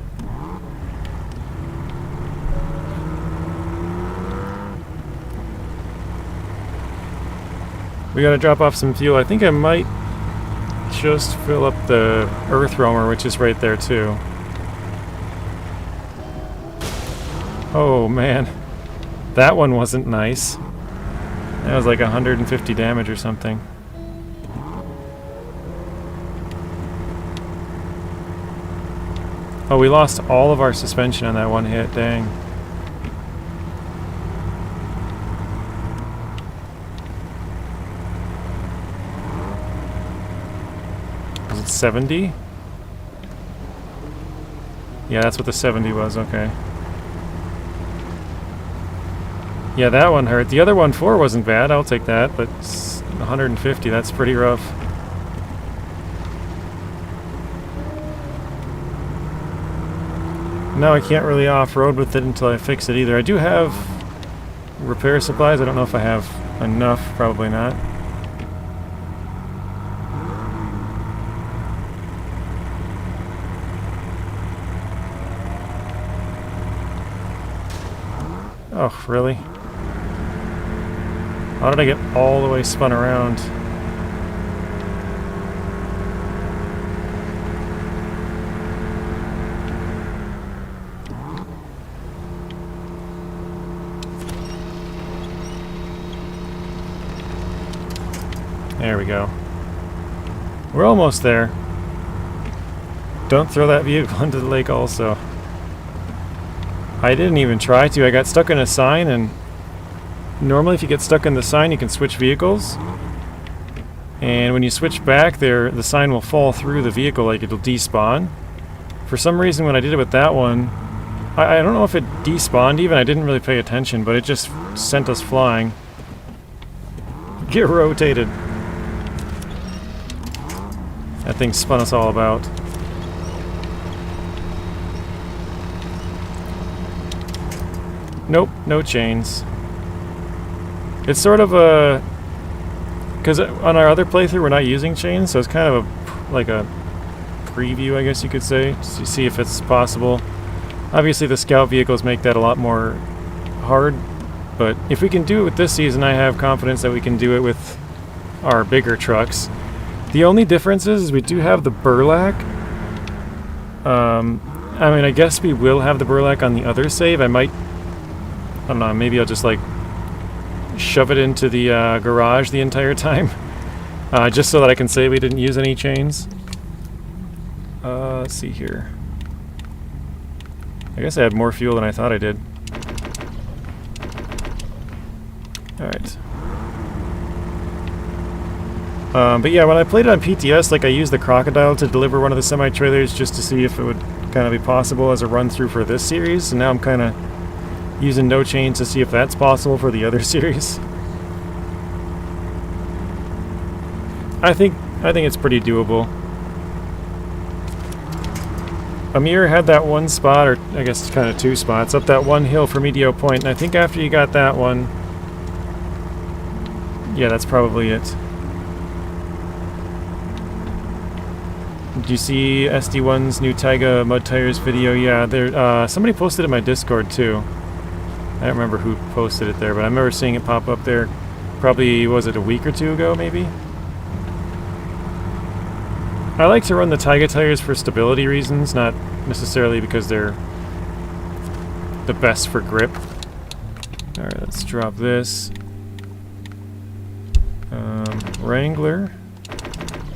We gotta drop off some fuel. I think I might just fill up the earth roamer, which is right there, too. Oh, man. That one wasn't nice. That was like 150 damage or something. Oh, we lost all of our suspension on that one hit, dang. Was it 70? Yeah, that's what the 70 was, okay. Yeah, that one hurt. The other 1.4 wasn't bad, I'll take that, but 150, that's pretty rough. No, I can't really off-road with it until I fix it either. I do have repair supplies. I don't know if I have enough. Probably not. Oh, really? How did I get all the way spun around? There we go. We're almost there. Don't throw that vehicle into the lake also. I didn't even try to. I got stuck in a sign, and normally if you get stuck in the sign you can switch vehicles. And when you switch back there, the sign will fall through the vehicle, like it'll despawn. For some reason when I did it with that one, I don't know if it despawned even, I didn't really pay attention, but it just sent us flying. Get rotated. That thing spun us all about. Nope, no chains. It's sort of a... because on our other playthrough we're not using chains, so it's kind of a, like a preview, I guess you could say, to see if it's possible. Obviously the scout vehicles make that a lot more hard, but if we can do it with this season, I have confidence that we can do it with our bigger trucks. The only difference is we do have the burlak. I mean, I guess we will have the burlak on the other save. I might... I don't know, maybe I'll just like shove it into the garage the entire time. Just so that I can say we didn't use any chains. Let's see here. I guess I had more fuel than I thought I did. Alright. But yeah, when I played it on PTS, like I used the crocodile to deliver one of the semi-trailers just to see if it would kind of be possible as a run-through for this series, and now I'm kind of using no chains to see if that's possible for the other series. I think it's pretty doable. Amir had that one spot, or I guess kind of 2 spots, up that one hill for Medio Point, and I think after you got that one, yeah, that's probably it. Did you see SD1's new Taiga mud tires video? Yeah, there. Somebody posted it in my Discord too. I don't remember who posted it there, but I remember seeing it pop up there. Probably, was it a week or 2 ago, maybe? I like to run the Taiga tires for stability reasons, not necessarily because they're the best for grip. Alright, let's drop this. Wrangler.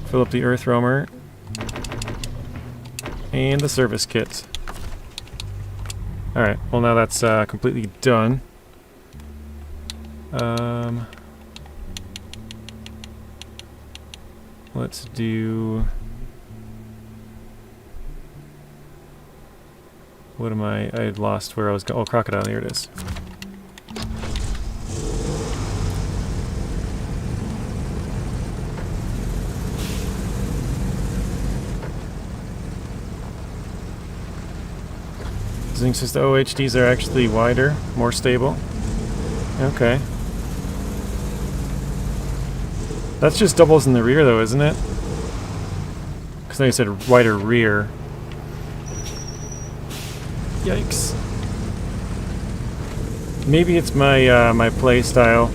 Fill up the earth roamer. And the service kit. Alright, well now that's completely done. Let's do... what am I had lost where I was going. Oh, crocodile, here it is. Zinc says the OHDs are actually wider, more stable. Okay. That's just doubles in the rear though, isn't it? Because then you said wider rear. Yikes. Maybe it's my my play style.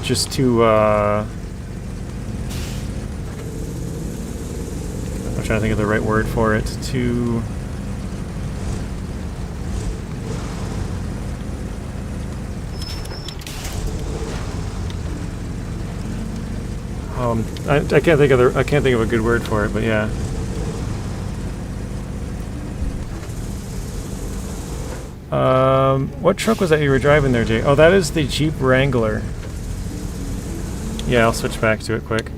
Just to I'm trying to think of the right word for it. To I can't think of a good word for it, but yeah. What truck was that you were driving there, Jay? Oh, that is the Jeep Wrangler. Yeah, I'll switch back to it quick.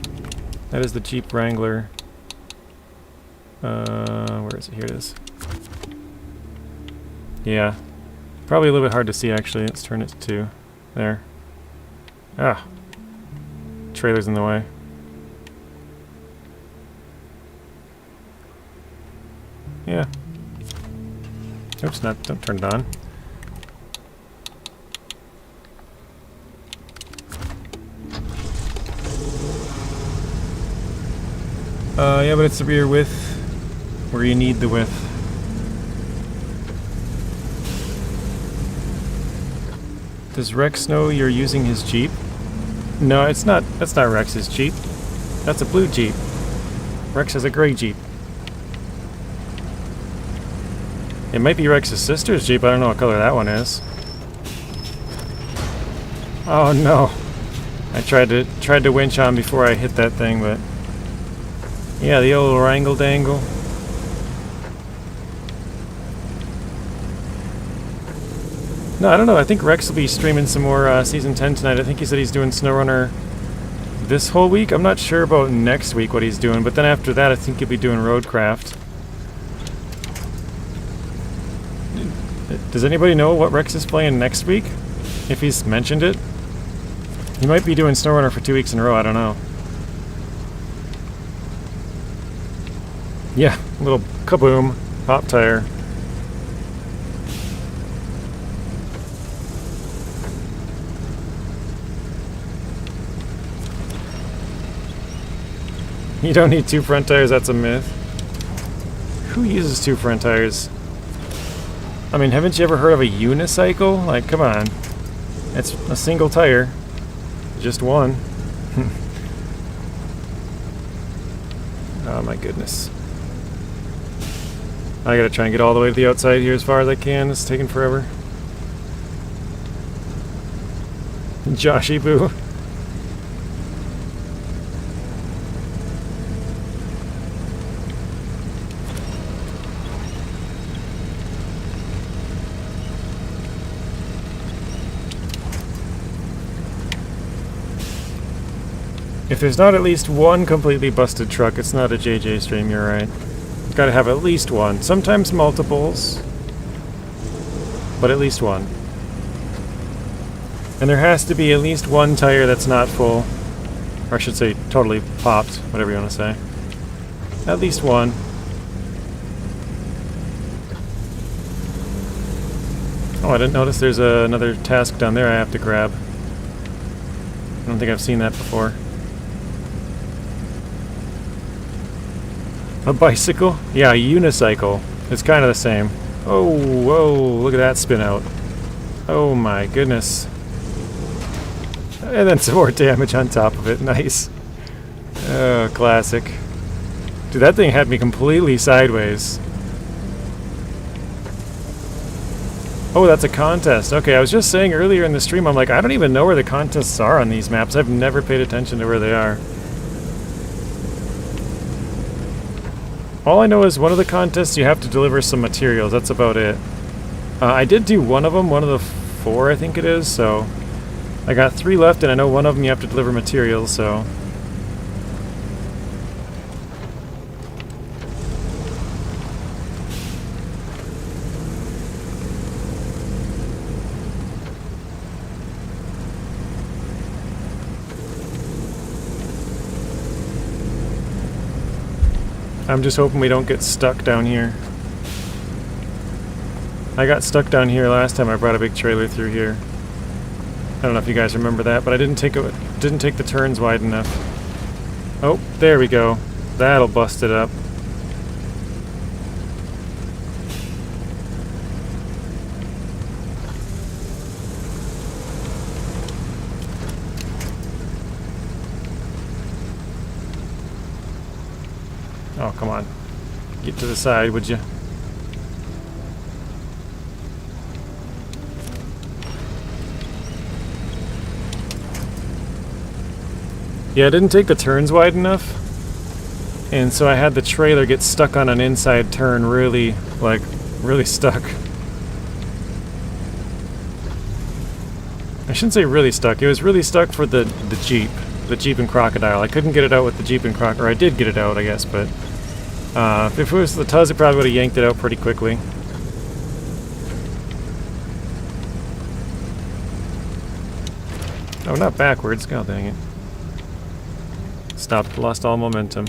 That is the Jeep Wrangler. Where is it? Here it is. Yeah. Probably a little bit hard to see, actually. Let's turn it to 2. There. Ah. Trailer's in the way. Yeah. Oops, don't turn it on. Yeah, but it's the rear width where you need the width. Does Rex know you're using his Jeep? No, it's not. That's not Rex's Jeep. That's a blue Jeep. Rex has a gray Jeep. It might be Rex's sister's Jeep. I don't know what color that one is. Oh no! I tried to winch on before I hit that thing, but yeah, the old wrangle dangle. No, I don't know. I think Rex will be streaming some more Season 10 tonight. I think he said he's doing SnowRunner this whole week. I'm not sure about next week what he's doing, but then after that I think he'll be doing Roadcraft. Does anybody know what Rex is playing next week? If he's mentioned it? He might be doing SnowRunner for 2 weeks in a row, I don't know. Yeah, a little kaboom, pop tire. You don't need 2 front tires, that's a myth. Who uses 2 front tires? I mean, haven't you ever heard of a unicycle? Like, come on. It's a single tire. Just one. Oh my goodness. I gotta try and get all the way to the outside here as far as I can. It's taking forever. Joshy Boo. If there's not at least one completely busted truck, it's not a JJ stream, you're right. Gotta have at least one. Sometimes multiples, but at least one. And there has to be at least one tire that's not full. Or I should say, totally popped, whatever you want to say. At least one. Oh, I didn't notice there's another task down there I have to grab. I don't think I've seen that before. A bicycle? Yeah, a unicycle. It's kind of the same. Oh, whoa, look at that spin out. Oh my goodness. And then some more damage on top of it. Nice. Oh, classic. Dude, that thing had me completely sideways. Oh, that's a contest. Okay, I was just saying earlier in the stream, I'm like, I don't even know where the contests are on these maps. I've never paid attention to where they are. All I know is one of the contests you have to deliver some materials. That's about it. I did do one of them, one of the 4 I think it is, so I got 3 left and I know one of them you have to deliver materials, so I'm just hoping we don't get stuck down here. I got stuck down here last time I brought a big trailer through here. I don't know if you guys remember that, but I didn't take the turns wide enough. Oh, there we go. That'll bust it up. Oh, come on. Get to the side, would you? Yeah, I didn't take the turns wide enough, and so I had the trailer get stuck on an inside turn really stuck. I shouldn't say really stuck, it was really stuck for the Jeep and Crocodile. I couldn't get it out with the Jeep and Crocodile, or I did get it out, I guess, but if it was the Tuz, it probably would have yanked it out pretty quickly. Oh, not backwards, god dang it. Stopped, lost all momentum.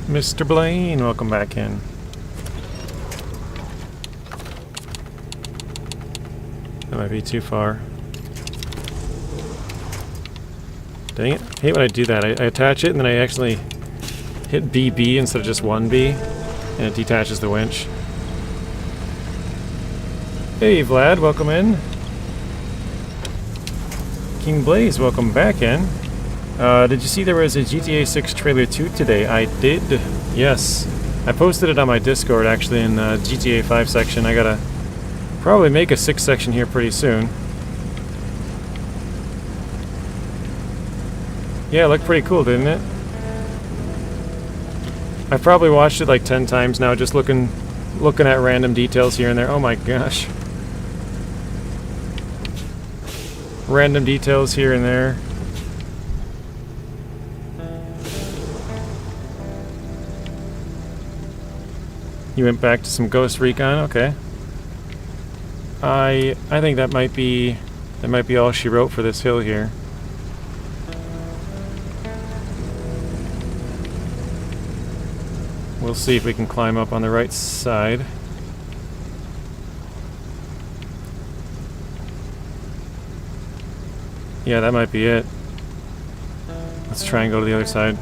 Mr. Blaine, welcome back in. That might be too far. Dang it. I hate when I do that. I attach it and then I actually hit BB instead of just 1B, and it detaches the winch. Hey Vlad, welcome in. King Blaze, welcome back in. Did you see there was a GTA 6 trailer 2 today? I did, yes. I posted it on my Discord actually in the GTA 5 section. I gotta probably make a 6 section here pretty soon. Yeah, it looked pretty cool, didn't it? I've probably watched it like 10 times now, just looking at random details here and there. Oh my gosh. Random details here and there. You went back to some Ghost Recon, okay. I think that might be all she wrote for this hill here. We'll see if we can climb up on the right side. Yeah, that might be it. Let's try and go to the other side.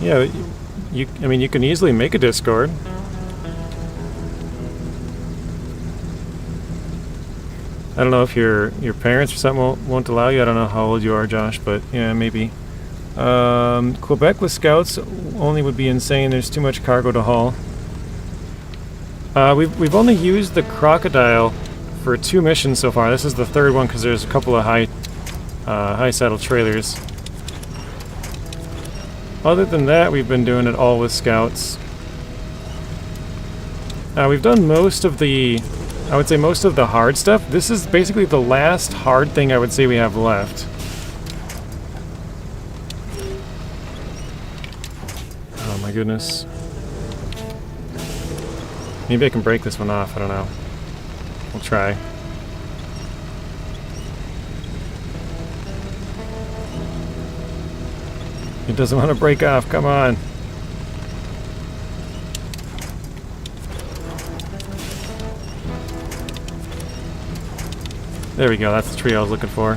Yeah, I mean, you can easily make a Discord. I don't know if your parents or something won't allow you. I don't know how old you are, Josh, but yeah, maybe. Quebec with scouts only would be insane. There's too much cargo to haul. We've only used the Crocodile for 2 missions so far. This is the 3rd one because there's a couple of high saddle trailers. Other than that, we've been doing it all with scouts. We've done most of the, I would say most of the hard stuff. This is basically the last hard thing I would say we have left. Oh my goodness. Maybe I can break this one off, I don't know. We'll try. It doesn't want to break off, come on. There we go, that's the tree I was looking for.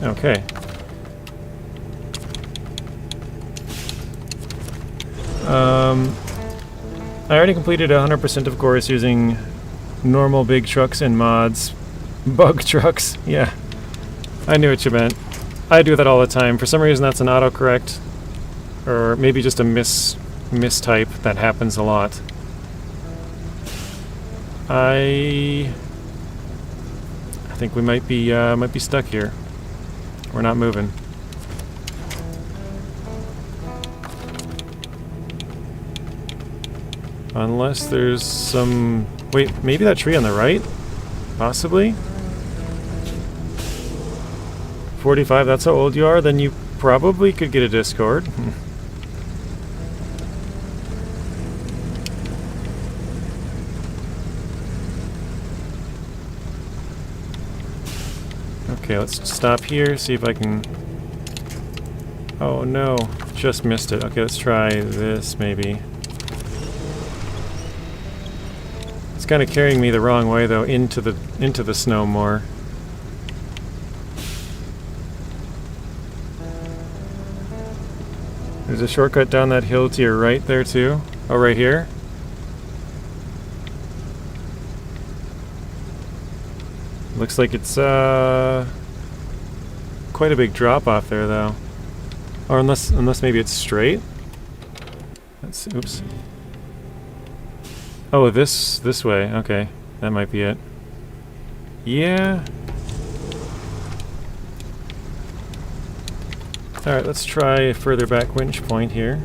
Okay. I already completed 100% of course using normal big trucks and mods. Bug trucks, yeah. I knew what you meant. I do that all the time. For some reason that's an autocorrect. Or maybe just a mistype that happens a lot. I think we might be stuck here. We're not moving. Unless there's some... Wait, maybe that tree on the right? Possibly? 45, that's how old you are? Then you probably could get a Discord. Okay, let's stop here, see if I can... Oh no, just missed it. Okay, let's try this maybe. It's kind of carrying me the wrong way though, into the snow more. There's a shortcut down that hill to your right there too. Oh, right here? Looks like it's quite a big drop off there though. Or unless maybe it's straight. Let's oops. Oh, this way. Okay. That might be it. Yeah. Alright, let's try a further back winch point here.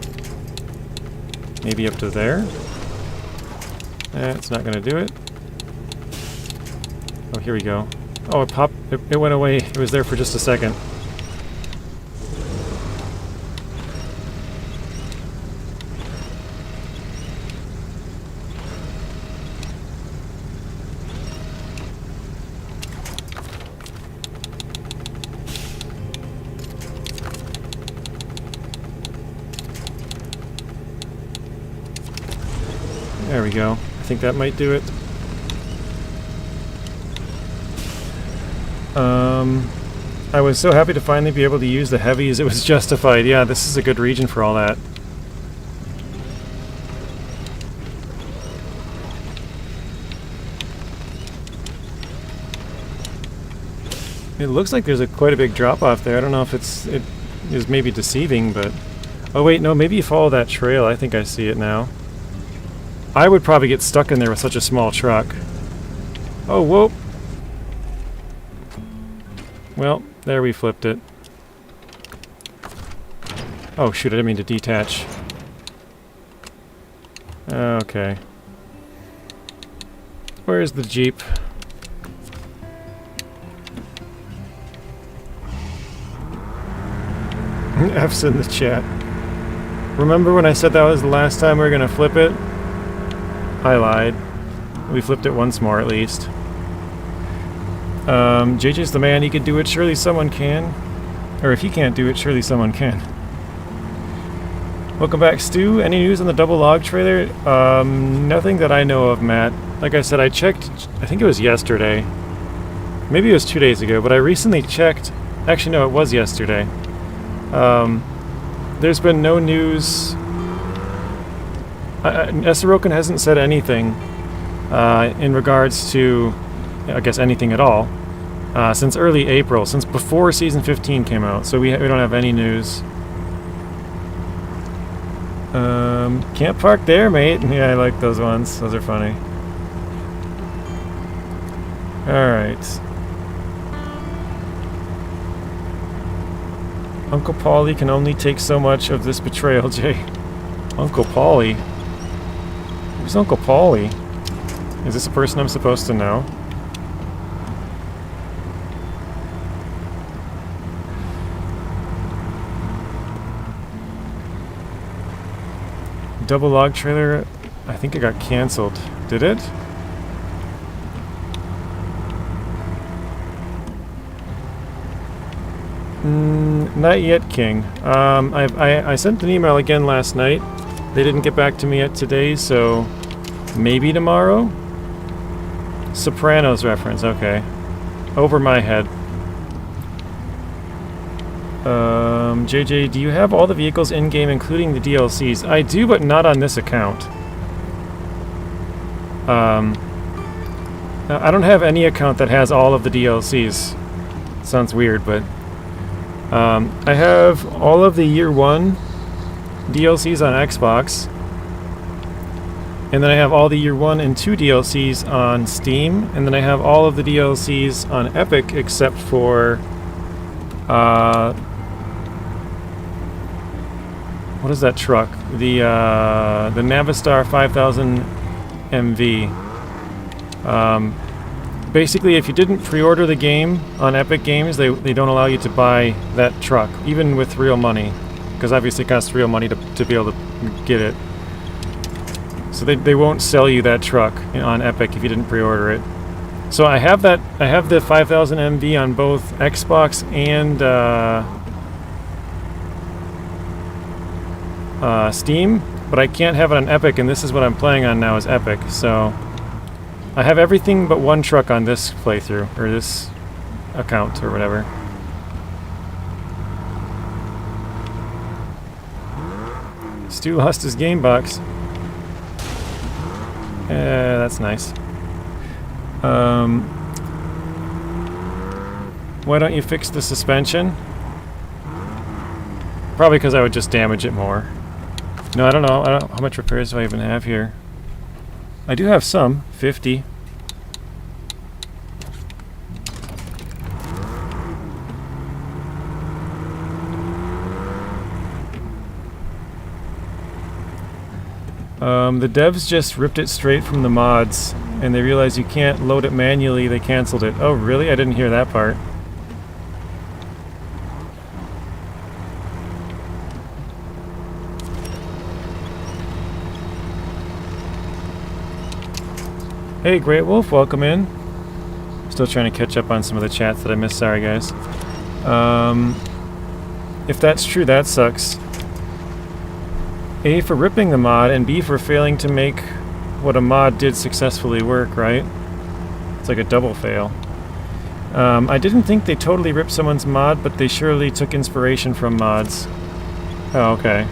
Maybe up to there. That's not gonna do it. Oh, here we go. Oh, it popped. It went away. It was there for just a second. There we go. I think that might do it. I was so happy to finally be able to use the heavies. It was justified. Yeah, this is a good region for all that. It looks like there's quite a big drop off there. I don't know if it is maybe deceiving, but... Oh wait, no, maybe you follow that trail. I think I see it now. I would probably get stuck in there with such a small truck. Oh, whoa! Well, there we flipped it. Oh shoot, I didn't mean to detach. Okay. Where's the Jeep? F's in the chat. Remember when I said that was the last time we were gonna flip it? I lied. We flipped it once more at least. JJ's the man, he could do it, surely someone can. Or if he can't do it, surely someone can. Welcome back, Stu. Any news on the double log trailer? Nothing that I know of, Matt. Like I said, I checked, I think it was yesterday. Maybe it was 2 days ago, but I recently checked. Actually, no, it was yesterday. There's been no news. Sorokin hasn't said anything in regards to, I guess, anything at all since early April, since before Season 15 came out, so we don't have any news. Can't park there, mate. Yeah, I like those ones. Those are funny. Alright. Uncle Paulie can only take so much of this betrayal, Jay. Uncle Paulie? Who's Uncle Paulie? Is this a person I'm supposed to know? Double log trailer, I think it got cancelled. Did it? Not yet, King. I sent an email again last night. They didn't get back to me yet today, so maybe tomorrow? Sopranos reference, okay. Over my head. JJ, do you have all the vehicles in-game, including the DLCs? I do, but not on this account. Now, I don't have any account that has all of the DLCs. Sounds weird, but I have all of the Year 1 DLCs on Xbox, and then I have all the Year 1 and 2 DLCs on Steam, and then I have all of the DLCs on Epic except for what is that truck? The Navistar 5000 MV. Basically, if you didn't pre-order the game on Epic Games, they don't allow you to buy that truck, even with real money, because obviously it costs real money to be able to get it. So they won't sell you that truck on Epic if you didn't pre-order it. So I have that. I have the 5000 MV on both Xbox and Steam, but I can't have it on Epic, and this is what I'm playing on now is Epic. So I have everything but one truck on this playthrough, or this account, or whatever. Stu lost his game box. That's nice. Why don't you fix the suspension? Probably because I would just damage it more. No, I don't know. How much repairs do I even have here? I do have some. 50. The devs just ripped it straight from the mods, and they realized you can't load it manually. They canceled it. Oh, really? I didn't hear that part. Hey, Great Wolf, welcome in. Still trying to catch up on some of the chats that I missed. Sorry, guys. If that's true, that sucks. A, for ripping the mod, and B, for failing to make what a mod did successfully work, right? It's like a double fail. I didn't think they totally ripped someone's mod, but they surely took inspiration from mods. Oh, okay.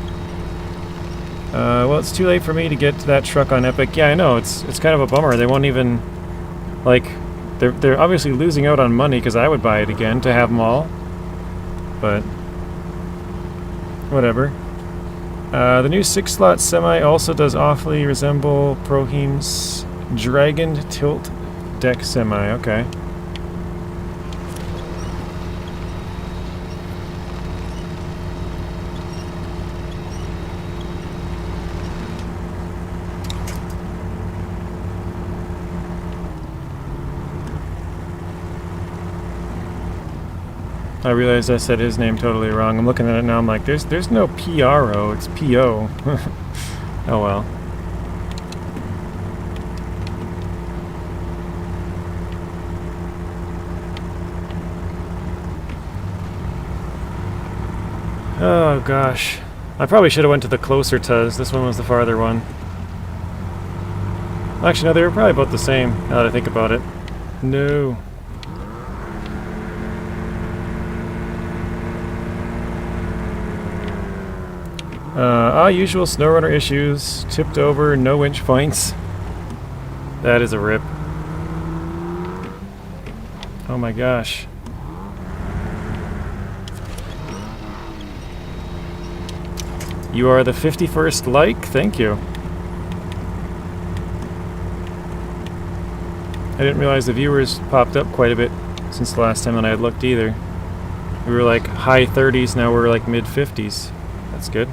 Well, it's too late for me to get to that truck on Epic. Yeah, I know, it's kind of a bummer. They won't even, like, they're obviously losing out on money, because I would buy it again to have them all. But whatever. The new 6-slot semi also does awfully resemble Proheim's Dragon Tilt Deck Semi. Okay. I realized I said his name totally wrong. I'm looking at it now, I'm like, there's no PRO, it's PO. Oh well. Oh gosh. I probably should have went to the closer Tuz. This one was the farther one. Actually, no, they were probably about the same, now that I think about it. No. Usual SnowRunner issues. Tipped over, no winch points. That is a rip. Oh my gosh. You are the 51st like? Thank you. I didn't realize the viewers popped up quite a bit since the last time that I had looked either. We were like high 30s, now we're like mid 50s. That's good.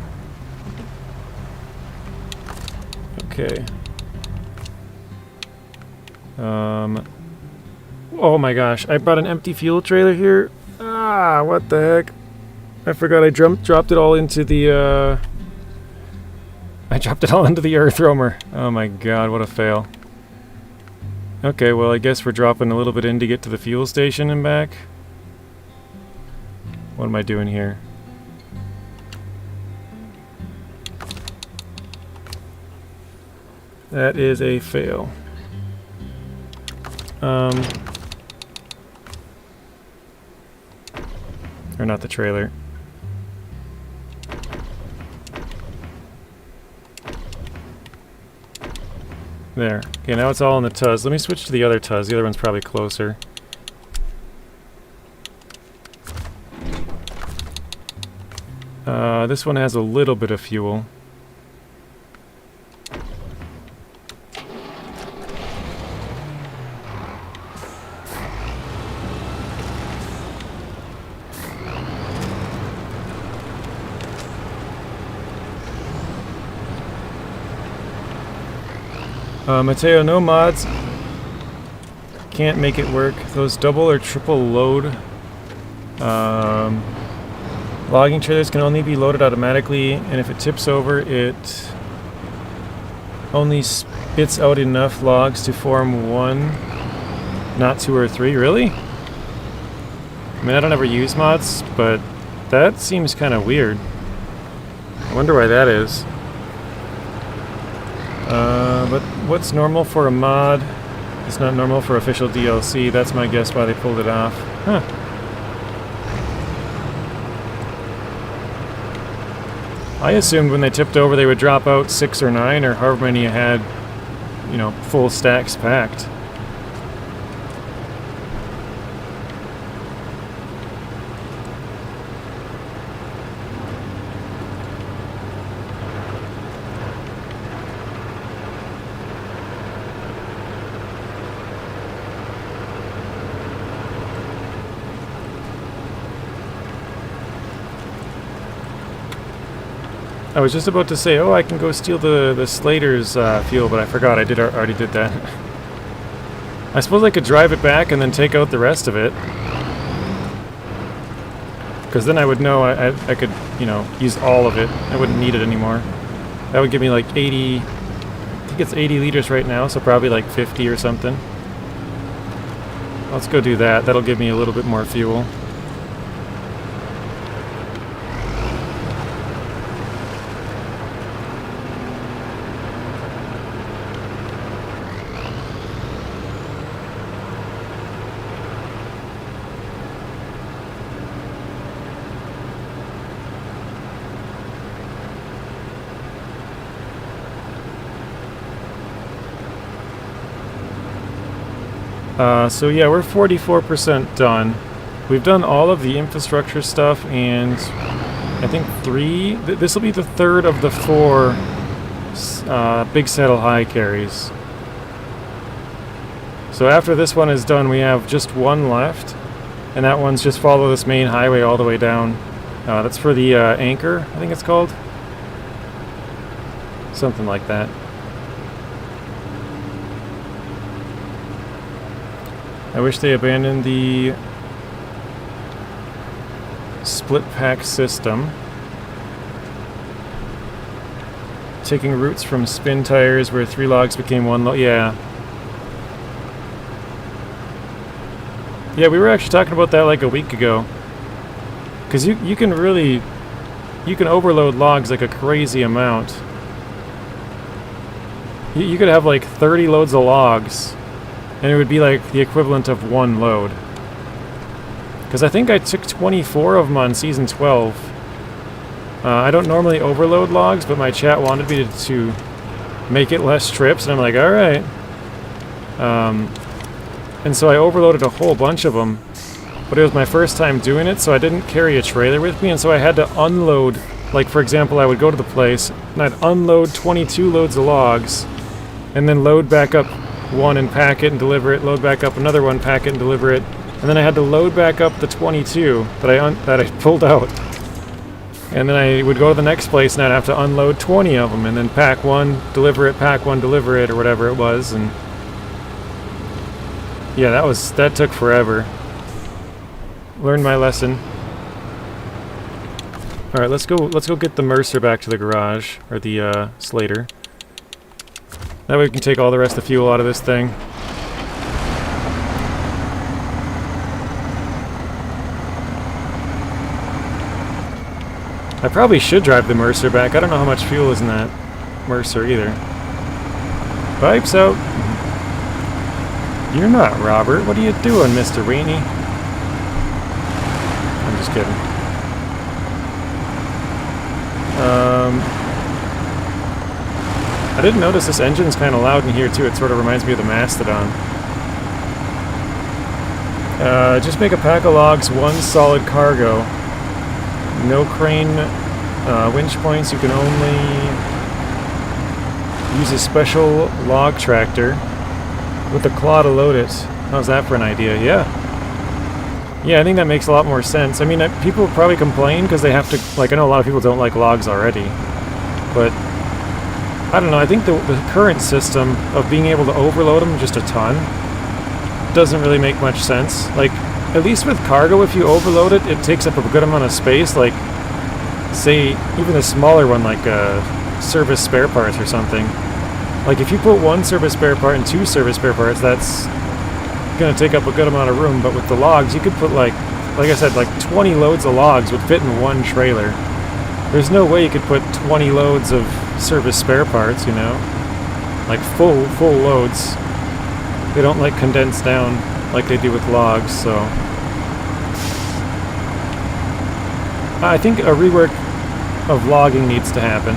Okay. Oh my gosh, I brought an empty fuel trailer here. Ah, what the heck? I forgot I dropped it all into the, I dropped it all into the earth roamer. Oh my god, what a fail. Okay, well I guess we're dropping a little bit in to get to the fuel station and back. What am I doing here? That is a fail. Or not the trailer. There. Okay, now it's all in the Tuz. Let me switch to the other Tuz. The other one's probably closer. This one has a little bit of fuel. Mateo, no mods. Can't make it work. Those double or triple load logging trailers can only be loaded automatically, and if it tips over, it only spits out enough logs to form one, not two or three. Really? I mean, I don't ever use mods, but that seems kind of weird. I wonder why that is. But what's normal for a mod is not normal for official DLC. That's my guess why they pulled it off. Huh. I assumed when they tipped over they would drop out 6 or 9 or however many you had, you know, full stacks packed. I was just about to say, oh, I can go steal the Slater's fuel, but I forgot I already did that. I suppose I could drive it back and then take out the rest of it. Because then I would know I could, you know, use all of it. I wouldn't need it anymore. That would give me like 80... I think it's 80 liters right now, so probably like 50 or something. Let's go do that. That'll give me a little bit more fuel. So yeah, we're 44% done. We've done all of the infrastructure stuff, and I think this will be the third of the 4 big saddle high carries. So after this one is done, we have just one left, and that one's just follow this main highway all the way down. That's for the anchor, I think it's called. Something like that. I wish they abandoned the split pack system. Taking routes from spin tires where 3 logs became 1 log. Yeah. Yeah, we were actually talking about that like a week ago. Because you can really... You can overload logs like a crazy amount. You could have like 30 loads of logs. And it would be like the equivalent of 1 load. Because I think I took 24 of them on Season 12. I don't normally overload logs, but my chat wanted me to make it less trips, and I'm like, alright. And so I overloaded a whole bunch of them. But it was my first time doing it, so I didn't carry a trailer with me, and so I had to unload. Like, for example, I would go to the place, and I'd unload 22 loads of logs, and then load back up one and pack it and deliver it, load back up another one, pack it and deliver it, and then I had to load back up the 22 that I pulled out, and then I would go to the next place and I'd have to unload 20 of them, and then pack one, deliver it, pack one, deliver it, or whatever it was, and yeah, that took forever. Learned my lesson. All right, let's go get the Mercer back to the garage, or the Slater. That way we can take all the rest of the fuel out of this thing. I probably should drive the Mercer back. I don't know how much fuel is in that Mercer either. Pipes out. You're not Robert. What are you doing, Mr. Weenie? I'm just kidding. I didn't notice this engine's kind of loud in here too. It sort of reminds me of the Mastodon. Just make a pack of logs, one solid cargo. No crane winch points. You can only use a special log tractor with a claw to load it. How's that for an idea? Yeah. Yeah, I think that makes a lot more sense. I mean, people probably complain because they have to, like, I know a lot of people don't like logs already, but I don't know, I think the current system of being able to overload them just a ton doesn't really make much sense. Like, at least with cargo, if you overload it, it takes up a good amount of space, like, say, even a smaller one, like service spare parts or something. Like, if you put one service spare part and two service spare parts, that's going to take up a good amount of room, but with the logs, you could put, like I said, like 20 loads of logs would fit in one trailer. There's no way you could put 20 loads of service spare parts, you know? Like, full loads. They don't, like, condense down like they do with logs, so... I think a rework of logging needs to happen.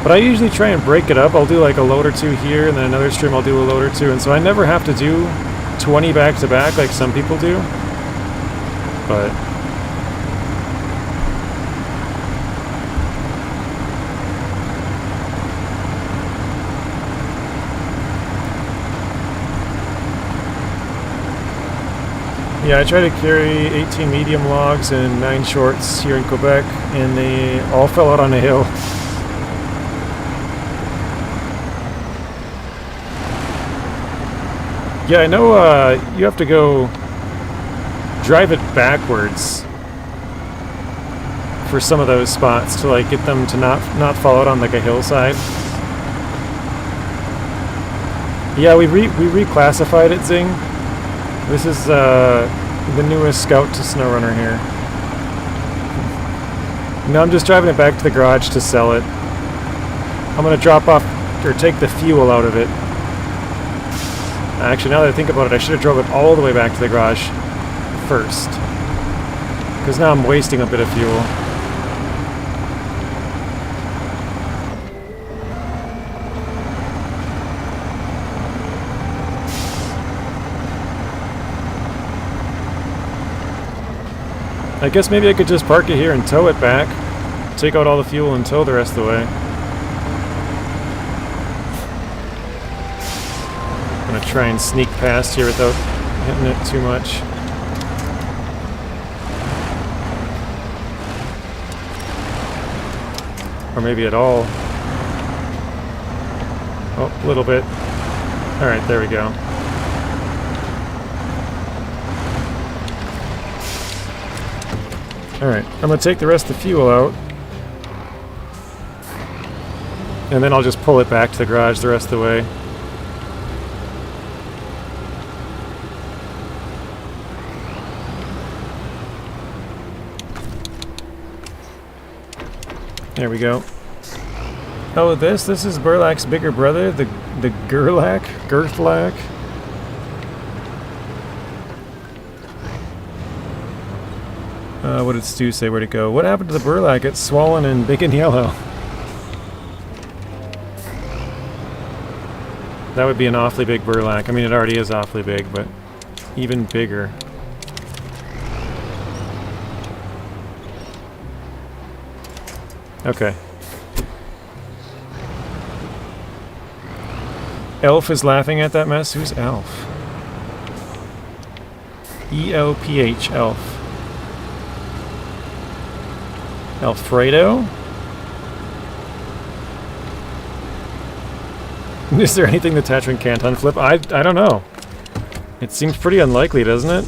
But I usually try and break it up. I'll do like a load or two here, and then another stream I'll do a load or two, and so I never have to do 20 back to back like some people do. But yeah, I try to carry 18 medium logs and 9 shorts here in Quebec, and they all fell out on a hill. Yeah, I know you have to go drive it backwards for some of those spots to like get them to not fall out on like a hillside. Yeah, we reclassified it, Zing. This is the newest Scout to SnowRunner here. No, I'm just driving it back to the garage to sell it. I'm gonna drop off or take the fuel out of it. Actually, now that I think about it, I should have drove it all the way back to the garage first. Because now I'm wasting a bit of fuel. I guess maybe I could just park it here and tow it back. Take out all the fuel and tow the rest of the way. I'm gonna try and sneak past here without hitting it too much. Or maybe at all. Oh, a little bit. Alright, there we go. Alright, I'm gonna take the rest of the fuel out. And then I'll just pull it back to the garage the rest of the way. There we go. Oh, this is Burlak's bigger brother, the Girlac? Girthlac? What did Stu say? Where'd it go? What happened to the Burlak? It's swollen and big and yellow. That would be an awfully big Burlak. I mean, it already is awfully big, but even bigger. Okay. Elf is laughing at that mess? Who's Elf? E-L-P-H, Elf. Alfredo? Is there anything the Tatran can't unflip? I don't know. It seems pretty unlikely, doesn't it?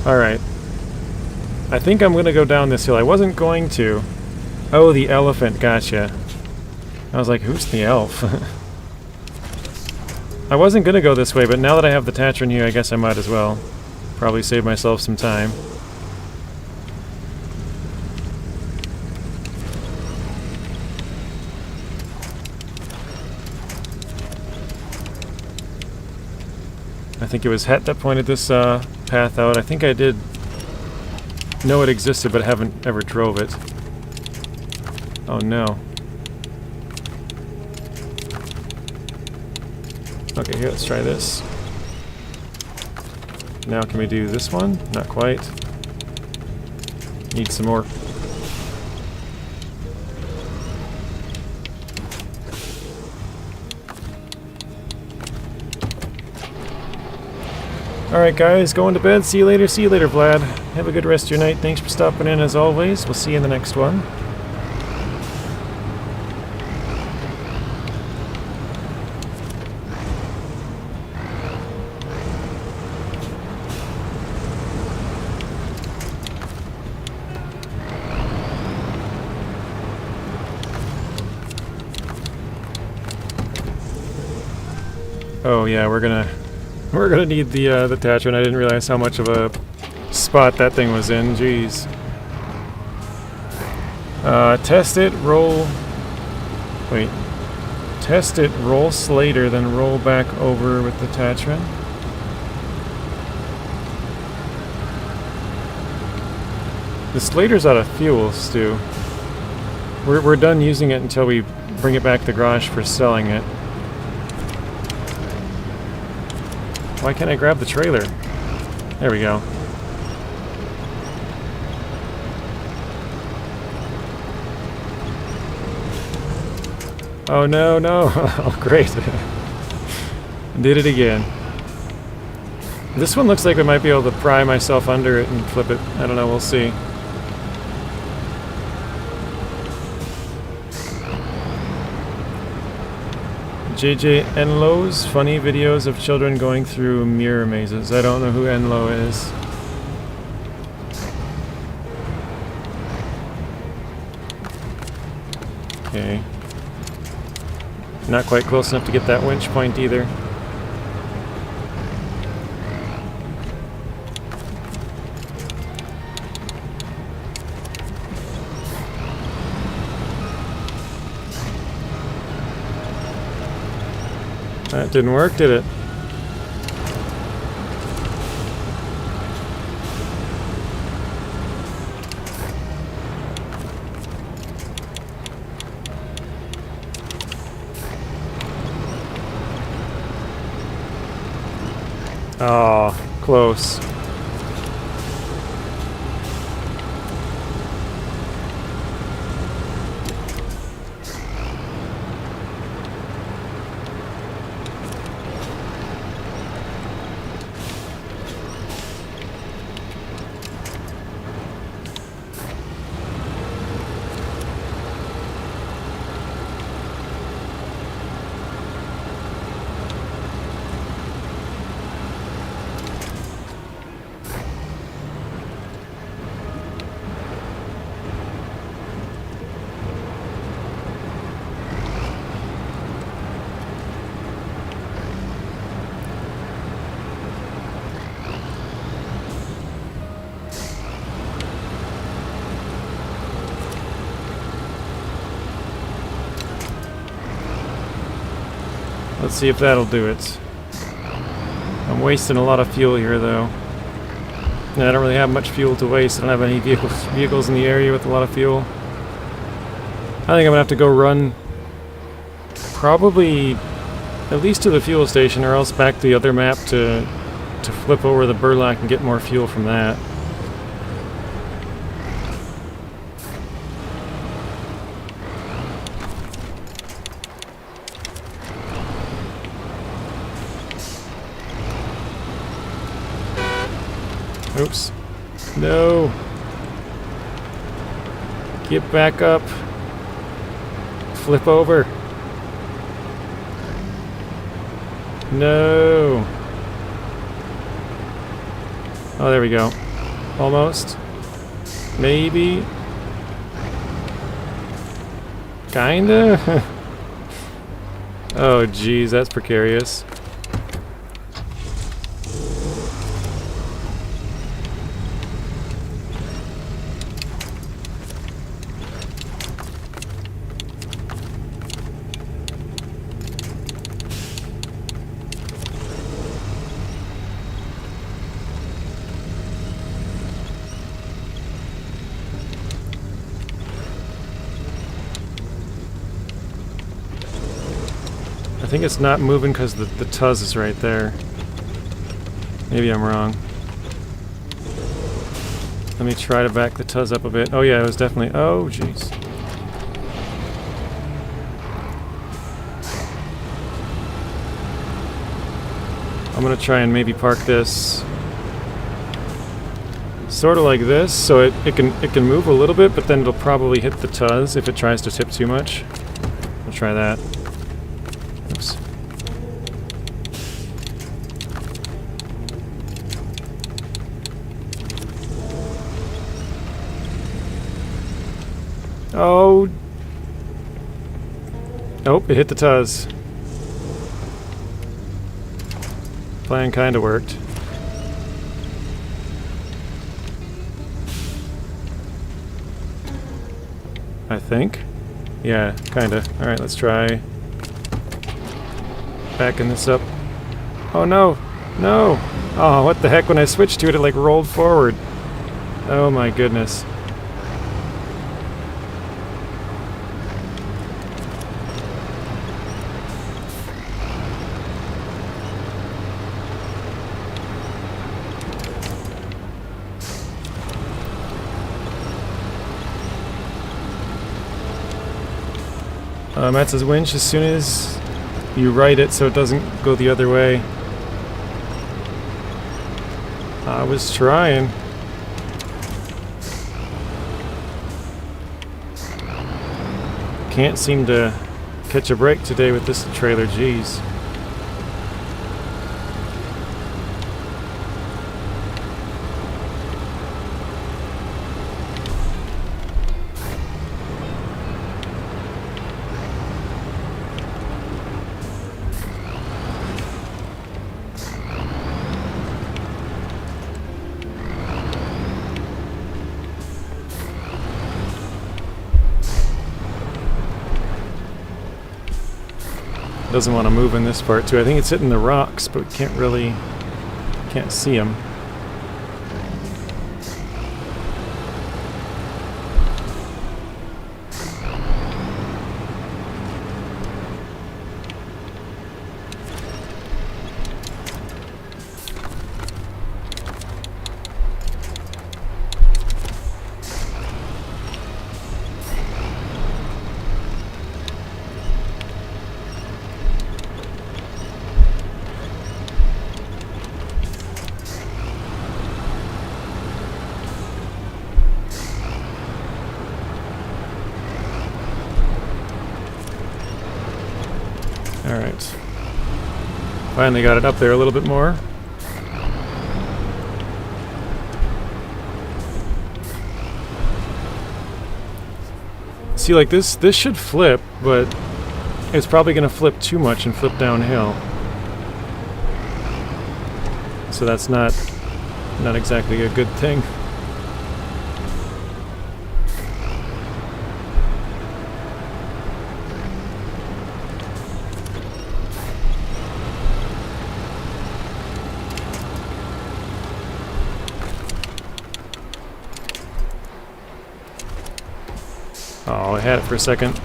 Alright. I think I'm gonna go down this hill. I wasn't going to. Oh, the elephant, gotcha. I was like, who's the elf? I wasn't gonna go this way, but now that I have the Tatran here, I guess I might as well. Probably save myself some time. I think it was Het that pointed this path out. I think I did know it existed, but haven't ever drove it. Oh no. Okay, here, let's try this. Now can we do this one? Not quite. Need some more. Alright guys, going to bed. See you later, Vlad. Have a good rest of your night. Thanks for stopping in as always. We'll see you in the next one. Oh yeah, we're gonna need the attachment. I didn't realize how much of a spot that thing was in. Jeez. Test it, roll. Wait. Test it, roll Slater, then roll back over with the attachment. The Slater's out of fuel, Stu. We're done using it until we bring it back to the garage for selling it. Why can't I grab the trailer? There we go. Oh no, no. Oh great. Did it again. This one looks like we might be able to pry myself under it and flip it. I don't know, we'll see. JJ Enlo's funny videos of children going through mirror mazes. I don't know who Enlo is. Okay. Not quite close enough to get that winch point either. That didn't work, did it? Oh, close. Let's see if that'll do it. I'm wasting a lot of fuel here, though. And I don't really have much fuel to waste. I don't have any vehicles in the area with a lot of fuel. I think I'm gonna have to go run probably at least to the fuel station, or else back to the other map to flip over the burlak and get more fuel from that. Oops. No. Get back up. Flip over. No. Oh, there we go. Almost. Maybe. Kinda. Oh, geez, that's precarious. I think it's not moving because the tuz is right there. Maybe I'm wrong. Let me try to back the tuz up a bit. Oh yeah, it was definitely... Oh, jeez. I'm gonna try and maybe park this sort of like this, so it can move a little bit, but then it'll probably hit the tuz if it tries to tip too much. I'll try that. Oops. Oh. Nope, it hit the tuz. Plan kinda worked. I think. Yeah, kinda. Alright, let's try backing this up. Oh no! No! Oh, what the heck, when I switched to it, it like rolled forward. Oh my goodness. That's his winch as soon as you right it so it doesn't go the other way. I was trying. Can't seem to catch a break today with this trailer, jeez. Doesn't want to move in this part too. I think it's hitting the rocks, but we can't see them. Alright. Finally got it up there a little bit more. See, like this should flip, but it's probably going to flip too much and flip downhill. So that's not exactly a good thing. Oh, I had it for a second.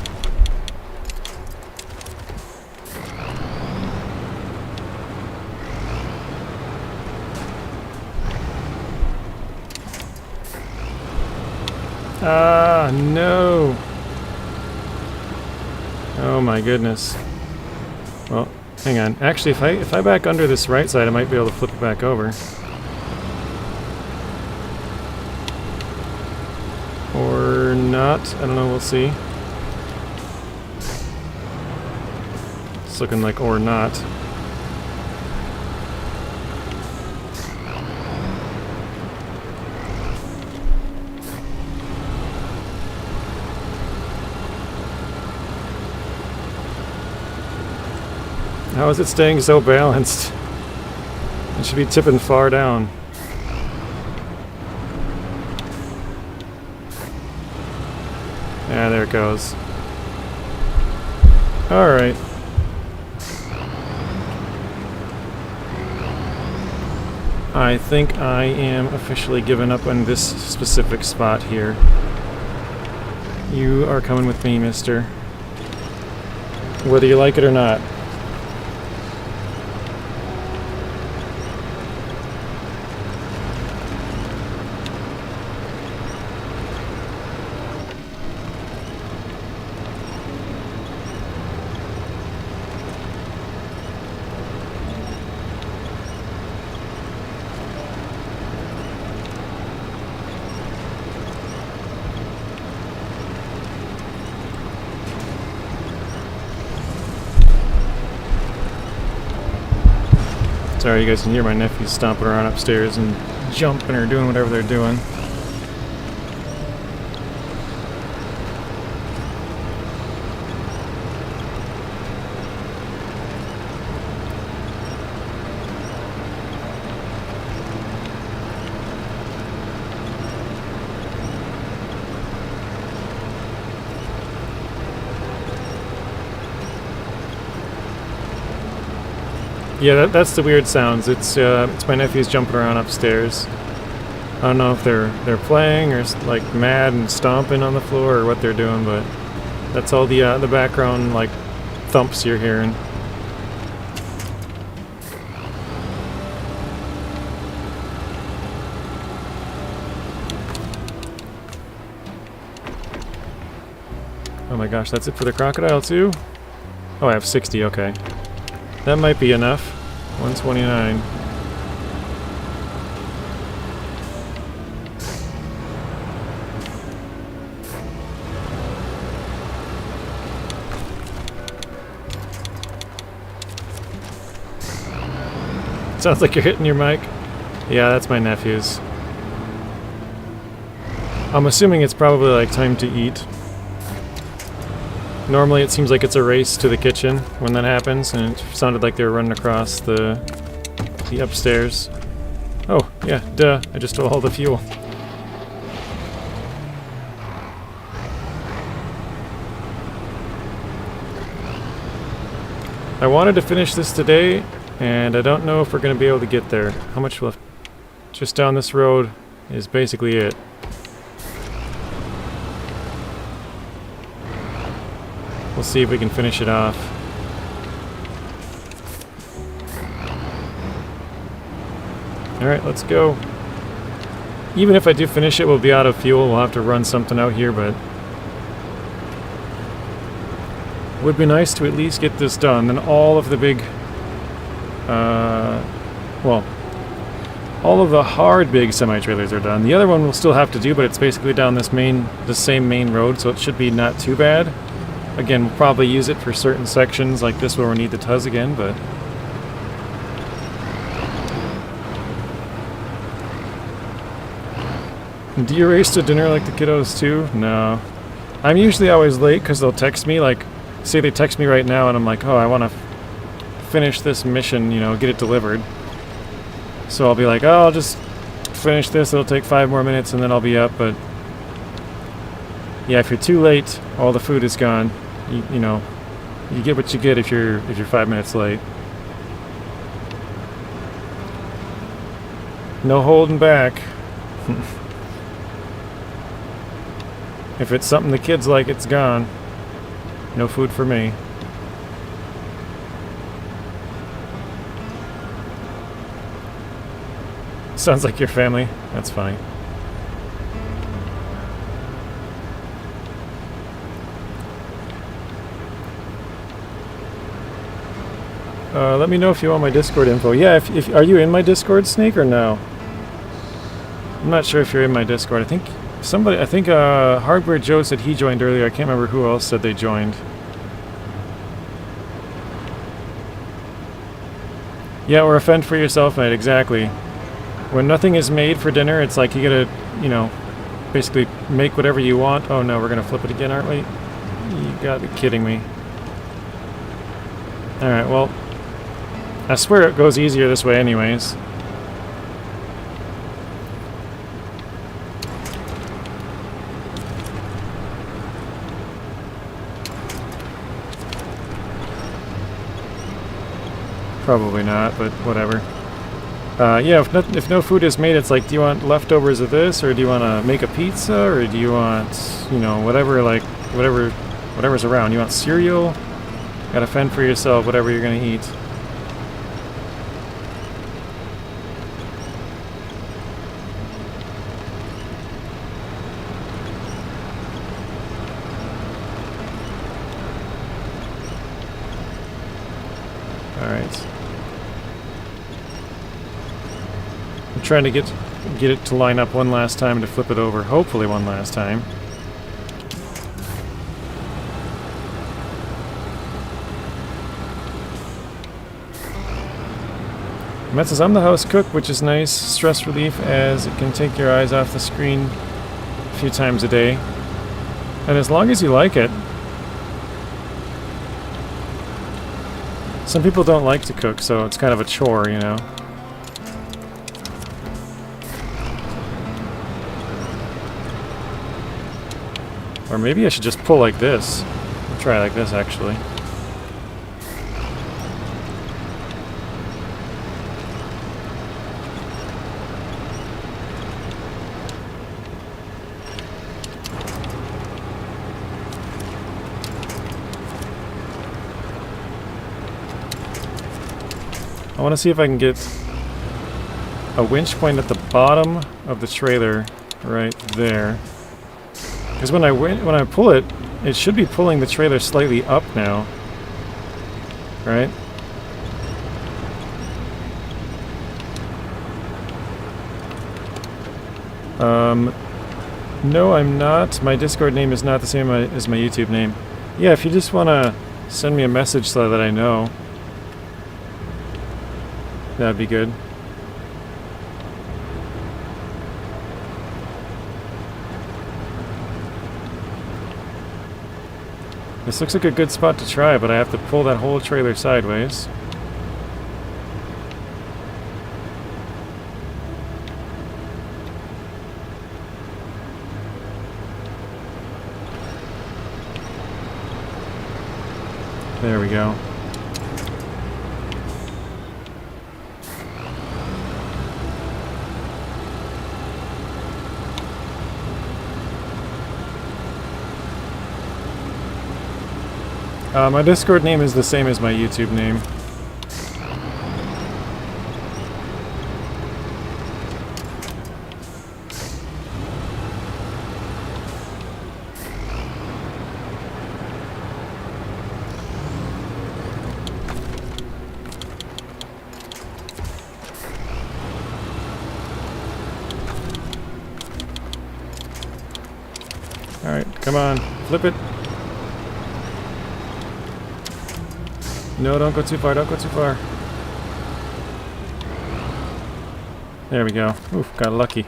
Ah, no! Oh my goodness. Well, hang on. Actually, if I back under this right side, I might be able to flip it back over. Or not. I don't know, we'll see. It's looking like or not. How is it staying so balanced? It should be tipping far down. Yeah, there it goes. Alright. I think I am officially giving up on this specific spot here. You are coming with me, mister. Whether you like it or not. Sorry, you guys can hear my nephews stomping around upstairs and jumping or doing whatever they're doing. Yeah, that's the weird sounds. It's my nephews jumping around upstairs. I don't know if they're playing or like mad and stomping on the floor or what they're doing, but that's all the background like thumps you're hearing. Oh my gosh, that's it for the crocodile too? Oh, I have 60, okay. That might be enough. 129. Sounds like you're hitting your mic. Yeah, that's my nephew's. I'm assuming it's probably like time to eat. Normally it seems like it's a race to the kitchen when that happens, and it sounded like they were running across the upstairs. Oh, yeah, duh, I just stole all the fuel. I wanted to finish this today, and I don't know if we're going to be able to get there. How much left? Just down this road is basically it. We'll see if we can finish it off. Alright, let's go. Even if I do finish it, we'll be out of fuel. We'll have to run something out here, but it would be nice to at least get this done. Then all of the big, well, all of the hard big semi-trailers are done. The other one we'll still have to do, but it's basically down this same main road, so it should be not too bad. Again, we'll probably use it for certain sections like this where we need the tuz again, but do you race to dinner like the kiddos too? No. I'm usually always late because they'll text me, like, say they text me right now and I'm like, oh, I want to finish this mission, you know, get it delivered. So I'll be like, oh, I'll just finish this, it'll take 5 more minutes and then I'll be up, but yeah, if you're too late, all the food is gone. You know, you get what you get if you're 5 minutes late. No holding back. If it's something the kids like, it's gone. No food for me. Sounds like your family. That's funny. Let me know if you want my Discord info. Yeah, if are you in my Discord, Snake, or no? I'm not sure if you're in my Discord. I think Hardware Joe said he joined earlier. I can't remember who else said they joined. Yeah, or a fend for yourself, mate. Exactly. When nothing is made for dinner, it's like you gotta, you know, basically make whatever you want. Oh no, we're gonna flip it again, aren't we? You gotta be kidding me. Alright, well, I swear it goes easier this way anyways. Probably not, but whatever. Yeah, if no food is made, it's like, do you want leftovers of this, or do you want to make a pizza, or do you want, you know, whatever's around. You want cereal? Gotta fend for yourself, whatever you're gonna eat. Alright. I'm trying to get it to line up one last time to flip it over. Hopefully one last time. Matt says, I'm the house cook, which is nice. Stress relief as it can take your eyes off the screen a few times a day. And as long as you like it. Some people don't like to cook, so it's kind of a chore, you know. Or maybe I should just pull like this. I'll try like this, actually. I want to see if I can get a winch point at the bottom of the trailer right there. Because when I pull it, it should be pulling the trailer slightly up now. Right? No, I'm not. My Discord name is not the same as my YouTube name. Yeah, if you just want to send me a message so that I know, that'd be good. This looks like a good spot to try, but I have to pull that whole trailer sideways. There we go. My Discord name is the same as my YouTube name. Alright, come on, flip it. No, don't go too far, don't go too far. There we go. Oof, got lucky.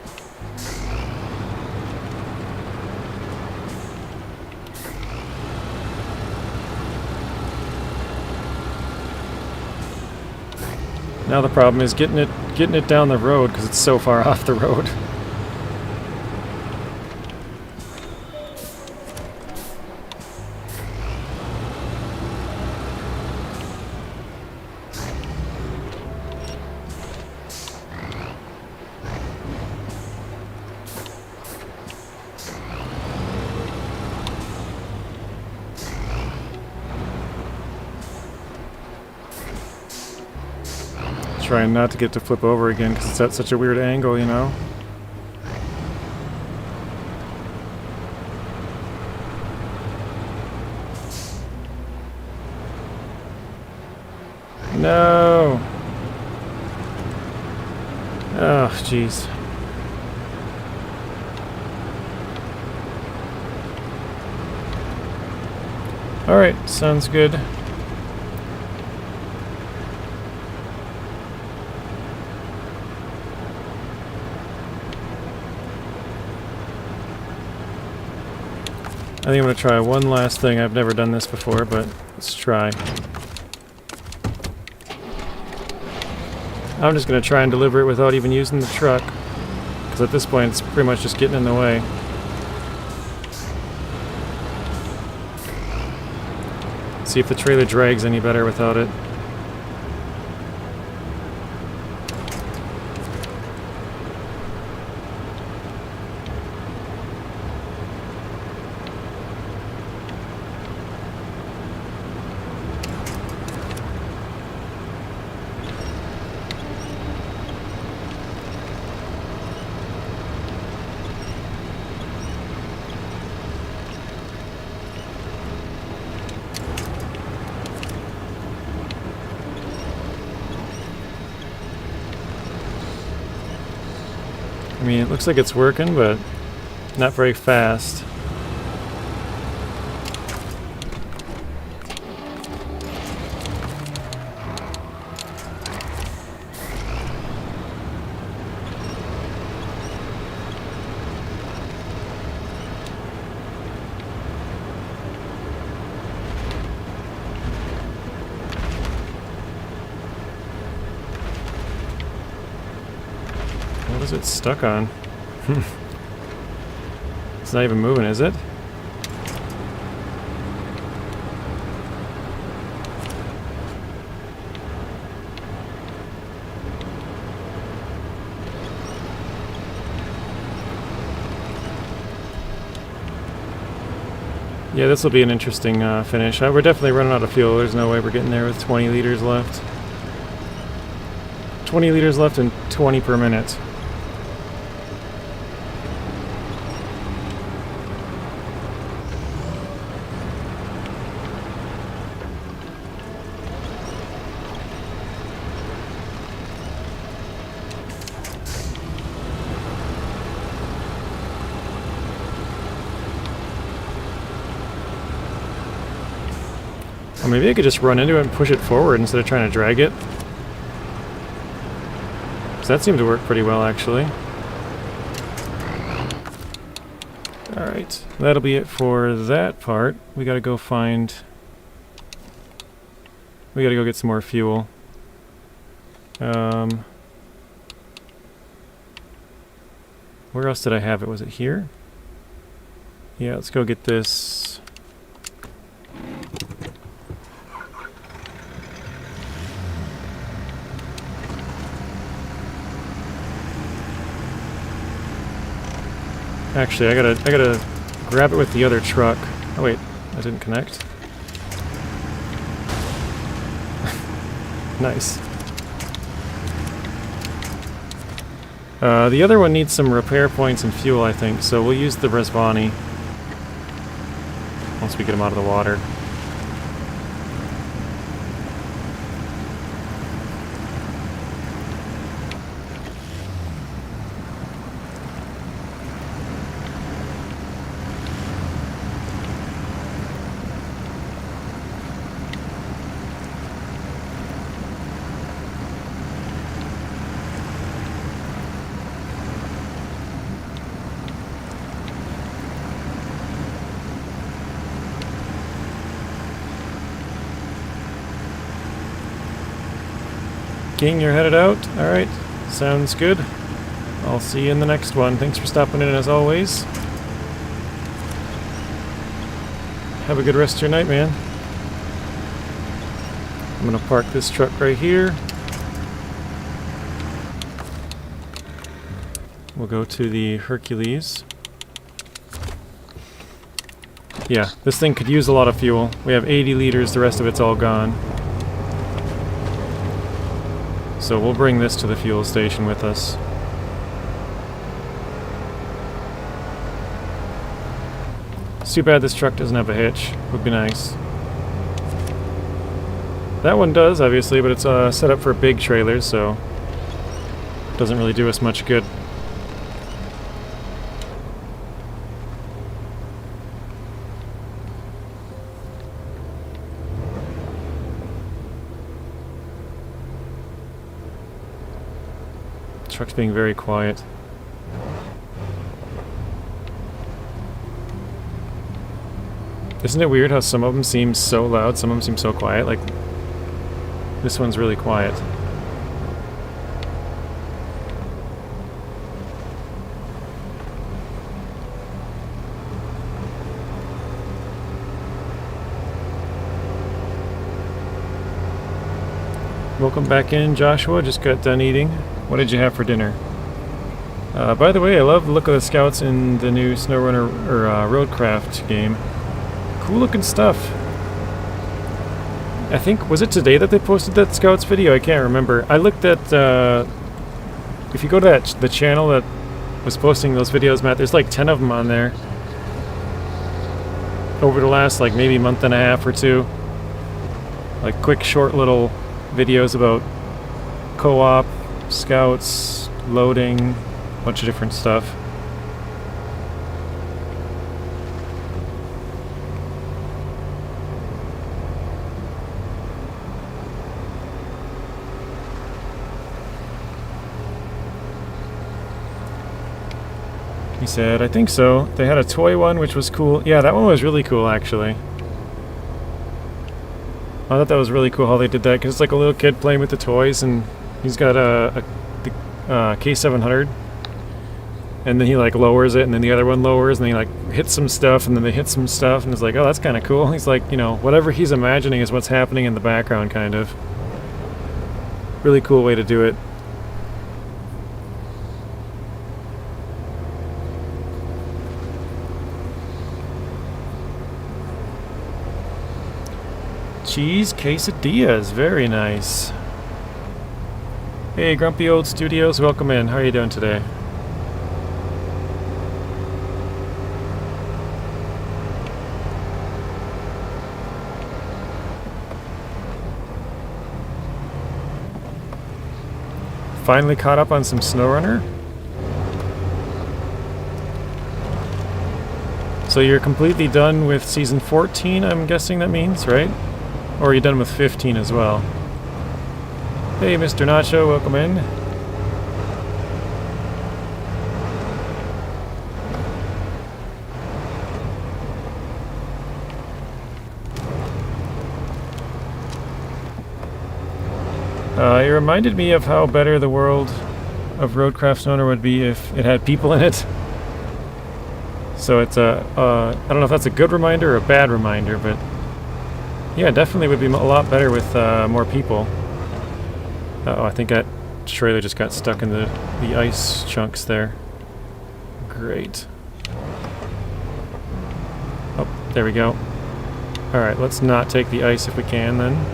Now the problem is getting it down the road because it's so far off the road. Trying not to get to flip over again because it's at such a weird angle, you know? No! Oh, jeez. Alright, sounds good. I think I'm going to try one last thing. I've never done this before, but let's try. I'm just going to try and deliver it without even using the truck, because at this point it's pretty much just getting in the way. See if the trailer drags any better without it. I mean, it looks like it's working, but not very fast. is it stuck on? It's not even moving, is it? Yeah, this will be an interesting finish. We're definitely running out of fuel. There's no way we're getting there with 20 liters left. 20 liters left and 20 per minute. Or maybe I could just run into it and push it forward instead of trying to drag it. So that seemed to work pretty well, actually. Alright, that'll be it for that part. We gotta go find... We gotta go get some more fuel. Where else did I have it? Was it here? Yeah, let's go get this... Actually, I gotta grab it with the other truck. Oh wait, that didn't connect. Nice. The other one needs some repair points and fuel, I think, so we'll use the Resvani once we get him out of the water. King, you're headed out? Alright, sounds good. I'll see you in the next one. Thanks for stopping in as always. Have a good rest of your night, man. I'm gonna park this truck right here. We'll go to the Hercules. Yeah, this thing could use a lot of fuel. We have 80 liters, the rest of it's all gone. So we'll bring this to the fuel station with us. It's too bad this truck doesn't have a hitch. Would be nice. That one does, obviously, but it's set up for big trailers, so it doesn't really do us much good. Truck's being very quiet. Isn't it weird how some of them seem so loud, some of them seem so quiet? Like, this one's really quiet. Welcome back in, Joshua. Just got done eating. What did you have for dinner? By the way, I love the look of the scouts in the new SnowRunner or Roadcraft game. Cool looking stuff. I think, was it today that they posted that scouts video? I can't remember. I looked at, if you go to the channel that was posting those videos, Matt, there's like 10 of them on there. Over the last like maybe month and a half or two. Like quick short little videos about co-op, scouts, loading, a bunch of different stuff. He said, I think so. They had a toy one, which was cool. Yeah, that one was really cool, actually. I thought that was really cool how they did that, because it's like a little kid playing with the toys, and he's got the K700 and then he like lowers it, and then the other one lowers, and then he like hits some stuff, and then they hit some stuff, and it's like, oh, that's kind of cool. He's like, you know, whatever he's imagining is what's happening in the background, kind of. Really cool way to do it. Cheese quesadillas, very nice. Hey, Grumpy Old Studios, welcome in. How are you doing today? Finally caught up on some SnowRunner. So you're completely done with season 14, I'm guessing that means, right? Or are you done with 15 as well? Hey, Mr. Nacho, welcome in. It reminded me of how better the world of Roadcraft SnowRunner would be if it had people in it. So it's a, I don't know if that's a good reminder or a bad reminder, but yeah, definitely would be a lot better with more people. Uh-oh, I think that trailer just got stuck in the ice chunks there. Great. Oh, there we go. Alright, let's not take the ice if we can then.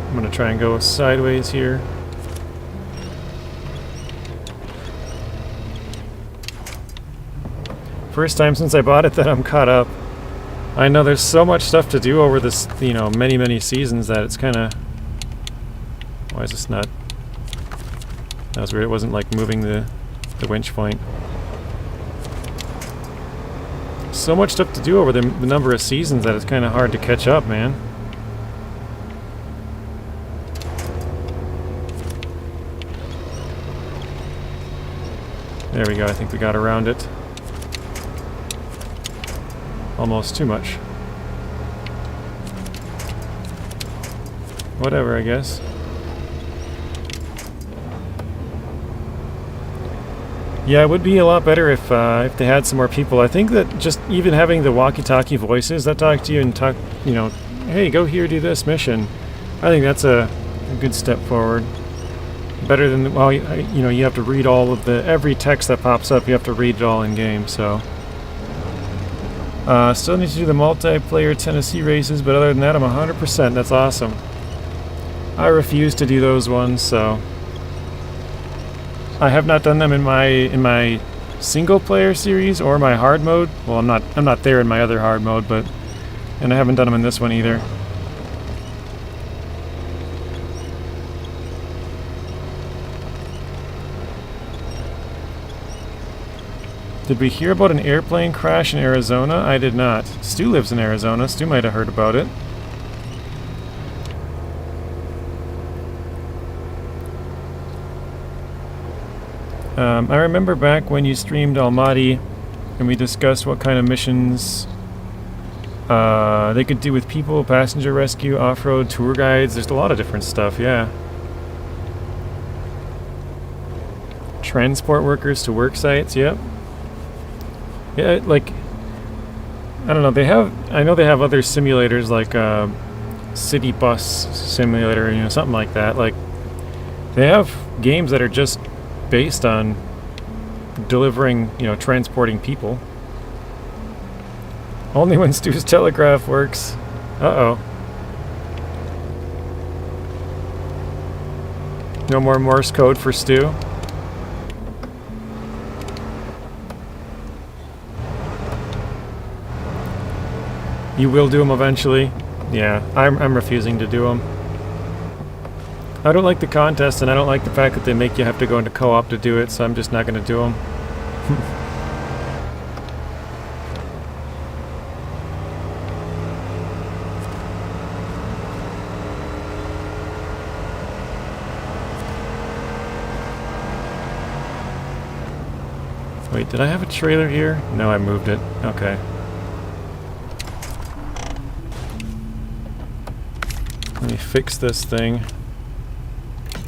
I'm gonna try and go sideways here. First time since I bought it that I'm caught up. I know there's so much stuff to do over this, you know, many seasons that it's kind of... Why is this not... That was weird, it wasn't like moving the winch point. So much stuff to do over the number of seasons that it's kind of hard to catch up, man. There we go, I think we got around it. Almost too much. Whatever, I guess. Yeah, it would be a lot better if they had some more people. I think that just even having the walkie-talkie voices that talk to you and talk, you know, hey, go here, do this mission. I think that's a good step forward. Better than, well, you know, you have to read all of every text that pops up, you have to read it all in game, so. Still need to do the multiplayer Tennessee races, but other than that, I'm 100%. That's awesome. I refuse to do those ones, so. I have not done them in my single player series or my hard mode. Well, I'm not there in my other hard mode, but, and I haven't done them in this one either. Did we hear about an airplane crash in Arizona? I did not. Stu lives in Arizona. Stu might have heard about it. I remember back when you streamed Almaty and we discussed what kind of missions they could do with people, passenger rescue, off-road, tour guides. There's a lot of different stuff, yeah. Transport workers to work sites, yep. Yeah, like, I don't know, I know they have other simulators like City Bus Simulator, you know, something like that. Like, they have games that are just based on delivering, you know, transporting people. Only when Stu's telegraph works. Uh-oh. No more Morse code for Stu. You will do them eventually? Yeah, I'm refusing to do them. I don't like the contest, and I don't like the fact that they make you have to go into co-op to do it, so I'm just not going to do them. Wait, did I have a trailer here? No, I moved it. Okay. Let me fix this thing.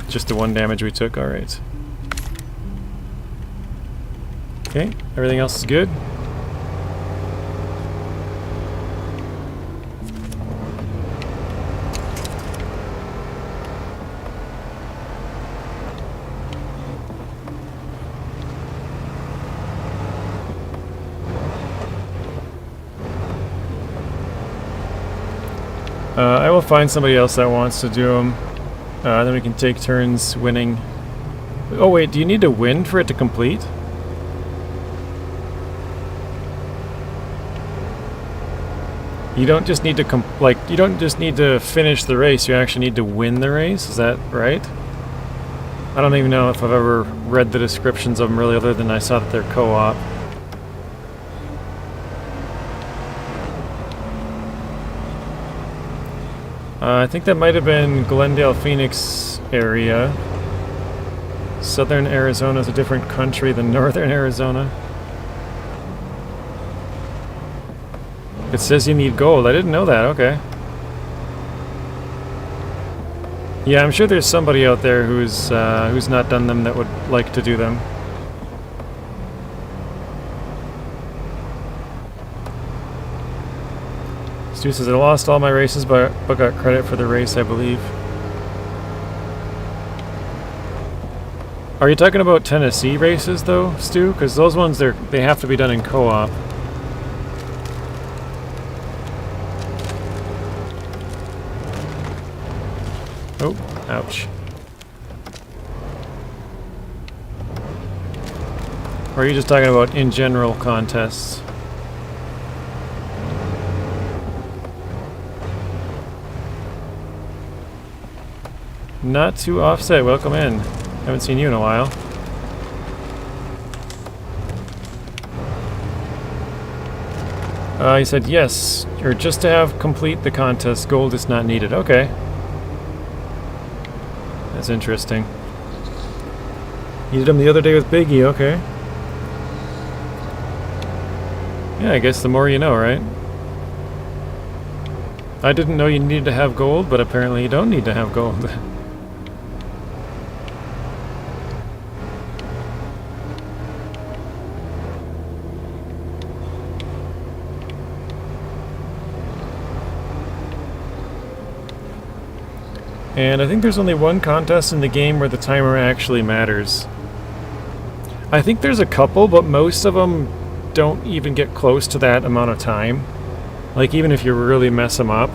Just the one damage we took, alright. Okay, everything else is good. I will find somebody else that wants to do them. Then we can take turns winning. Oh wait, do you need to win for it to complete? You don't just need to you don't just need to finish the race. You actually need to win the race. Is that right? I don't even know if I've ever read the descriptions of them really, other than I saw that they're co-op. I think that might have been Glendale, Phoenix area. Southern Arizona is a different country than Northern Arizona. It says you need gold. I didn't know that. Okay. Yeah, I'm sure there's somebody out there who's not done them that would like to do them. Stu says, I lost all my races, but got credit for the race, I believe. Are you talking about Tennessee races, though, Stu? Because those ones, they have to be done in co-op. Oh, ouch. Or are you just talking about in general contests? Not too offset, welcome in. Haven't seen you in a while. He said yes, or just to have complete the contest, gold is not needed. Okay. That's interesting. You did them the other day with Biggie, okay. Yeah, I guess the more you know, right? I didn't know you needed to have gold, but apparently you don't need to have gold. And I think there's only one contest in the game where the timer actually matters. I think there's a couple, but most of them don't even get close to that amount of time. Like, even if you really mess them up.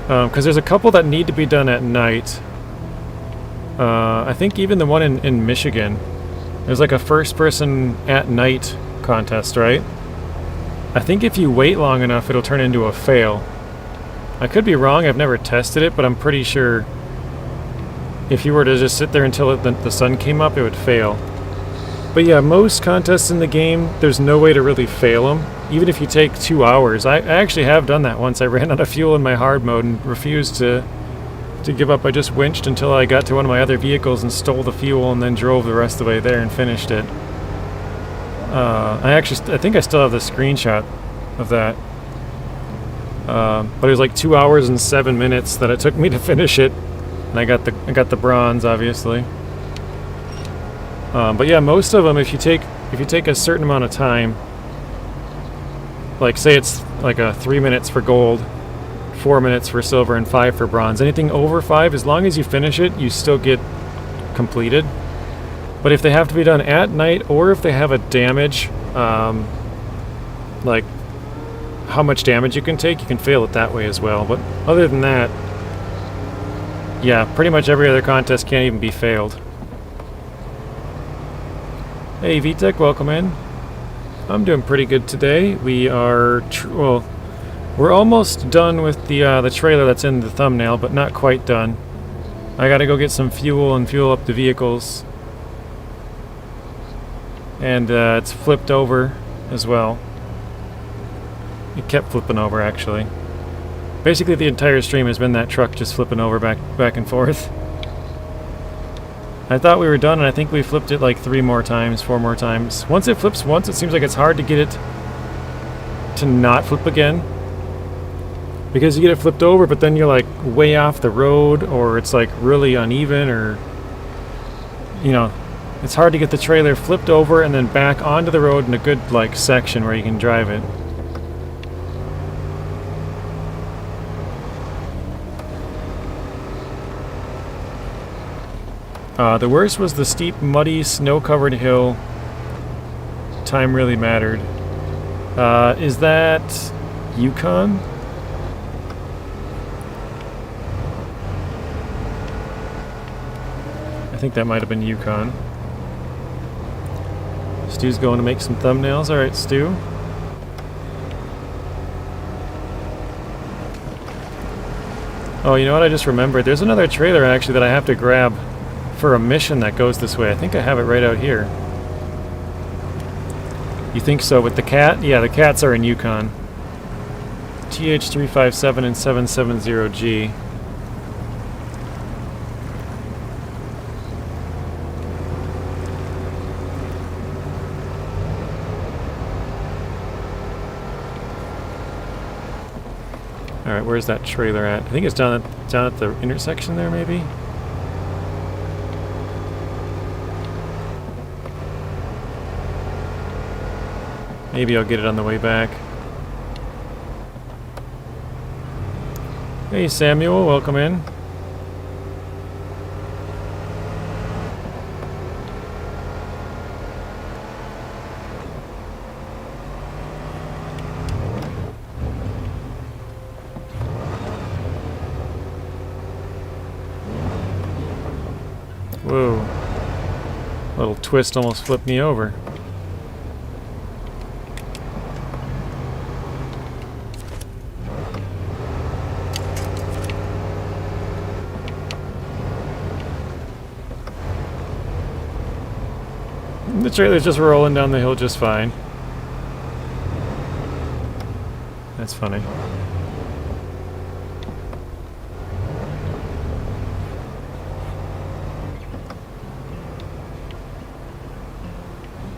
Because there's a couple that need to be done at night. I think even the one in Michigan, there's like a first person at night contest, right? I think if you wait long enough, it'll turn into a fail. I could be wrong, I've never tested it, but I'm pretty sure if you were to just sit there until the sun came up, it would fail. But yeah, most contests in the game, there's no way to really fail them, even if you take 2 hours. I actually have done that once. I ran out of fuel in my hard mode and refused to give up. I just winched until I got to one of my other vehicles and stole the fuel and then drove the rest of the way there and finished it. I think I still have the screenshot of that. But it was like 2 hours and 7 minutes that it took me to finish it, and I got the bronze, obviously. But yeah, most of them, if you take a certain amount of time, like say it's like 3 minutes for gold, 4 minutes for silver, and 5 for bronze. Anything over 5, as long as you finish it, you still get completed. But if they have to be done at night, or if they have a damage, like how much damage you can take, you can fail it that way as well. But other than that, yeah, pretty much every other contest can't even be failed. Hey VTech, welcome in. I'm doing pretty good today. We are, we're almost done with the trailer that's in the thumbnail, but not quite done. I gotta go get some fuel and fuel up the vehicles. And it's flipped over as well. It kept flipping over, actually. Basically, the entire stream has been that truck just flipping over back and forth. I thought we were done, and I think we flipped it like 3 more times, 4 more times. Once it flips once, it seems like it's hard to get it to not flip again. Because you get it flipped over, but then you're like way off the road, or it's like really uneven, or, you know, it's hard to get the trailer flipped over and then back onto the road in a good like section where you can drive it. The worst was the steep, muddy, snow-covered hill. Time really mattered. Is that Yukon? I think that might have been Yukon. Stu's going to make some thumbnails. Alright, Stu. Oh, you know what? I just remembered. There's another trailer actually that I have to grab for a mission that goes this way. I think I have it right out here. You think so with the cat? Yeah, the cats are in Yukon. TH357 and 770G. Alright, where's that trailer at? I think it's down at the intersection there, maybe? Maybe I'll get it on the way back. Hey Samuel, welcome in. Whoa. A little twist almost flipped me over. The trailer's just rolling down the hill just fine. That's funny.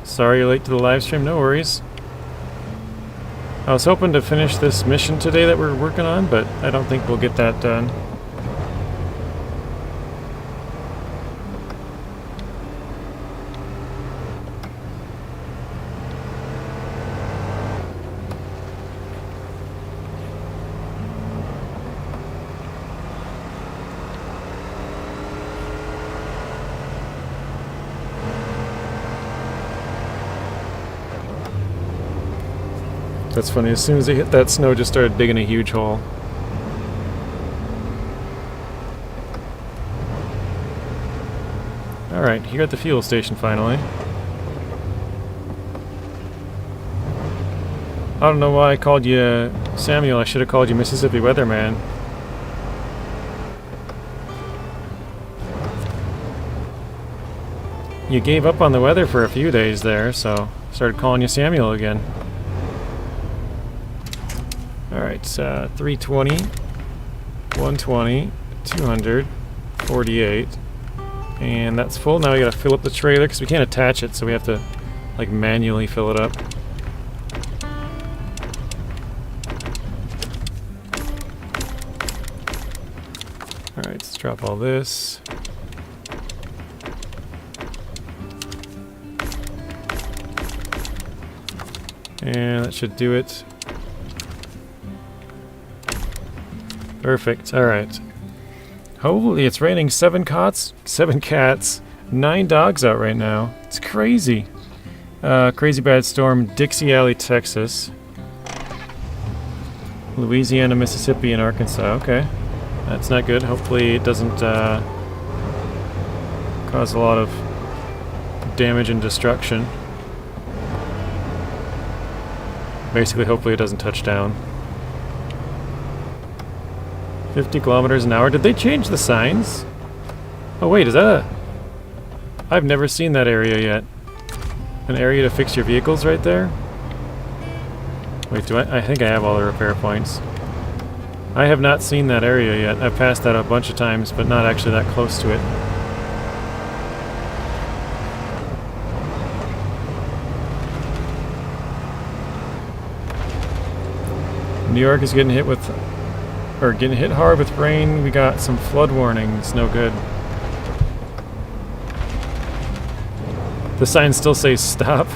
Sorry you're late to the live stream, no worries. I was hoping to finish this mission today that we're working on, but I don't think we'll get that done. That's funny, as soon as they hit that snow, just started digging a huge hole. Alright, here at the fuel station finally. I don't know why I called you Samuel, I should have called you Mississippi Weatherman. You gave up on the weather for a few days there, so started calling you Samuel again. Alright, 320, 120, 200, 48, and that's full. Now we gotta fill up the trailer because we can't attach it, so we have to like manually fill it up. Alright, let's drop all this. And that should do it. Perfect. Alright. Holy, it's raining 7 cats, 9 dogs out right now. It's crazy. Crazy bad storm, Dixie Alley, Texas. Louisiana, Mississippi, and Arkansas. Okay. That's not good. Hopefully it doesn't cause a lot of damage and destruction. Basically, hopefully it doesn't touch down. 50 kilometers an hour. Did they change the signs? Oh wait, is that a... I've never seen that area yet. An area to fix your vehicles right there? Wait, do I think I have all the repair points. I have not seen that area yet. I've passed that a bunch of times, but not actually that close to it. New York is getting hit hard with rain. We got some flood warnings. No good. The signs still say stop.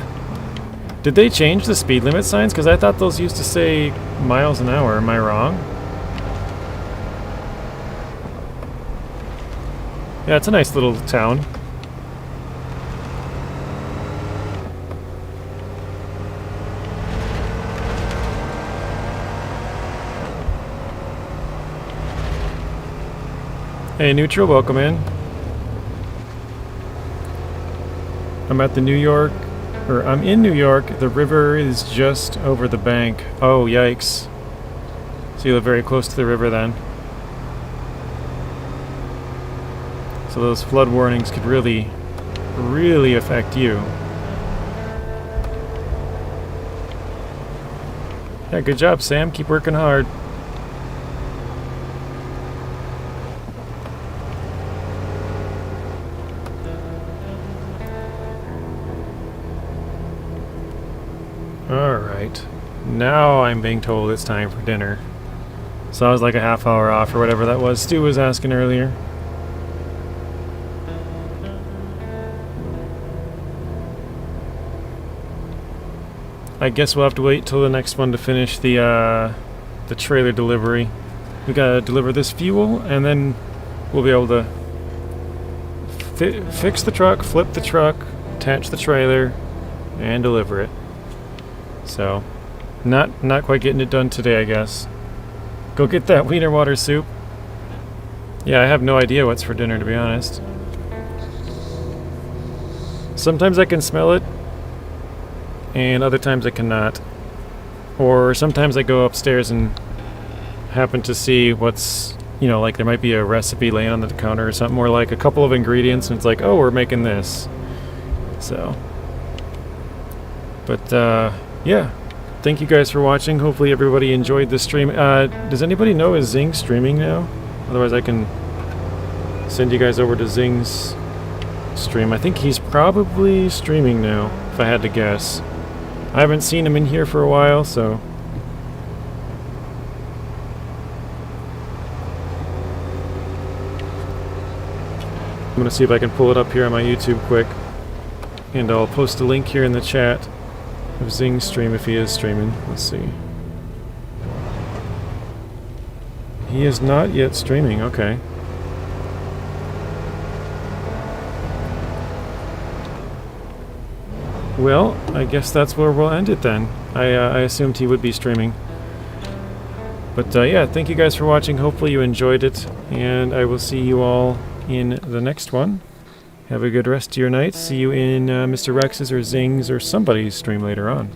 Did they change the speed limit signs? Because I thought those used to say miles an hour. Am I wrong? Yeah, it's a nice little town. Hey, Neutral, welcome in. I'm at the I'm in New York. The river is just over the bank. Oh, yikes. So you live very close to the river then. So those flood warnings could really, really affect you. Yeah, good job, Sam. Keep working hard. Alright, now I'm being told it's time for dinner. So I was like a half hour off or whatever that was Stu was asking earlier. I guess we'll have to wait till the next one to finish the trailer delivery. We gotta deliver this fuel and then we'll be able to fix the truck, flip the truck, attach the trailer, and deliver it. So, not quite getting it done today, I guess. Go get that wiener water soup. Yeah, I have no idea what's for dinner, to be honest. Sometimes I can smell it, and other times I cannot. Or sometimes I go upstairs and happen to see what's, you know, like there might be a recipe laying on the counter or something, or like a couple of ingredients, and it's like, oh, we're making this. So, but, yeah, thank you guys for watching. Hopefully everybody enjoyed the stream. Does anybody know, is Zing streaming now? Otherwise I can send you guys over to Zing's stream. I think he's probably streaming now, if I had to guess. I haven't seen him in here for a while, so... I'm gonna see if I can pull it up here on my YouTube quick. And I'll post a link here in the chat of Zing's stream if he is streaming. Let's see. He is not yet streaming, okay. Well, I guess that's where we'll end it then. I assumed he would be streaming. But yeah, thank you guys for watching. Hopefully you enjoyed it, and I will see you all in the next one. Have a good rest of your night. See you in Mr. Rex's or Zing's or somebody's stream later on.